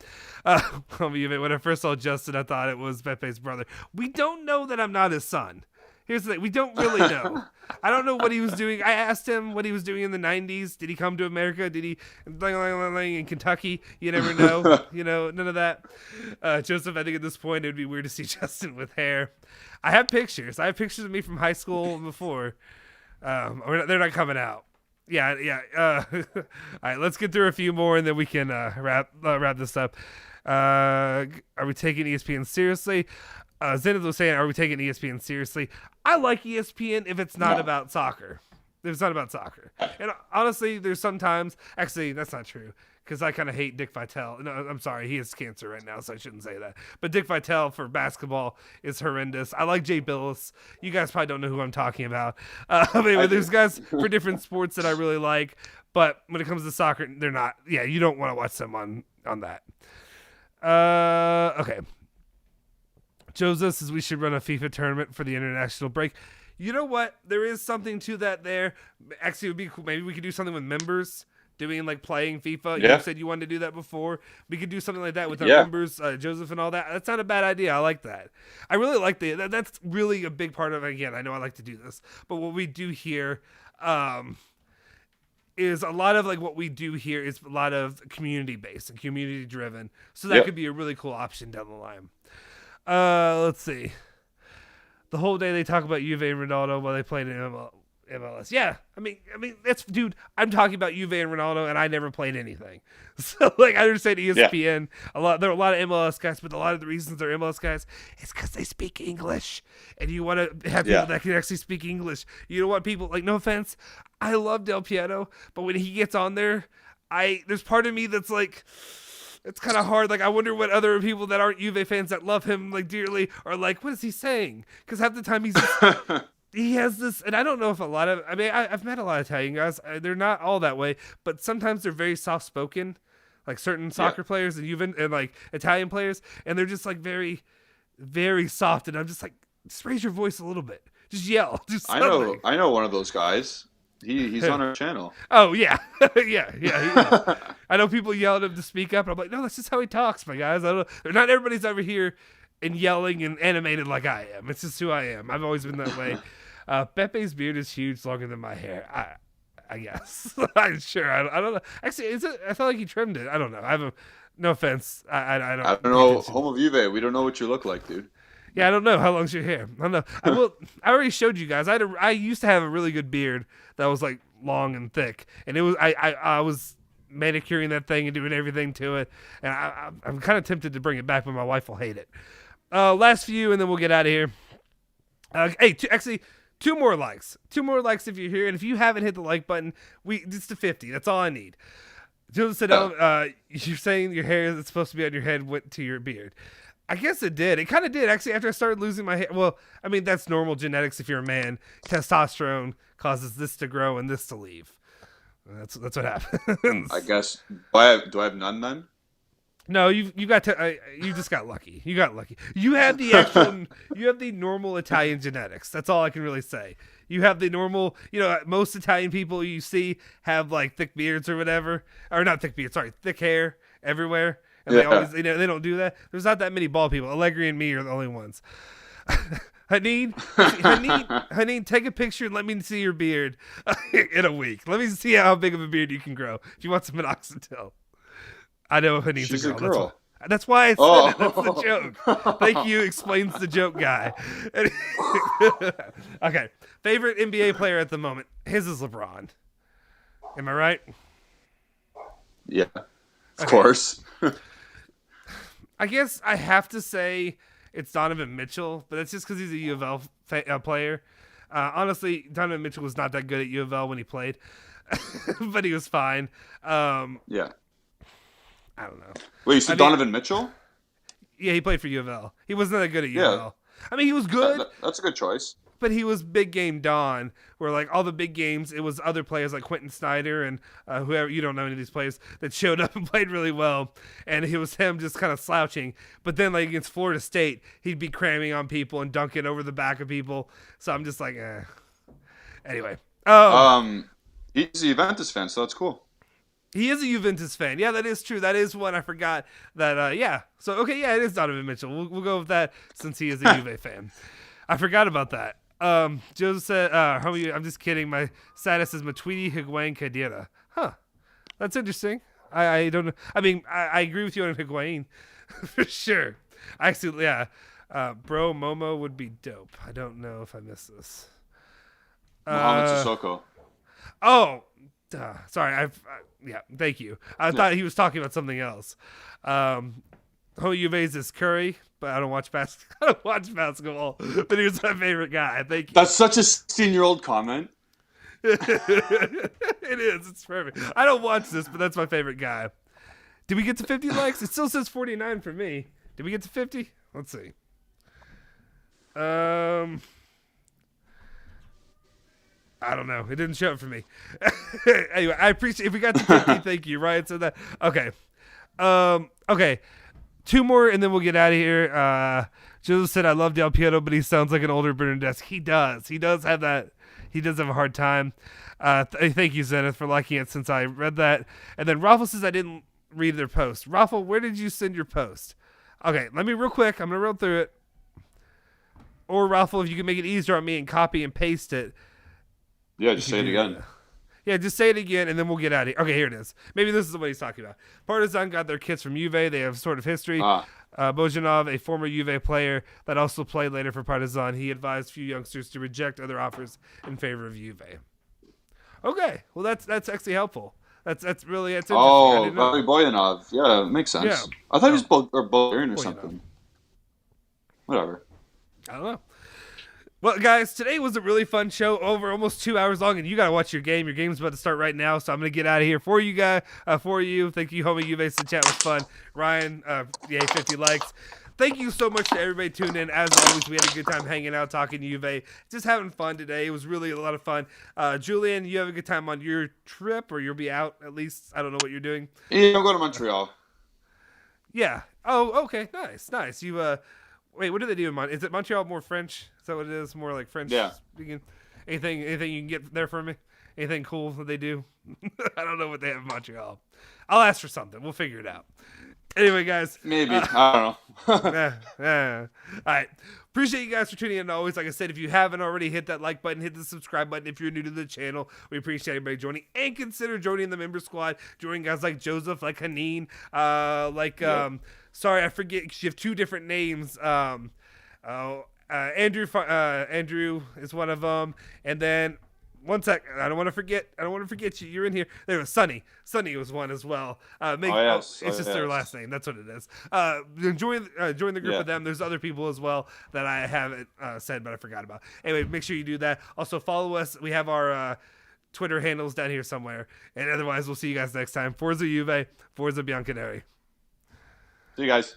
When I first saw Justin, I thought it was Pepe's brother. We don't know that I'm not his son. Here's the thing. We don't really know. I don't know what he was doing. I asked him what he was doing in the 90s. Did he come to America? Did he in Kentucky? You never know. None of that. Joseph, I think at this point it would be weird to see Justin with hair. I have pictures. of me from high school before. They're not coming out. Yeah. All right, let's get through a few more and then we can wrap this up. Are we taking ESPN seriously? Zenith was saying, are we taking ESPN seriously? I like ESPN if it's not about soccer. If it's not about soccer. And honestly, there's sometimes... Actually, that's not true, because I kind of hate Dick Vitale. No, I'm sorry. He has cancer right now, so I shouldn't say that. But Dick Vitale for basketball is horrendous. I like Jay Billis. You guys probably don't know who I'm talking about. Anyway, there's guys for different sports that I really like, but when it comes to soccer, they're not... Yeah, you don't want to watch them on that. Okay. Joseph says we should run a FIFA tournament for the international break. You know what? There is something to that there. Actually, it would be cool. Maybe we could do something with members doing like playing FIFA. Yeah. You said you wanted to do that before. We could do something like that with our members, Joseph and all that. That's not a bad idea. I like that. I really like that's really a big part of, again, I know I like to do this, but what we do here, is a lot of like what we do here is a lot of community based and community driven. So that could be a really cool option down the line. Let's see. The whole day they talk about Juve and Ronaldo while they played in MLS. Yeah, I mean, that's, dude. I'm talking about Juve and Ronaldo, and I never played anything. So, like, I understand ESPN. There are a lot of MLS guys, but a lot of the reasons they're MLS guys is because they speak English, and you want to have people that can actually speak English. You don't want people, like, no offense, I love Del Piero, but when he gets on there, there's part of me that's like, it's kind of hard. Like, I wonder what other people that aren't Juve fans that love him like dearly are like, what is he saying? Because half the time he has this, and I don't know if a lot of, I mean, I've met a lot of Italian guys. They're not all that way, but sometimes they're very soft spoken, like certain soccer players and like Italian players, and they're just like very, very soft. And I'm just like, just raise your voice a little bit, just yell, just something. I know one of those guys. He's on our channel. Oh yeah, yeah. I know people yell at him to speak up, and I'm like, no, that's just how he talks, my guys. Not everybody's over here and yelling and animated like I am. It's just who I am. I've always been that way. Pepe's beard is huge, longer than my hair. I guess. I'm sure. I don't know. Actually, I felt like he trimmed it. I don't know. No offense. I don't know. Home of Juve. We don't know what you look like, dude. Yeah, I don't know. How long's your hair? I don't know. I already showed you guys. I used to have a really good beard that was like long and thick, and it was I was manicuring that thing and doing everything to it, and I'm kind of tempted to bring it back, but my wife will hate it. Last few, and then we'll get out of here. Hey, two more likes. 2 more likes if you're here, and if you haven't hit the like button, it's to 50. That's all I need. Jill said, you're saying your hair that's supposed to be on your head went to your beard. I guess it did. It kind of did, actually, after I started losing my hair. Well, I mean, that's normal genetics if you're a man. Testosterone causes this to grow and this to leave. That's what happens. I guess. Do I have none then? No, you just got lucky. You got lucky. You have the normal Italian genetics. That's all I can really say. You have the normal, most Italian people you see have like thick beards or whatever, or not thick beards, sorry, thick hair everywhere. And they always, they don't do that. There's not that many bald people. Allegri and me are the only ones. Haneen, take a picture and let me see your beard in a week. Let me see how big of a beard you can grow if you want some minoxidil. I know who needs She's a a girl. girl. That's why I said Oh. it. That's the joke. Thank you. Explains the joke guy. Okay. Favorite NBA player at the moment. His is LeBron. Am I right? Yeah, of course. I guess I have to say it's Donovan Mitchell, but that's just because he's a U of L player. Honestly, Donovan Mitchell was not that good at U of L when he played, but he was fine. Yeah. I don't know. Wait, you said Donovan Mitchell? Yeah, he played for U of L. He wasn't that good at U of Yeah. L. I mean, he was good, That's a good choice. but he was big game Don, where like all the big games, it was other players like Quentin Snyder and whoever, you don't know any of these players, that showed up and played really well, and it was him just kind of slouching. But then like against Florida State, he'd be cramming on people and dunking over the back of people. So I'm just like, eh. Anyway. He's a Juventus fan, so that's cool. He is a Juventus fan. Yeah, that is true. That is one I forgot. That yeah. So okay, yeah, it is Donovan Mitchell. We'll go with that since he is a Juve fan. I forgot about that. Joe said, I'm just kidding. My status is Matuidi Higuain Cadera. Huh. That's interesting. I don't know. I mean, I agree with you on Higuain for sure. Actually, yeah. Bro, Momo would be dope. I don't know if I missed this. Mohamed Sissoko. Oh, sorry. Yeah, thank you. I thought he was talking about something else. Juve's is Curry, but I don't watch basketball. But he was my favorite guy. Thank you. That's such a 16-year-old comment. It is. It's perfect. I don't watch this, but that's my favorite guy. Did we get to 50 likes? It still says 49 for me. Did we get to 50? Let's see. I don't know. It didn't show up for me. Anyway, I appreciate if we got to 50. Thank you. Ryan said that. Okay. Okay. 2 more and then we'll get out of here. Joseph said, I love Del Piero, but he sounds like an older Bernadette. He does. He does have that. He does have a hard time. Thank you, Zenith, for liking it since I read that. And then Raffle says I didn't read their post. Raffle, where did you send your post? Okay, let me real quick. I'm going to run through it. Or Raffle, if you can make it easier on me and copy and paste it. Yeah, just say it again. Yeah, just say it again, and then we'll get out of here. Okay, here it is. Maybe this is what he's talking about. Partizan got their kits from Juve. They have sort of history. Bojanov, a former Juve player that also played later for Partizan, he advised few youngsters to reject other offers in favor of Juve. Okay, well that's actually helpful. That's interesting. Oh, Valery Bojanov. Yeah, it makes sense. Yeah. I thought he was Bulgarian or something. Whatever. I don't know. Well, guys, today was a really fun show, over almost 2 hours long, and you got to watch your game. Your game's about to start right now, so I'm going to get out of here for you guys. For you. Thank you, homie Juve. The chat was fun. Ryan, yay, 50 likes. Thank you so much to everybody tuning in. As always, we had a good time hanging out, talking to Juve. Just having fun today. It was really a lot of fun. Julian, you have a good time on your trip, or you'll be out at least. I don't know what you're doing. Yeah, I'll go to Montreal. Yeah. Oh, okay. Nice. You, wait, what do they do in Montreal? Is it Montreal more French? Is that what it is? More like French speaking? Anything you can get there for me? Anything cool that they do? I don't know what they have in Montreal. I'll ask for something. We'll figure it out. Anyway, guys. Maybe. I don't know. All right. Appreciate you guys for tuning in. Always, like I said, if you haven't already, hit that like button, hit the subscribe button. If you're new to the channel, we appreciate everybody joining, and consider joining the member squad. Joining guys like Joseph, like Haneen, sorry, I forget, because you have 2 different names. Andrew is one of them, and then one sec. I don't want to forget you. You're in here. There was Sunny. Sunny was one as well. It's just their last name. That's what it is. Join the group with them. There's other people as well that I haven't said, but I forgot about. Anyway, make sure you do that. Also, follow us. We have our Twitter handles down here somewhere. And otherwise, we'll see you guys next time. Forza Juve, Forza Bianconeri. See you guys.